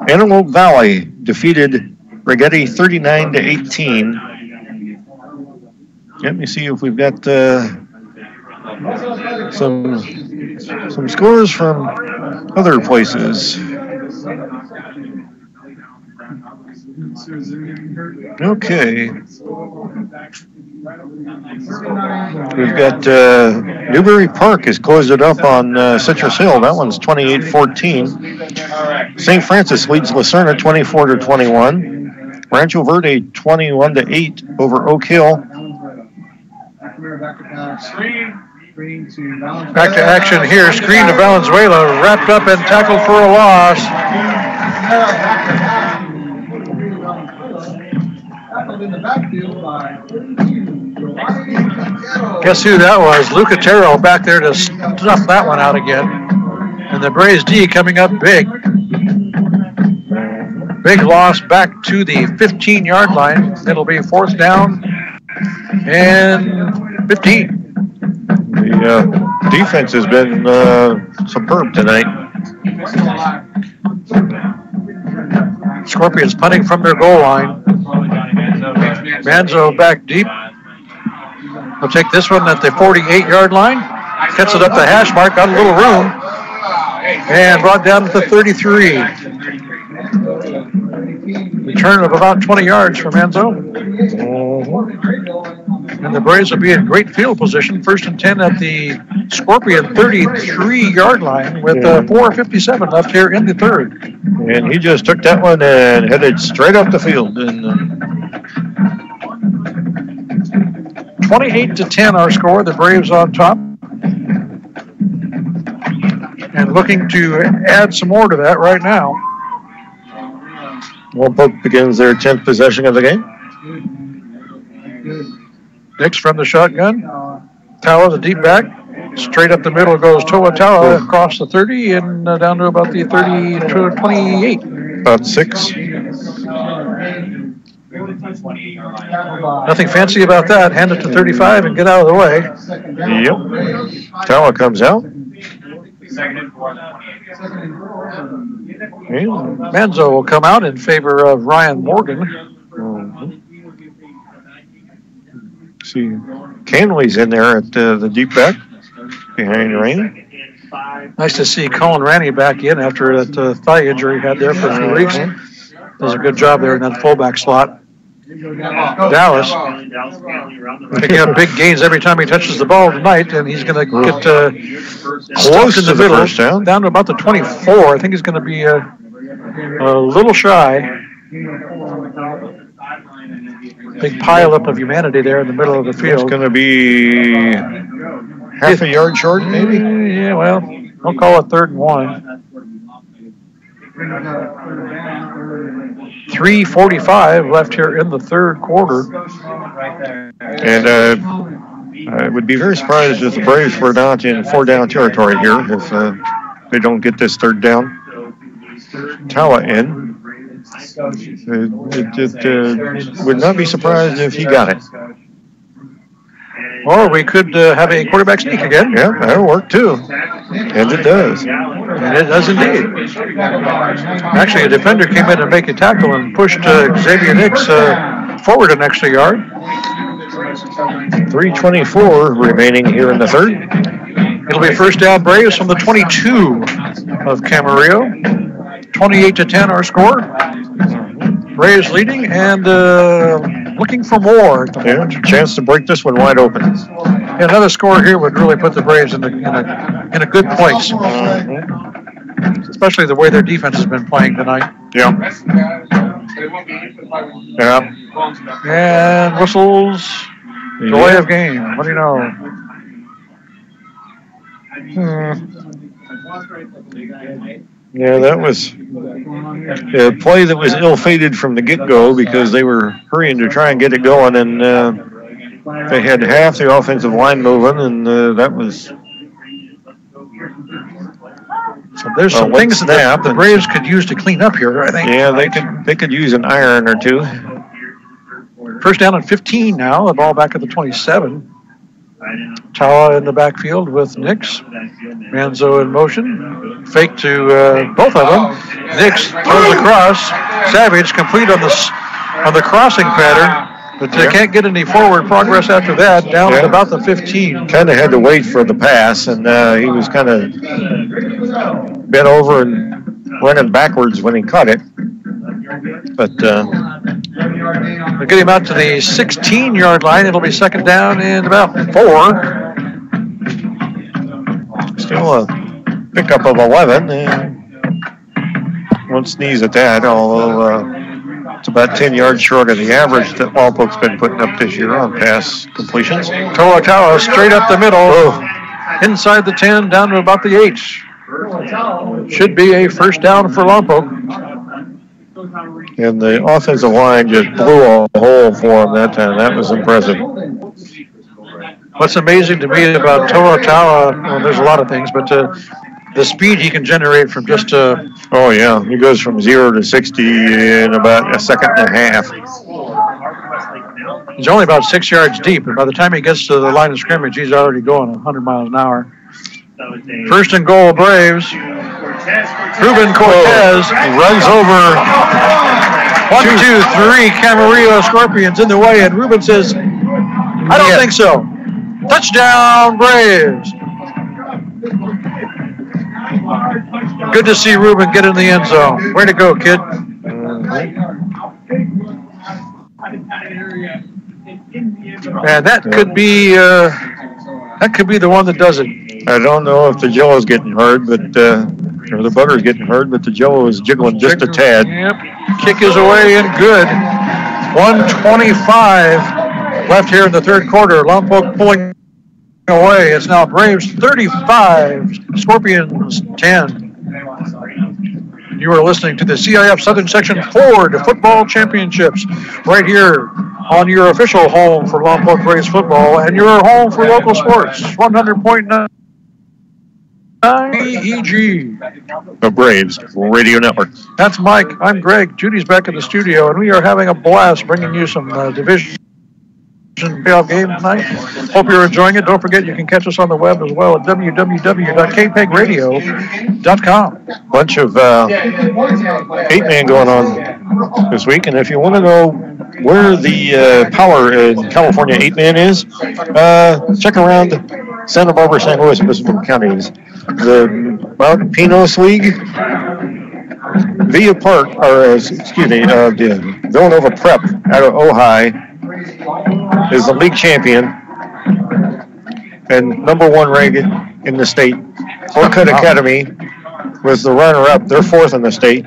Antelope Valley defeated Rigetti 39-18. Let me see if we've got some scores from other places. Okay. We've got Newberry Park has closed it up on Citrus Hill. That one's 28-14. St. Francis leads Lucerna 24-21. Rancho Verde 21-8 over Oak Hill. Back to action here. Screen to Valenzuela, wrapped up and tackled for a loss. Guess who that was? Lucatero back there to stuff that one out again. And the Braves D coming up big. Big loss back to the 15-yard line. It'll be 4th down and 15. The defense has been superb tonight. Scorpions punting from their goal line. Manzo back deep. They'll take this one at the 48-yard line. Cuts it up the hash mark, got a little room. And brought down to the 33. Return of about 20 yards for Manzo. And the Braves will be in great field position. 1st and 10 at the Scorpion 33-yard line with 4:57 left here in the third. And he just took that one and headed straight up the field. And 28-10 our score. The Braves on top. and looking to add some more to that right now. Lompoc begins their 10th possession of the game. Nix from the shotgun. Tawa, the deep back. Straight up the middle goes Toa Tawa across the 30 and down to about the 28. About 6. Nothing fancy about that. Hand it to 35 and get out of the way. Yep. Tawa comes out. Manzo will come out in favor of Ryan Morgan. See, Canley's in there at the deep back behind Rainey. Nice to see Colin Ranny back in after that thigh injury he had there for a few weeks. Does a good job there in that fullback slot. Dallas picking up big gains every time he touches the ball tonight, and he's going to get close in the middle, down to about the 24. I think he's going to be a little shy. Big pileup of humanity there in the middle of the field. It's going to be half a yard short, maybe? Yeah, well, I'll call it 3rd and 1. 3:45 left here in the 3rd quarter. And I would be very surprised if the Braves were not in 4-down territory here if they don't get this 3rd down. Tawa in. Would not be surprised if he got it. Or we could have a quarterback sneak again. Yeah, that'll work too. And it does. And it does indeed. Actually, a defender came in to make a tackle and pushed Xavier Nix forward an extra yard. 3:24 remaining here in the 3rd. It'll be 1st down Braves from the 22 of Camarillo. 28-10 our score. Braves leading and looking for more at the moment. Chance to break this one wide open. Yeah, another score here would really put the Braves in a good place. Especially the way their defense has been playing tonight. Yeah. And whistles. Delay of game. What do you know? Yeah, that was a play that was ill-fated from the get-go because they were hurrying to try and get it going, and they had half the offensive line moving, and that was... So there's some things that the Braves could use to clean up here, I think. Yeah, they could use an iron or two. 1st down and 15 now. The ball back at the 27. Tawa in the backfield with Nix. Manzo in motion. Fake to both of them. Nix throws across. Savage complete on the crossing pattern. But they can't get any forward progress after that. Down at about the 15. Kind of had to wait for the pass, and he was kind of bent over and running backwards when he caught it. But they get him out to the 16-yard line. It'll be 2nd down and about 4. Still a pickup of 11. One sneeze at that, although it's about 10 yards short of the average that Lompoc's been putting up this year on pass completions. Toa Tawa straight up the middle. Inside the 10, down to about the 8. Should be a 1st down for Lompoc. And the offensive line just blew a hole for him that time. That was impressive. What's amazing to me about Toa Tawa, well, there's a lot of things, but the speed he can generate from just... oh, yeah. He goes from 0 to 60 in about a second and a half. He's only about 6 yards deep, and by the time he gets to the line of scrimmage, he's already going 100 miles an hour. 1st and goal, Braves. Ruben Cortez runs over 1, 2, 3 Camarillo Scorpions in the way, and Ruben says, I don't think so. Touchdown, Braves. Good to see Ruben get in the end zone. Way to go, kid. And that could be the one that does it. I don't know if the Jello's getting hard, but or the butter's getting hard, but the Jello is jiggling just a tad. Yep. Kick is away and good. 1:25 left here in the 3rd quarter. Lompoc pulling away. It's now Braves 35, Scorpions 10. You are listening to the CIF Southern Section Ford Football Championships right here on your official home for Lompoc Braves football and your home for local sports, 100.9 KPEG. The Braves Radio Network. That's Mike. I'm Greg. Judy's back in the studio, and we are having a blast bringing you some division playoff game tonight. Hope you're enjoying it. Don't forget you can catch us on the web as well at www.kpegradio.com. Bunch of 8-man going on this week, and if you want to know where the power in California 8-man is, check around Santa Barbara, San Luis Obispo counties. The Mount Pinos League, Villa Park, the Villanova Prep out of Ojai is the league champion and number 1 ranked in the state. Orcutt Academy was the runner-up. They're 4th in the state.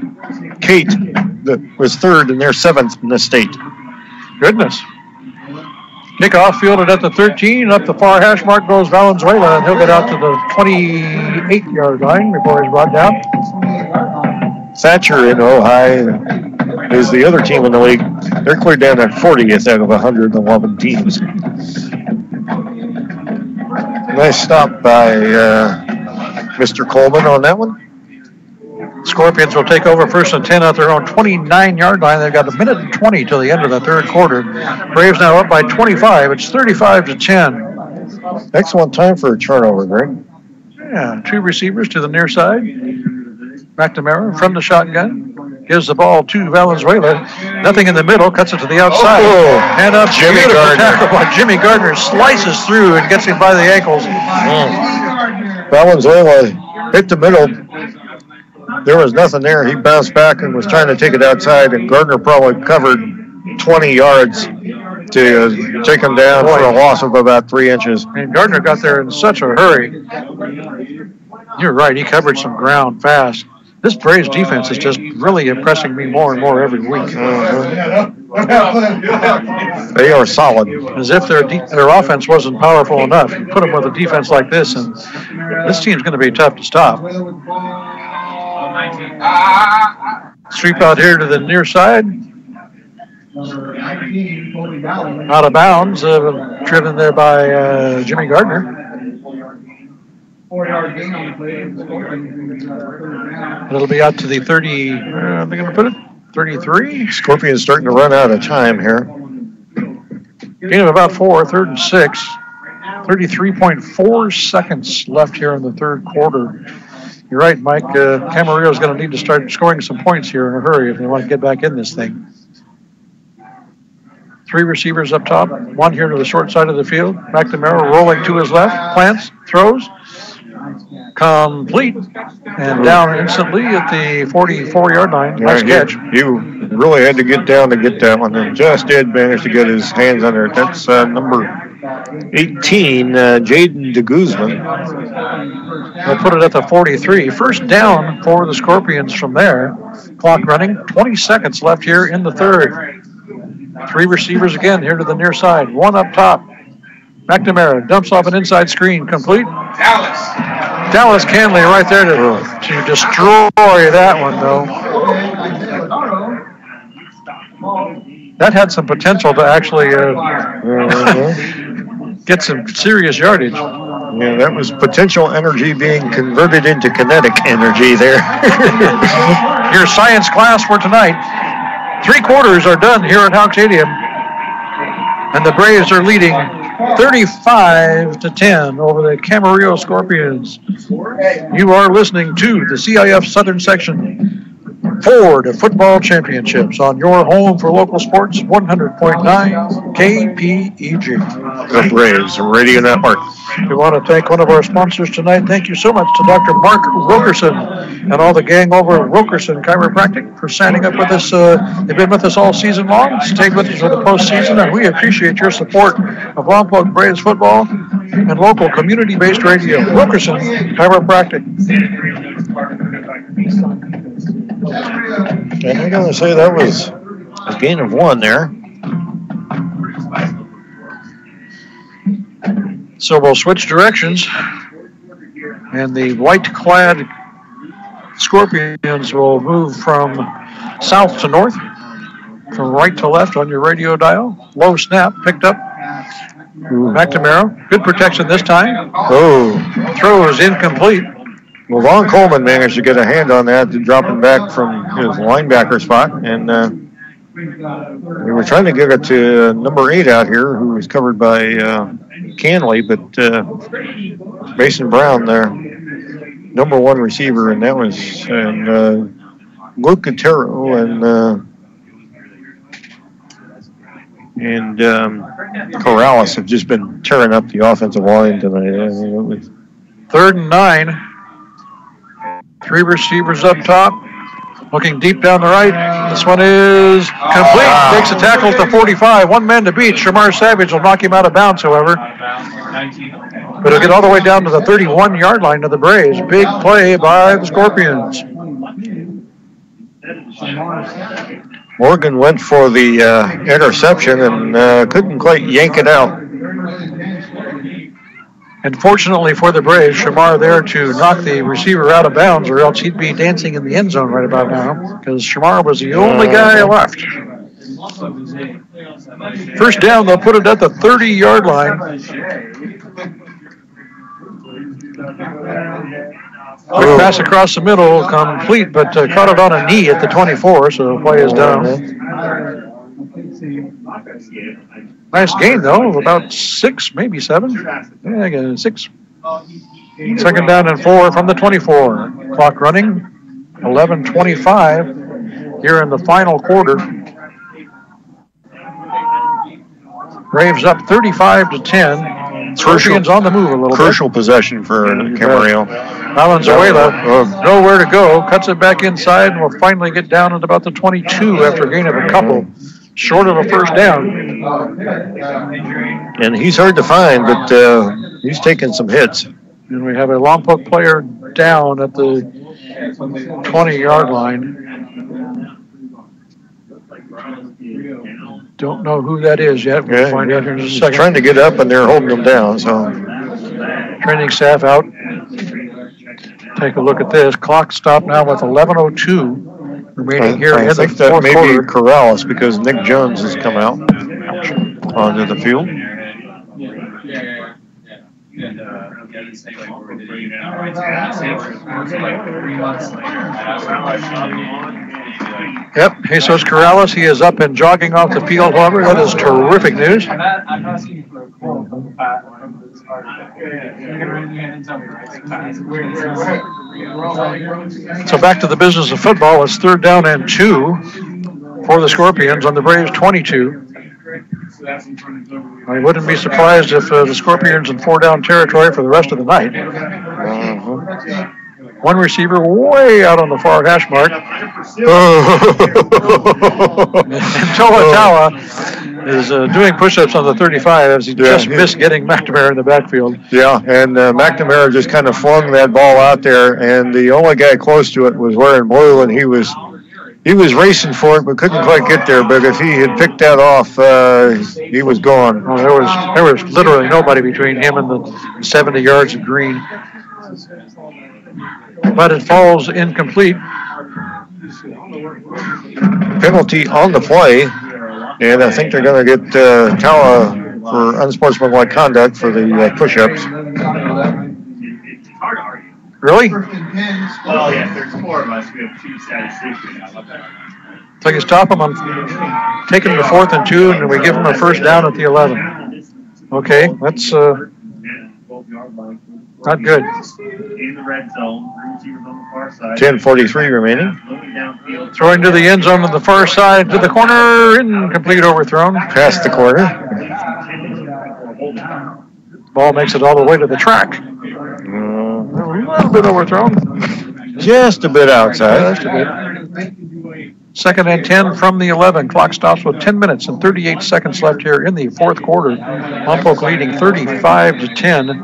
Kate was 3rd, and they're 7th in the state. Goodness. Kickoff fielded at the 13. Up the far hash mark goes Valenzuela, and he'll get out to the 28-yard line before he's brought down. Thatcher in Ojai is the other team in the league. They're cleared down at 40th out of 111 teams. Nice stop by Mr. Coleman on that one. Scorpions will take over 1st and 10 at their own 29-yard line. They've got a minute and 20 till the end of the third quarter. Braves now up by 25. It's 35-10. Excellent time for a turnover, Greg. Yeah, 2 receivers to the near side. McNamara from the shotgun. Gives the ball to Valenzuela. Nothing in the middle. Cuts it to the outside. And up Jimmy Gardner. Tackle by Jimmy Gardner. Slices through and gets him by the ankles. Valenzuela hit the middle. There was nothing there. He bounced back and was trying to take it outside, and Gardner probably covered 20 yards to take him down for a loss of about 3 inches. And Gardner got there in such a hurry. You're right. He covered some ground fast. This Braves defense is just really impressing me more and more every week. They are solid. As if their offense wasn't powerful enough. You put them with a defense like this, and this team's going to be tough to stop. Sweep out here to the near side. Out of bounds, driven there by Jimmy Gardner. 4-yard gain on the play. It'll be out to the 30, they're going to put it 33. Scorpions starting to run out of time here. Gain of about 4, 3rd and 6. 33.4 seconds left here in the third quarter. You're right, Mike. Camarillo is going to need to start scoring some points here in a hurry if they want to get back in this thing. 3 receivers up top. 1 here to the short side of the field. McNamara rolling to his left. Plants, throws. Complete. And down instantly at the 44-yard line. Nice catch. You really had to get down to get that one. And just did manage to get his hands under it. That's number 18, Jaden de Guzman. They'll put it at the 43. First down for the Scorpions from there. Clock running. 20 seconds left here in the third. 3 receivers again here to the near side. 1 up top. McNamara dumps off an inside screen. Complete. Dallas Canley right there to destroy that one, though. That had some potential to actually get some serious yardage. Yeah, that was potential energy being converted into kinetic energy there. Your science class for tonight. 3 quarters are done here at Houck Stadium. And the Braves are leading 35-10 over the Camarillo Scorpions. You are listening to the CIF Southern Section Ford Football Championships on your home for local sports, 100.9 KPEG. The Braves Radio Network. We want to thank one of our sponsors tonight. Thank you so much to Dr. Mark Wilkerson and all the gang over at Wilkerson Chiropractic for signing up with us. They've been with us all season long, stayed with us for the postseason, and we appreciate your support of Lompoc Braves football and local community-based radio. Wilkerson Chiropractic. And I'm going to say that was a gain of 1 there. So we'll switch directions, and the white-clad Scorpions will move from south to north, from right to left on your radio dial. Low snap picked up. McNamara, good protection this time. Oh, throw is incomplete. Well, Vaughn Coleman managed to get a hand on that, dropping back from his linebacker spot, and we were trying to get it to number 8 out here, who was covered by Canley, but Mason Brown, their number 1 receiver, and that was Luke Cotero and Corrales have just been tearing up the offensive line tonight. I mean, it was 3rd and 9. 3 receivers up top. Looking deep down the right. This one is complete. Takes a tackle at the 45. 1 man to beat. Shamar Savage will knock him out of bounds, however. But he'll get all the way down to the 31-yard line of the Braves. Big play by the Scorpions. Morgan went for the interception and couldn't quite yank it out. And fortunately for the Braves, Shamar there to knock the receiver out of bounds, or else he'd be dancing in the end zone right about now, because Shamar was the only guy left. 1st down, they'll put it at the 30-yard line. Quick pass across the middle, complete, but caught it on a knee at the 24, so the play is down. Nice gain, though, of about 6, maybe 7. Yeah, again, 6. 2nd down and 4 from the 24. Clock running, 11:25 here in the final quarter. Braves up 35-10. Scorpions on the move a little crucial possession for Camarillo. Valenzuela, nowhere to go, cuts it back inside, and will finally get down at about the 22 after a gain of a couple. Short of a 1st down. And he's hard to find, but he's taking some hits. And we have a Lompoc player down at the 20-yard line. Don't know who that is yet. We'll find out here in just a second. Trying to get up, and they're holding him down. So, training staff out. Take a look at this. Clock stopped now with 11:02 remaining here in the fourth quarter. I think that may be Corrales, because Nick Jones has come out onto the field. Yep, Jesus Corrales, he is up and jogging off the field, however. That is terrific news. So back to the business of football. It's 3rd down and 2 for the Scorpions on the Braves 22. I wouldn't be surprised if the Scorpions in 4-down territory for the rest of the night. 1 receiver way out on the far hash mark. Toa is doing push-ups on the 35 as he just missed getting McNamara in the backfield. Yeah, and McNamara just kind of flung that ball out there, and the only guy close to it was wearing blue, and he was racing for it, but couldn't quite get there. But if he had picked that off, he was gone. Oh, there was literally nobody between him and the 70 yards of green. But it falls incomplete. Penalty on the play, and I think they're going to get Tawa for unsportsmanlike conduct for the push-ups. Really? Well, yeah, there's 4 of us. We have 2 statisticians. So you stop them on taking the 4th and 2, and we give them a 1st down at the 11. Okay, that's not good. In the red zone, receivers on the far side. 10:43 remaining. Throwing to the end zone on the far side, to the corner, incomplete, overthrown. Past the corner. Ball makes it all the way to the track. A little bit overthrown. Just a bit outside. Just a bit. 2nd and 10 from the 11. Clock stops with 10 minutes and 38 seconds left here in the 4th quarter. Lompoc leading 35-10.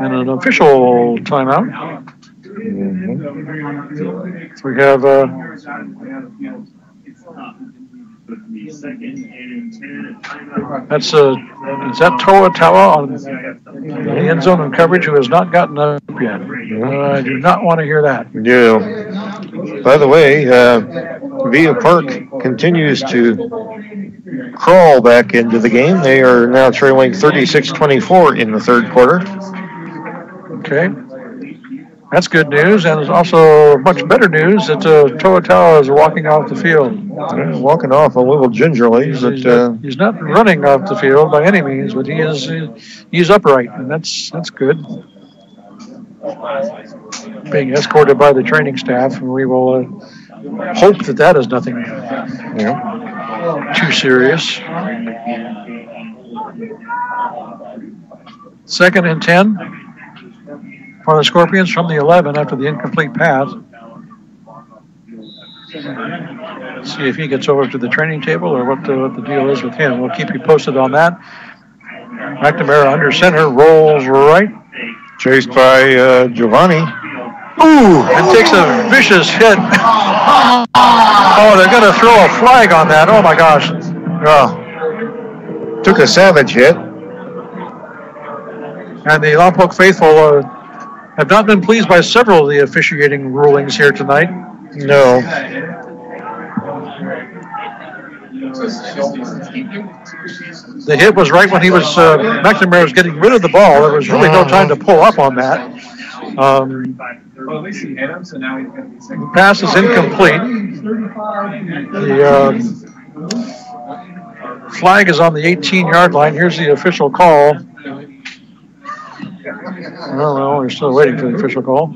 And an official timeout. So we have That's is that Toa Tawa on the end zone and coverage who has not gotten up yet? I do not want to hear that. Yeah. By the way, Villa Park continues to crawl back into the game. They are now trailing 36-24 in the third quarter. Okay. That's good news, and it's also much better news that Toa Tawa is walking off the field. Walking off a little gingerly. He's not running off the field by any means, but he's upright, and that's good. Being escorted by the training staff, and we will hope that is nothing too serious. 2nd and 10 for the Scorpions from the 11 after the incomplete pass. See if he gets over to the training table or what the deal is with him. We'll keep you posted on that. McNamara under center, rolls right. Chased by Giovanni. Ooh, and takes a vicious hit. Oh, they're going to throw a flag on that. Oh, my gosh. Oh. Took a savage hit. And the Lompoc faithful have not been pleased by several of the officiating rulings here tonight. No. The hit was right when he was, McNamara was getting rid of the ball. There was really no time to pull up on that. The pass is incomplete. The flag is on the 18-yard line. Here's the official call. Well, we're still waiting for the official call.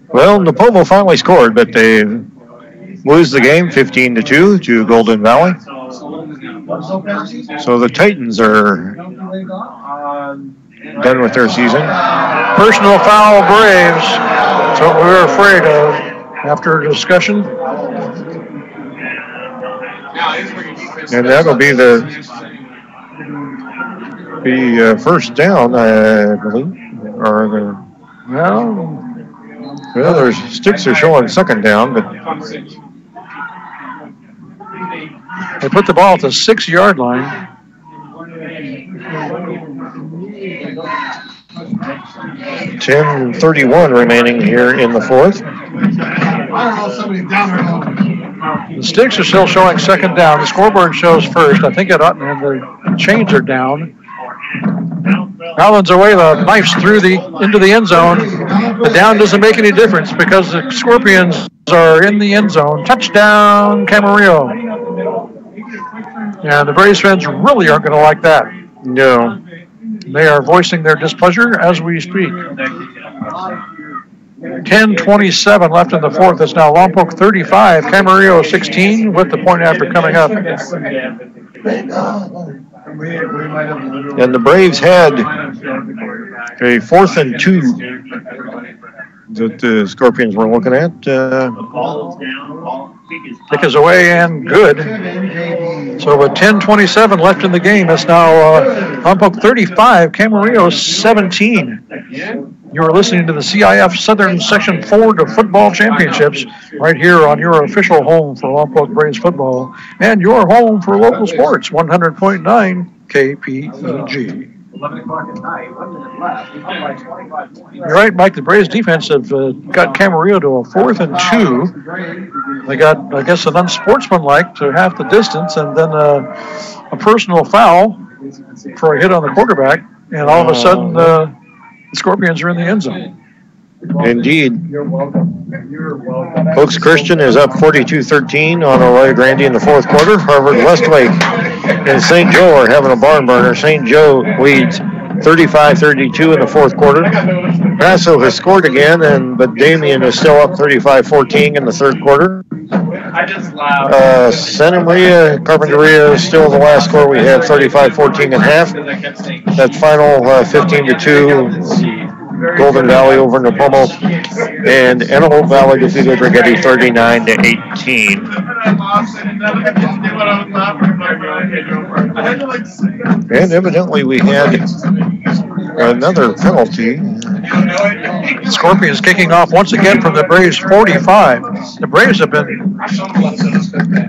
Well, Napomo finally scored, but they lose the game 15-2 to Golden Valley. So the Titans are done with their season. Personal foul, Braves. That's what we were afraid of after a discussion. And that'll be the first down, I believe. Or their sticks are showing second down, but they put the ball at the 6-yard line. 10:31 remaining here in the fourth. The sticks are still showing second down. The scoreboard shows first. I think the chains are down. Allen's away. The knife's into the end zone. The down doesn't make any difference because the Scorpions are in the end zone. Touchdown, Camarillo. And the Braves fans really aren't going to like that. No. They are voicing their displeasure as we speak. 10:27 left in the fourth. It's now Lompoc 35, Camarillo 16 with the point after coming up. And the Braves had a 4th and 2 that the Scorpions were looking at. Kick is away and good. So with 10:27 left in the game, it's now Lompoc 35, Camarillo 17. You are listening to the CIF Southern Section 4 to Football Championships right here on your official home for Lompoc Braves football and your home for local sports, 100.9 KPEG. 11 o'clock at night, 1 minute left. You're right, Mike. The Braves defense have got Camarillo to a 4th and 2. They got, I guess, an unsportsmanlike to half the distance, and then a personal foul for a hit on the quarterback, and all of a sudden the Scorpions are in the end zone. Indeed. Oaks Christian is up 42-13 on Arroyo Grande in the fourth quarter. Harvard Westlake and St. Joe are having a barn burner. St. Joe leads 35-32 in the fourth quarter. Paso has scored again, but Damien is still up 35-14 in the third quarter. Santa Maria, Carpinteria is still the last score we had, 35-14 at half. That final 15-2 Golden Valley over in Pomo. And Antelope Valley defeated Rigetti 39-18. And evidently we had another penalty. Scorpions kicking off once again from the Braves 45. The Braves have been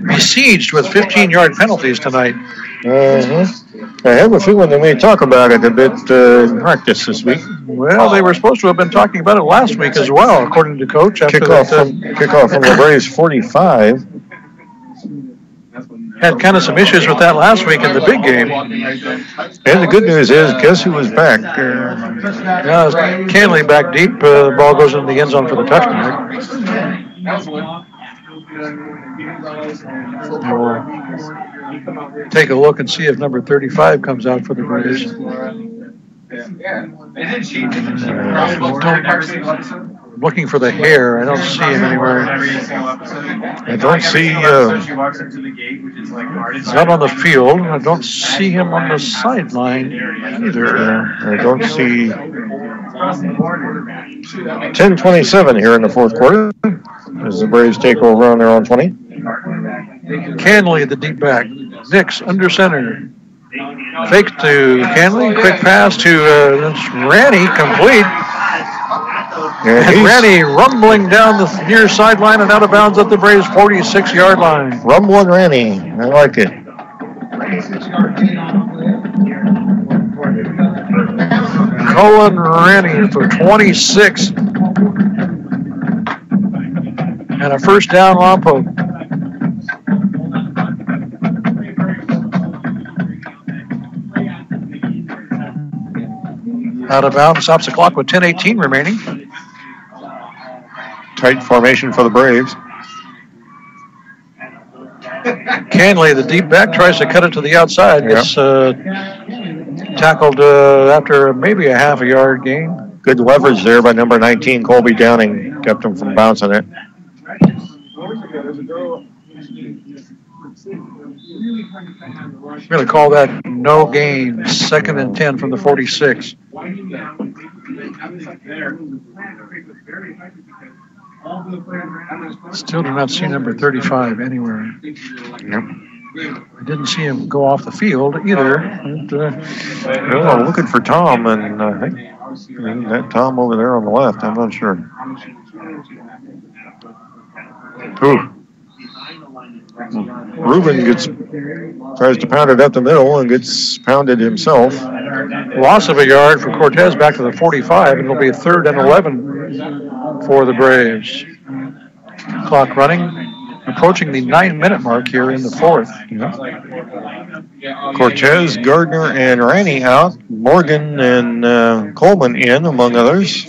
besieged with 15-yard penalties tonight. I have a feeling they may talk about it a bit in practice this week. Well, they were supposed to have been talking about it last week as well, according to Coach. Kickoff from the Braves 45. Had kind of some issues with that last week in the big game. And the good news is, guess who was back? Canley back deep. The ball goes into the end zone for the touchdown. We'll take a look and see if number 35 comes out for the Braves. Looking for the hair. I don't see him anywhere. I don't see. He's not on the field. I don't see him on the sideline either. I don't see 10:27 here in the fourth quarter as the Braves take over on their own 20. Canley, the deep back. Nix under center. Fake to Canley. Quick pass to Ranny, complete. And Ranny rumbling down the near sideline and out of bounds at the Braves' 46-yard line. Rumbling Ranny. I like it. Colin Ranny for 26. And a first down, Lompoc. Out of bounds, stops the clock with 10:18 remaining. Tight formation for the Braves. Canley, the deep back, tries to cut it to the outside. Gets tackled after maybe a half a yard gain. Good leverage there by number 19, Colby Downing. Kept him from bouncing it. I'm going to call that no gain. 2nd and 10 from the 46. Still do not see number 35 anywhere. Yep. I didn't see him go off the field either. Well, I'm looking for Tom, and I think that Tom over there on the left. I'm not sure. Ooh. Ruben tries to pound it up the middle and gets pounded himself. Loss of a yard for Cortez back to the 45, and it'll be 3rd and 11 for the Braves. Clock running, approaching the 9-minute mark here in the fourth. Cortez, Gardner, and Ranny out. Morgan and Coleman in, among others.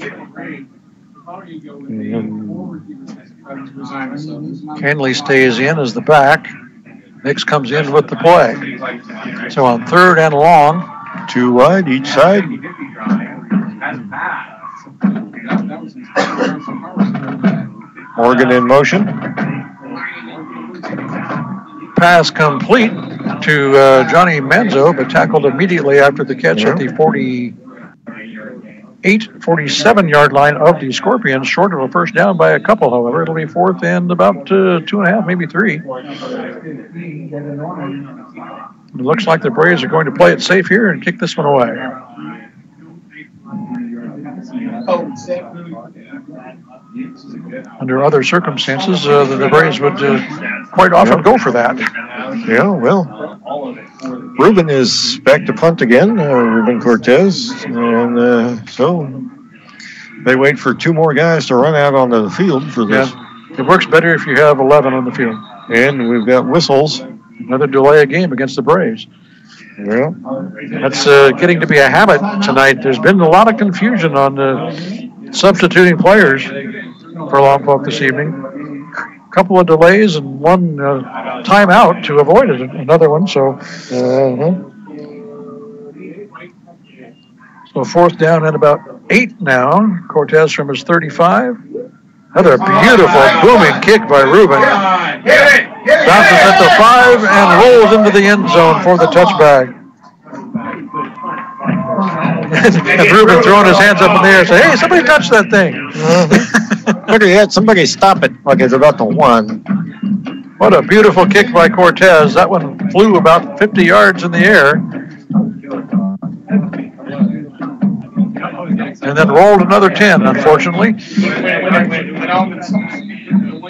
Canley stays in as the back. Nix comes in with the play. So on 3rd and long. 2 wide each side. Morgan in motion. Pass complete to Johnny Manzo, but tackled immediately after the catch at the 47-yard line of the Scorpions, short of a first down by a couple, however. It'll be 4th and about 2.5, maybe 3. It looks like the Braves are going to play it safe here and kick this one away. Under other circumstances, the Braves would quite often go for that. Yeah, well, Ruben is back to punt again, Ruben Cortez, and so they wait for 2 more guys to run out onto the field for this. Yeah, it works better if you have 11 on the field. And we've got whistles. Another delay of game against the Braves. Yeah. That's getting to be a habit tonight. There's been a lot of confusion on substituting players for Lompoc this evening. A couple of delays and one timeout to avoid another one. So 4th down and about 8 now. Cortez from his 35. Another beautiful booming kick by Ruben. Bounces at the 5 and rolls into the end zone for the touchback. And Ruben throwing his hands up in the air saying, hey, somebody touch that thing. Look at that. Somebody stop it like it's about to one. What a beautiful kick by Cortez. That one flew about 50 yards in the air. And then rolled another 10, unfortunately.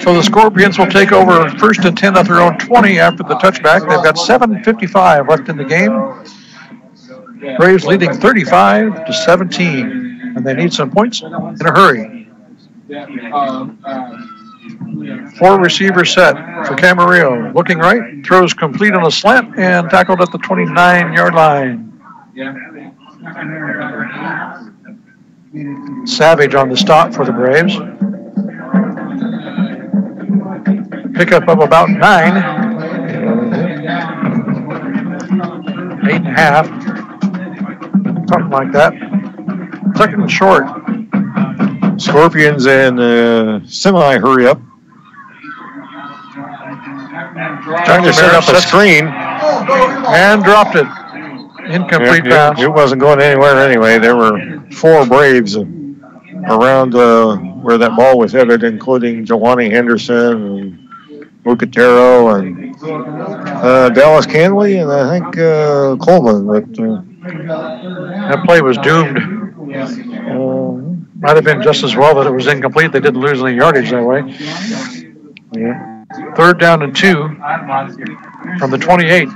So the Scorpions will take over 1st and 10 at their own 20 after the touchback. They've got 7:55 left in the game. Braves leading 35-17, and they need some points in a hurry. 4 receivers set for Camarillo. Looking right, throws complete on a slant and tackled at the 29-yard line. Savage on the stop for the Braves. Pickup of about 9. 8.5. Something like that. 2nd and short. Scorpions in semi-hurry up. Trying to set up a screen. And dropped it. Incomplete pass. It wasn't going anywhere anyway. There were 4 Braves around where that ball was headed, including Jelani Henderson and Lucatero and Dallas Canley and I think Coleman. But that play was doomed. Might have been just as well that it was incomplete. They didn't lose any yardage that way. Yeah. 3rd down and 2 from the 28.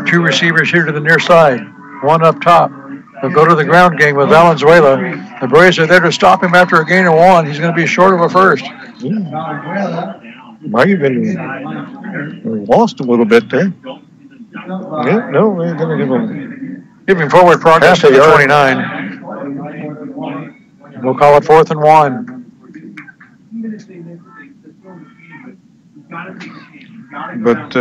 2 receivers here to the near side. 1 up top. They'll go to the ground game with Valenzuela. The Braves are there to stop him after a gain of 1. He's going to be short of a first. Might have been lost a little bit there. Yeah, no, they're going to give him forward progress to the 29. We'll call it 4th and 1. But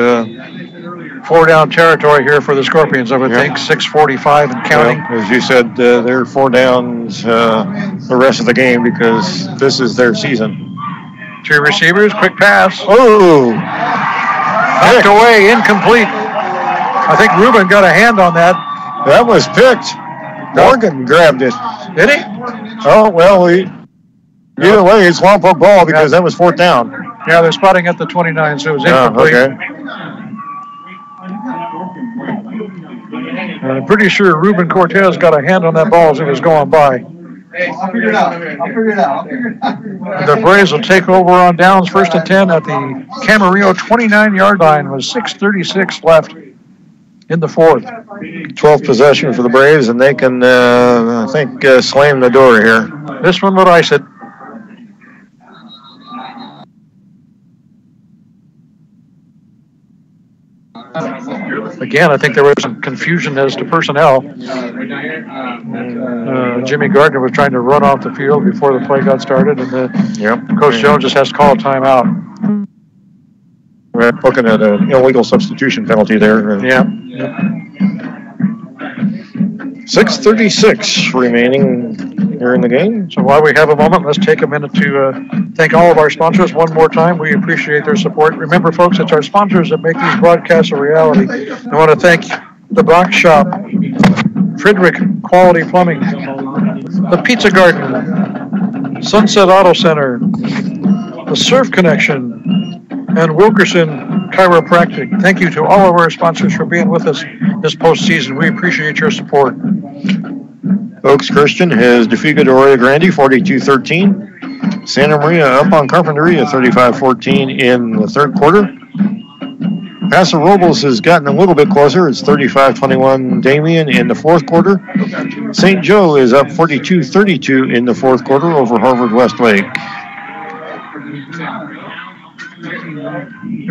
4 down territory here for the Scorpions, I would think. 6:45 and counting. Well, as you said, they're 4 downs the rest of the game because this is their season. 2 receivers, quick pass. Oh! Knocked away, incomplete. I think Ruben got a hand on that. That was picked. Morgan grabbed it. Did he? Oh, well, either way, it's Lompoc ball because that was 4th down. Yeah, they're spotting at the 29, so it was incomplete. Okay. I'm pretty sure Ruben Cortez got a hand on that ball as it was going by. Hey, I'll figure it out. The Braves will take over on downs 1st and 10 at the Camarillo 29-yard line with 6:36 left in the 4th. 12th possession for the Braves, and they can, I think, slam the door here. This one would ice it. Again, I think there was some confusion as to personnel. Jimmy Gardner was trying to run off the field before the play got started, and Coach Jones just has to call a timeout. We're looking at an illegal substitution penalty there. Yeah. 6:36 remaining here in the game. So while we have a moment, let's take a minute to thank all of our sponsors one more time. We appreciate their support. Remember, folks, it's our sponsors that make these broadcasts a reality. I want to thank the Box Shop, Frederick Quality Plumbing, the Pizza Garden, Sunset Auto Center, the Surf Connection, and Wilkerson Chiropractic. Thank you to all of our sponsors for being with us this postseason. We appreciate your support. Oaks Christian has defeated Arroyo Grande 42-13. Santa Maria up on Carpinteria 35-14 in the 3rd quarter. Paso Robles has gotten a little bit closer. It's 35-21 Damien in the 4th quarter. St. Joe is up 42-32 in the 4th quarter over Harvard Westlake.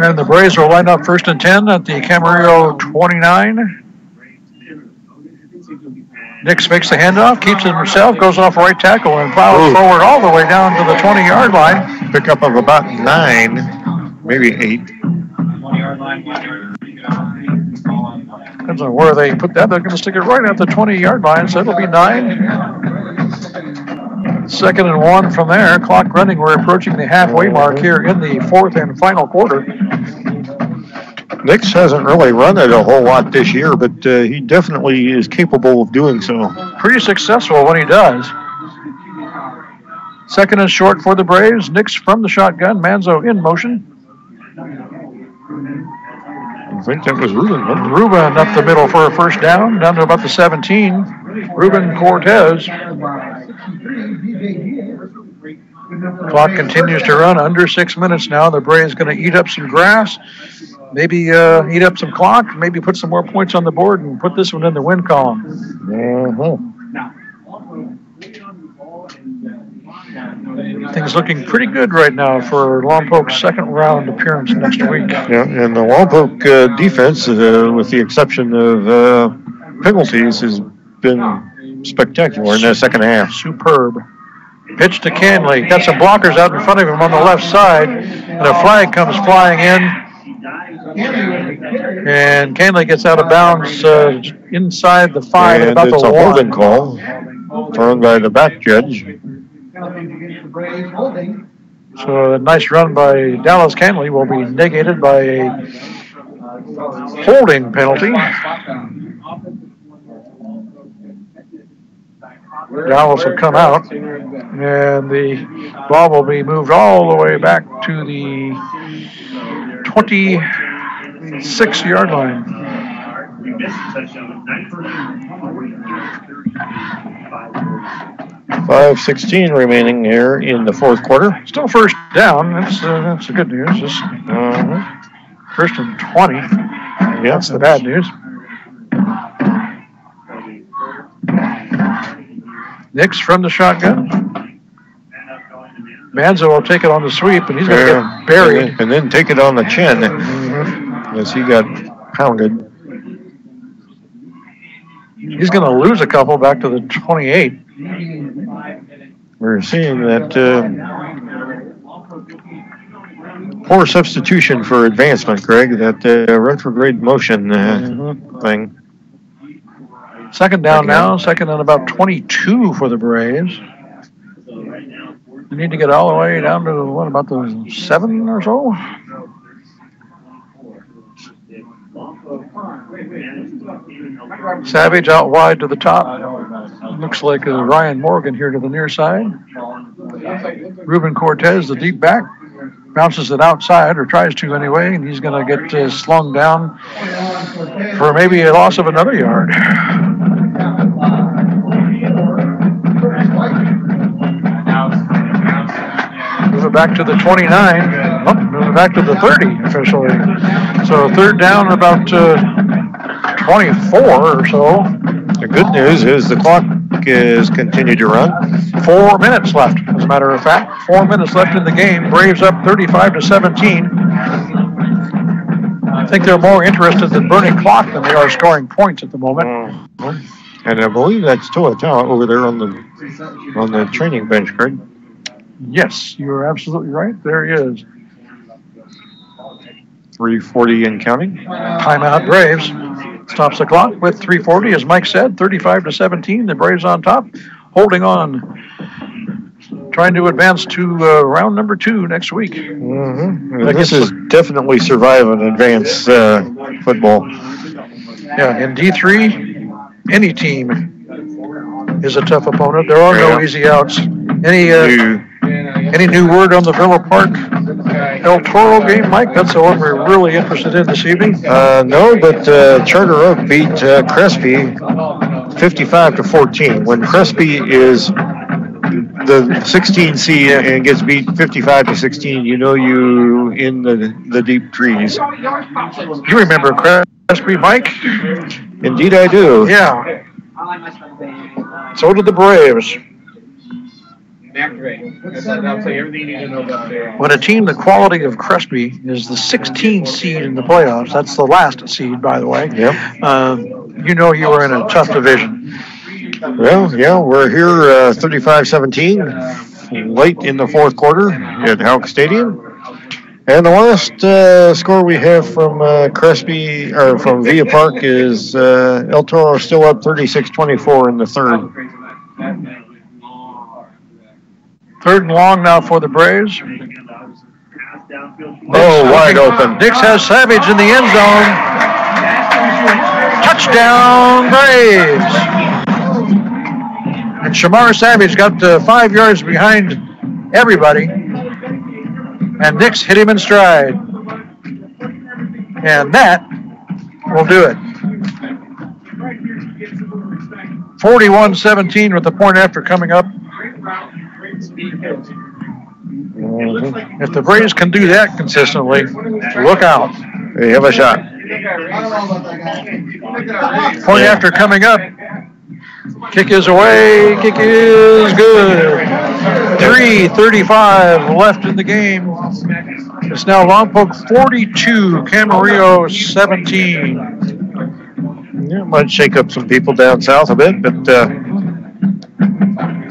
And the Braves will line up 1st and 10 at the Camarillo 29. Nix makes the handoff, keeps it himself, goes off right tackle, and plows forward all the way down to the 20-yard line. Pickup of about 9, maybe 8. Depends on where they put that. They're going to stick it right at the 20-yard line, so it'll be 9. 2nd and 1 from there. Clock running. We're approaching the halfway mark here in the 4th and final quarter. Nix hasn't really run it a whole lot this year, but he definitely is capable of doing so. Pretty successful when he does. Second and short for the Braves. Nix from the shotgun. Manzo in motion. I think that was Ruben. Ruben up the middle for a first down to about the 17. Ruben Cortez. Clock continues to run under 6 minutes now. The Braves going to eat up some grass, maybe eat up some clock, maybe put some more points on the board and put this one in the win column. Things looking pretty good right now for Lompoc's second round appearance next week. Yeah, and the Lompoc defense, with the exception of penalties, has been spectacular in the second half. Superb. Pitch to Canley. Got some blockers out in front of him on the left side, and a flag comes flying in. And Canley gets out of bounds inside the 5 and about it's the a 1. holding call thrown by the back judge. So a nice run by Dallas Canley will be negated by a holding penalty. Dallas will come out, and the ball will be moved all the way back to the 26-yard line. 5:16 remaining here in the fourth quarter. Still first down. That's the good news. First and 20. Yeah, that's the bad news. Nix from the shotgun. Manzo will take it on the sweep, and he's going to get buried. And then take it on the chin as he got pounded. He's going to lose a couple back to the 28. We're seeing that poor substitution for advancement, Greg, that retrograde motion thing. Second down now, second and about 22 for the Braves. We need to get all the way down to, what, about the 7 or so? Savage out wide to the top. Looks like Ryan Morgan here to the near side. Ruben Cortez, the deep back, bounces it outside, or tries to anyway, and he's going to get slung down for maybe a loss of another yard. Move it back to the 29. Move it back to the 30 officially. So third down about 24 or so. The good news is the clock is continued to run. 4 minutes left, as a matter of fact. 4 minutes left in the game. Braves up 35-17. I think they're more interested in burning clock than they are scoring points at the moment. And I believe that's Toa over there on the training bench, Greg. Yes, you're absolutely right. There he is. 3:40 and counting. Timeout Braves. Stops the clock with 3:40, as Mike said, 35-17. The Braves on top, holding on, trying to advance to round number 2 next week. This is definitely survive and advance football. Yeah, in D3, any team is a tough opponent. There are no easy outs. Any new word on the Villa Park El Toro game, Mike? That's the one we're really interested in this evening. No, but Charter Oak beat Crespi 55-14. When Crespi is the 16 seed and gets beat 55-16, you know you in the deep trees. You remember Crespi, Mike? Indeed I do. Yeah. So did the Braves. When a team the quality of Crespi is the 16th seed in the playoffs, that's the last seed, by the way, you know you were in a tough division. Well, yeah, we're here 35-17, late in the fourth quarter at Houck Stadium. And the last score we have from Crespi, or from Villa Park, is El Toro still up 36-24 in the third. Third and long now for the Braves. wide open. Dix has Savage in the end zone. Touchdown, Braves. And Shamar Savage got 5 yards behind everybody. And Dix hit him in stride. And that will do it. 41-17 with the point after coming up. If the Braves can do that consistently, look out. They have a shot. Point after coming up. Kick is away. Kick is good. 3:35 left in the game. It's now Lompoc 42, Camarillo 17. Yeah, might shake up some people down south a bit, but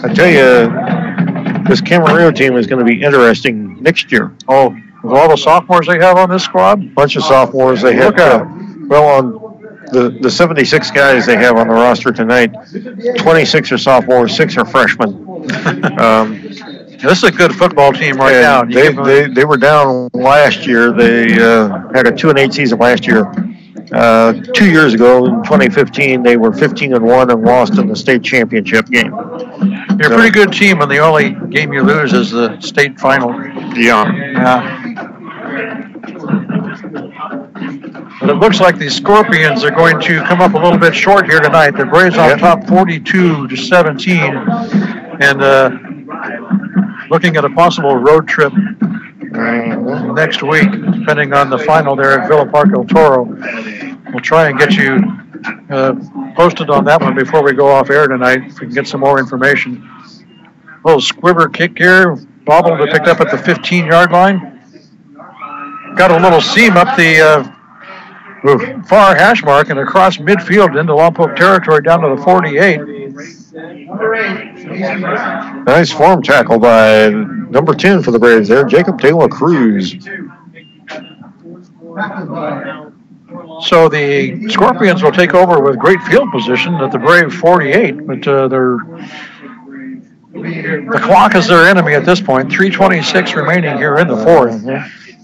I tell you, this Camarillo team is going to be interesting next year. Oh, with all the sophomores they have on this squad? Bunch of sophomores. They have, on the 76 guys they have on the roster tonight, 26 are sophomores, 6 are freshmen. This is a good football team right now. They were down last year. They had a 2-8 season last year. 2 years ago, in 2015, they were 15-1 and lost in the state championship game. You're a pretty good team, and the only game you lose is the state final. Yeah. But it looks like the Scorpions are going to come up a little bit short here tonight. The Braves on top 42-17, and looking at a possible road trip next week, depending on the final there at Villa Park El Toro. We'll try and get you posted on that one before we go off air tonight, if we can get some more information. A little squibber kick here, bobbled and picked up at the 15-yard line. Got a little seam up the far hash mark and across midfield into Lompoc territory down to the 48. Nice form tackle by number 10 for the Braves there, Jacob Taylor Cruz. So the Scorpions will take over with great field position at the Brave 48, but the clock is their enemy at this point. 3:26 remaining here in the fourth.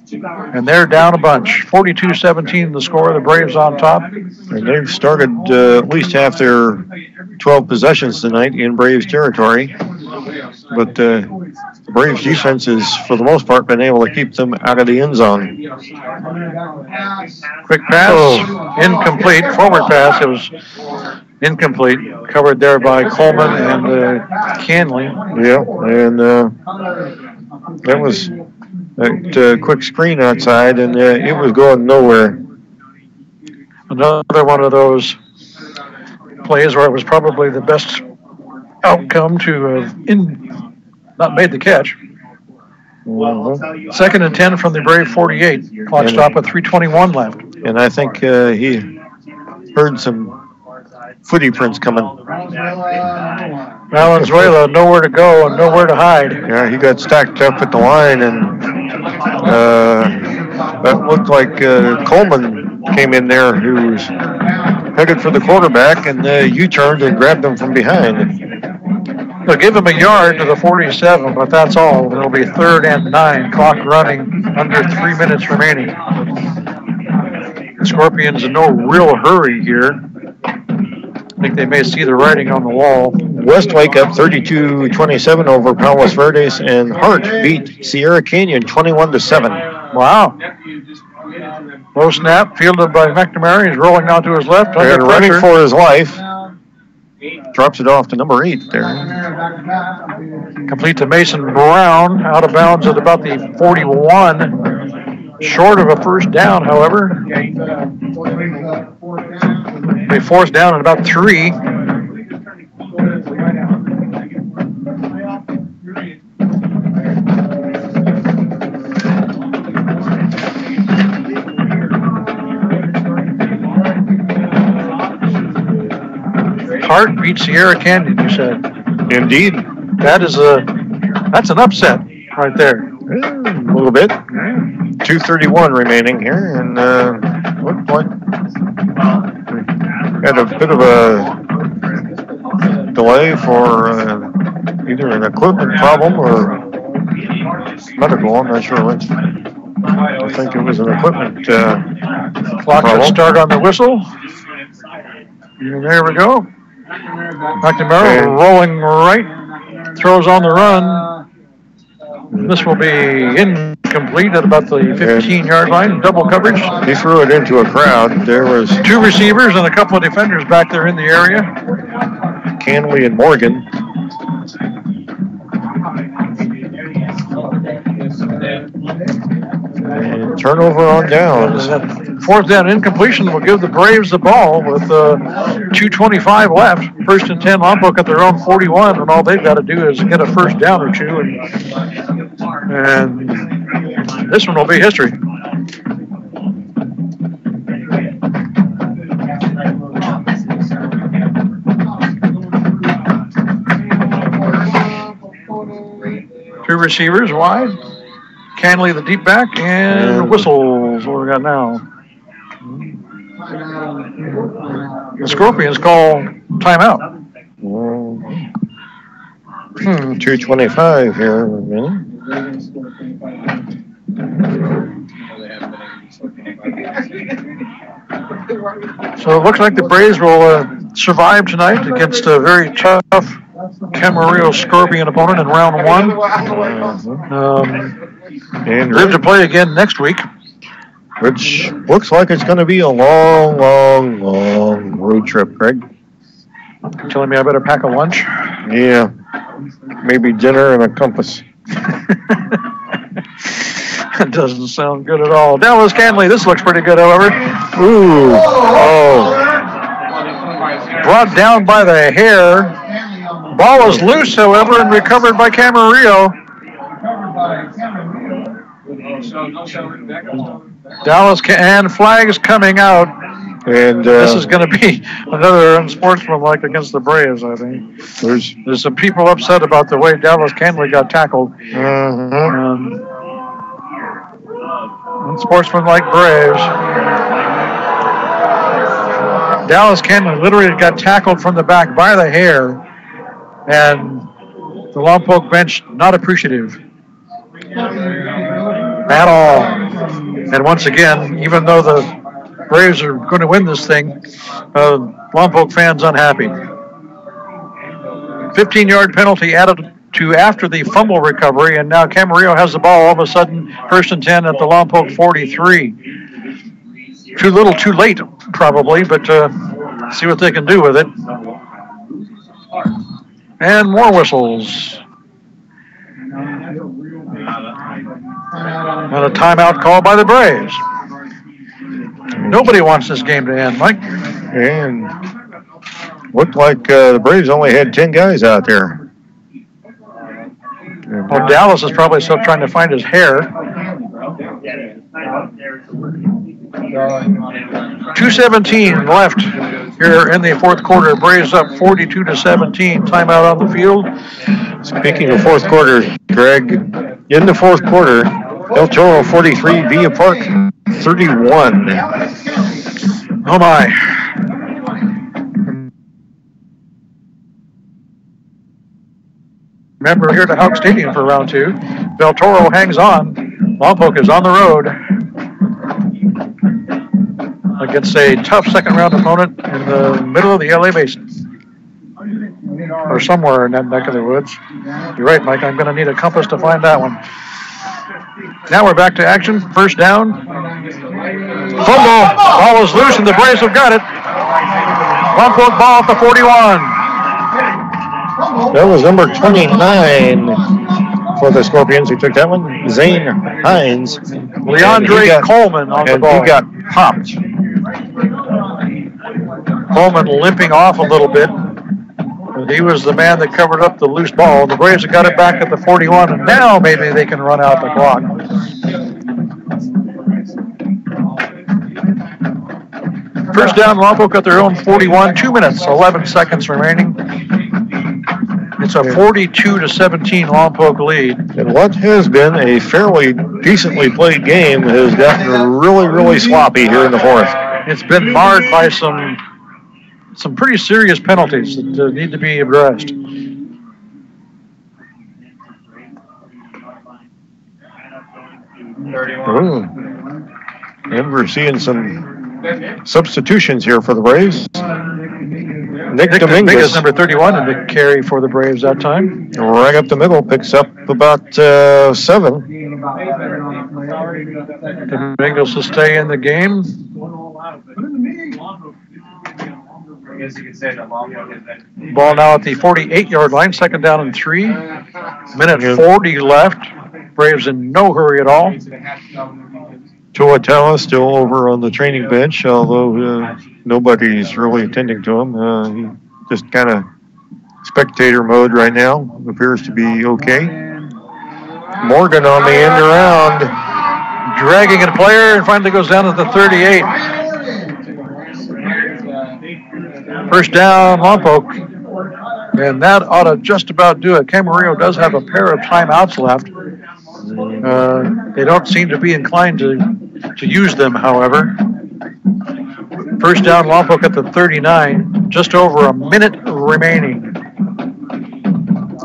And they're down a bunch. 42-17 the score. The Braves on top. And they've started at least half their 12 possessions tonight in Braves territory. But the Braves defense has, for the most part, been able to keep them out of the end zone. Quick pass, incomplete. Forward pass, it was incomplete. Covered there by Coleman and Canley. Yeah, and that was that quick screen outside, and it was going nowhere. Another one of those plays where it was probably the best outcome to have not made the catch. Second and 10 from the Brave 48. Clock stop with 3:21 left. And I think he heard some footy prints coming. Valenzuela, nowhere to go and nowhere to hide. Yeah, he got stacked up at the line, and that looked like Coleman came in there, who was headed for the quarterback, and U-turned and grabbed him from behind. They'll give him a yard to the 47, but that's all. It'll be 3rd and 9. Clock running, under 3 minutes remaining. The Scorpions in no real hurry here. I think they may see the writing on the wall. Westlake up 32-27 over Palos Verdes, and Hart beat Sierra Canyon 21-7. Wow. Low snap, fielded by McNamara. He's rolling out to his left. And running for his life. Drops it off to number 8 there. Complete to Mason Brown, out of bounds at about the 41. Short of a first down, however. They forced down at about 3. Hart beat Sierra Canyon, you said. Indeed. That's an upset right there. A little bit. 2:31 remaining here, and looked like had a bit of a delay for either an equipment problem or medical. I'm not sure which. I think it was an equipment Clock problem. should start on the whistle. And there we go. McNamara rolling right. Throws on the run. This will be incomplete at about the 15-yard line. Double coverage. He threw it into a crowd. There was 2 receivers and a couple of defenders back there in the area. Canley and Morgan. And turnover on downs. 4th down incompletion will give the Braves the ball with 2:25 left. 1st and 10, Lompoc at their own 41, and all they've got to do is get a first down or two, and this one will be history. Two receivers wide. Canley the deep back, and whistles. What do we got now? The Scorpions call timeout. 2:25 here. A minute. So it looks like the Braves will survive tonight against a very tough Camarillo Scorpion opponent in round 1. And live to play again next week. Which looks like it's going to be a long, long, long road trip, Craig. You're telling me I better pack a lunch? Yeah. Maybe dinner and a compass. That doesn't sound good at all. Dallas Canley, this looks pretty good, however. Ooh. Oh. Brought down by the hair. Ball is loose, however, and recovered by Camarillo. Dallas and flags coming out. And this is going to be another unsportsmanlike against the Braves, I think. There's some people upset about the way Dallas Canley got tackled. Unsportsmanlike Braves. Dallas Canley literally got tackled from the back by the hair, and the Lompoc bench not appreciative at all. And once again, even though the Braves are going to win this thing, Lompoc fans unhappy. 15-yard penalty added to after the fumble recovery, and now Camarillo has the ball all of a sudden, 1st and 10 at the Lompoc 43. Too little, too late, probably, but see what they can do with it. And more whistles. And a timeout call by the Braves. Nobody wants this game to end, Mike. And looked like the Braves only had 10 guys out there. Well, Dallas is probably still trying to find his hair. 2:17 left here in the 4th quarter. Braves up 42-17. Timeout on the field. Speaking of 4th quarter, Greg, in the 4th quarter, El Toro 43, Villa Park 31. Oh my. Remember, here at Houck Stadium for round 2. Del Toro hangs on. Lompoc is on the road against a tough second-round opponent in the middle of the LA Basin. Or somewhere in that neck of the woods. You're right, Mike. I'm going to need a compass to find that one. Now we're back to action. 1st down. Fumble. Ball is loose, and the Braves have got it. Lompoc ball at the 41. That was number 29 for the Scorpions. Who took that one? Zane Hines. Leandre Coleman on the ball. And he got popped. Coleman limping off a little bit. He was the man that covered up the loose ball. The Braves have got it back at the 41, and now maybe they can run out the clock. First down, Lompoc at their own 41. 2 minutes, 11 seconds remaining. It's a 42-17 Lompoc lead. And what has been a fairly decently played game has gotten really, really sloppy here in the 4th. It's been marred by some pretty serious penalties that need to be addressed. Ooh. And we're seeing some substitutions here for the Braves. Nick Dominguez, number 31, and the carry for the Braves that time. Right up the middle, picks up about 7. Dominguez will stay in the game. Ball now at the 48-yard line, 2nd down and 3. Minute 40 left. Braves in no hurry at all. Tuatella still over on the training bench, although nobody's really attending to him. He just kind of spectator mode right now. Appears to be okay. Morgan on the end around, dragging a player, and finally goes down to the 38. First down, Lompoc. And that ought to just about do it. Camarillo does have a pair of timeouts left. They don't seem to be inclined to use them, however. First down, Lompoc at the 39. Just over a minute remaining.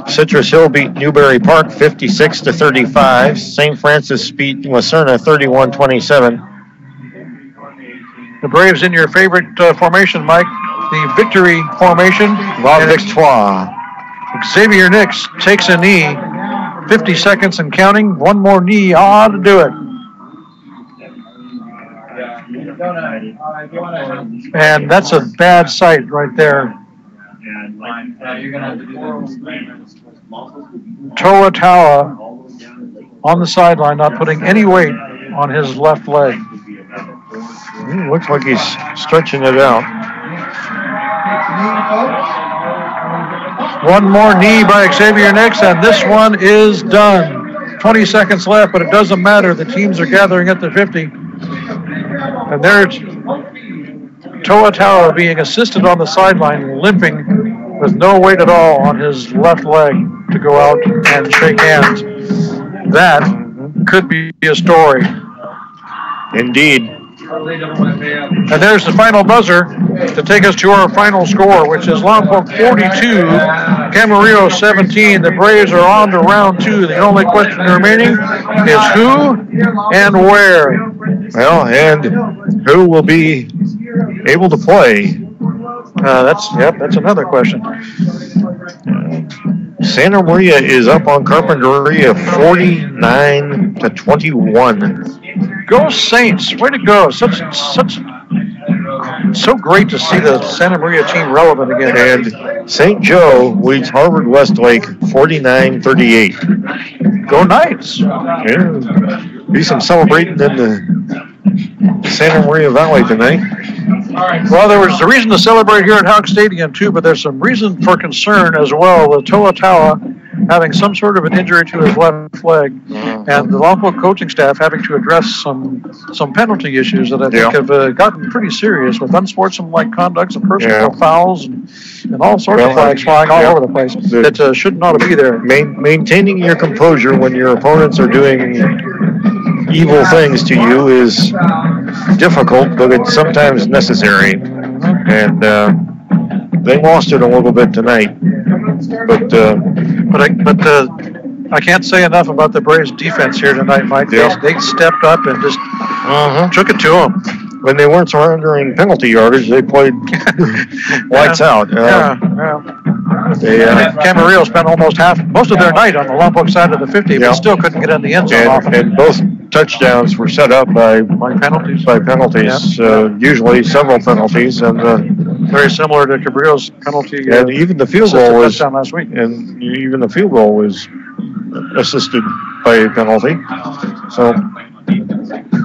Citrus Hill beat Newberry Park 56-35. St. Francis beat Lacerna 31-27. The Braves in your favorite formation, Mike. The victory formation. La Victoire. Xavier Nix takes a knee. 50 seconds and counting. One more knee ought to do it. And that's a bad sight right there. Toa on the sideline, not putting any weight on his left leg. Looks like he's stretching it out. One more knee by Xavier Nix, and this one is done. 20 seconds left, but it doesn't matter. The teams are gathering at the 50. And there's Toa being assisted on the sideline, limping with no weight at all on his left leg to go out and shake hands. That could be a story. Indeed. And there's the final buzzer to take us to our final score, which is Lompoc 42, Camarillo 17. The Braves are on to round 2. The only question remaining is who and where. Well, and who will be able to play? That's another question. Santa Maria is up on Carpinteria 49-21. Go Saints! Way to go! So great to see the Santa Maria team relevant again. And St. Joe leads Harvard Westlake 49-38. Go Knights! Yeah, be some celebrating in the Santa Maria Valley tonight. Well, there was a reason to celebrate here at Houck Stadium too, but there's some reason for concern as well with Toa having some sort of an injury to his left leg, and the Lompoc coaching staff having to address some penalty issues that I think have gotten pretty serious with unsportsmanlike conducts and personal fouls and all sorts of flags flying all over the place that should not be there. Maintaining your composure when your opponents are doing evil things to you is difficult, but it's sometimes necessary. And they lost it a little bit tonight. But I can't say enough about the Braves' defense here tonight, Mike. Yeah. They stepped up and just took it to them. When they weren't surrendering penalty yardage, they played lights out. Camarillo spent most of their night on the Lompoc side of the 50, but still couldn't get in the end zone often. And both touchdowns were set up by penalties. Usually several penalties, and very similar to Cabrillo's penalty. And even the field goal was touchdown last week. And even the field goal was assisted by a penalty. So.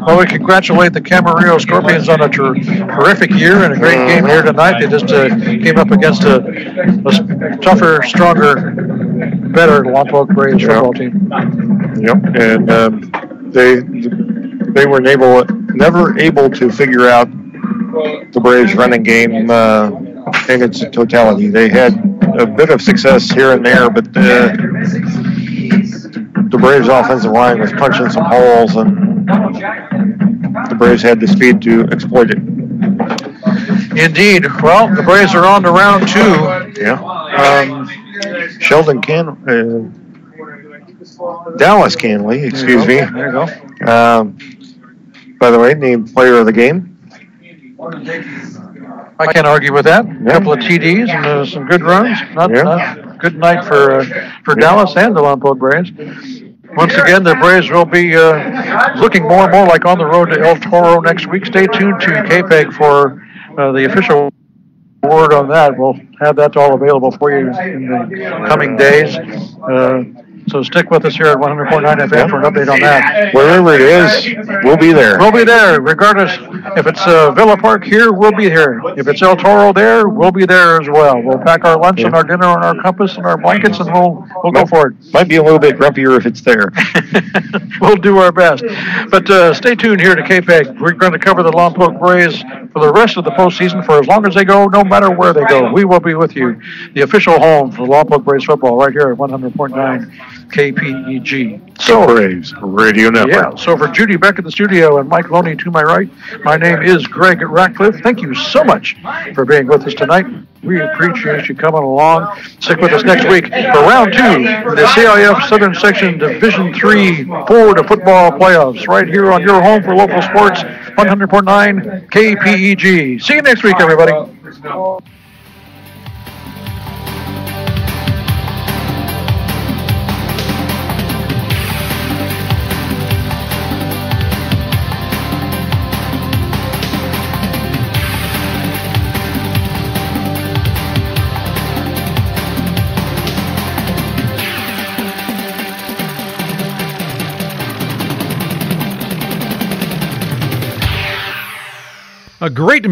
Well, we congratulate the Camarillo Scorpions on a terrific year and a great game here tonight. They just came up against a tougher, stronger, better Lompoc Braves football team. Yep, and they were never able to figure out the Braves running game in its totality. They had a bit of success here and there, but the Braves' offensive line was punching some holes, and the Braves had the speed to exploit it. Indeed. Well, the Braves are on to round 2. Yeah. Sheldon Dallas Canley, excuse me. There you go. By the way, named player of the game. I can't argue with that. A couple of TDs and some good runs. Not good night for Dallas and the Lompoc Braves. Once again, the Braves will be looking more and more like on the road to El Toro next week. Stay tuned to KPEG for the official word on that. We'll have that all available for you in the coming days. So stick with us here at 100.9 FM for an update on that. Wherever it is, we'll be there. We'll be there, regardless. If it's Villa Park here, we'll be here. If it's El Toro there, we'll be there as well. We'll pack our lunch and our dinner and our compass and our blankets, and we'll go for it. Might be a little bit grumpier if it's there. We'll do our best. But stay tuned here to KPEG. We're going to cover the Lompoc Braves for the rest of the postseason for as long as they go, no matter where they go. We will be with you. The official home for Lompoc Braves football right here at 100.9 KPEG. So Braves Radio Network. Yeah. So for Judy Beck in the studio and Mike Loney to my right, my name is Greg Ratcliffe. Thank you so much for being with us tonight. We appreciate you coming along. Stick with us next week for round 2 of the CIF Southern Section Division 3 Florida football playoffs right here on your home for local sports, 100.9 KPEG. See you next week, everybody. A great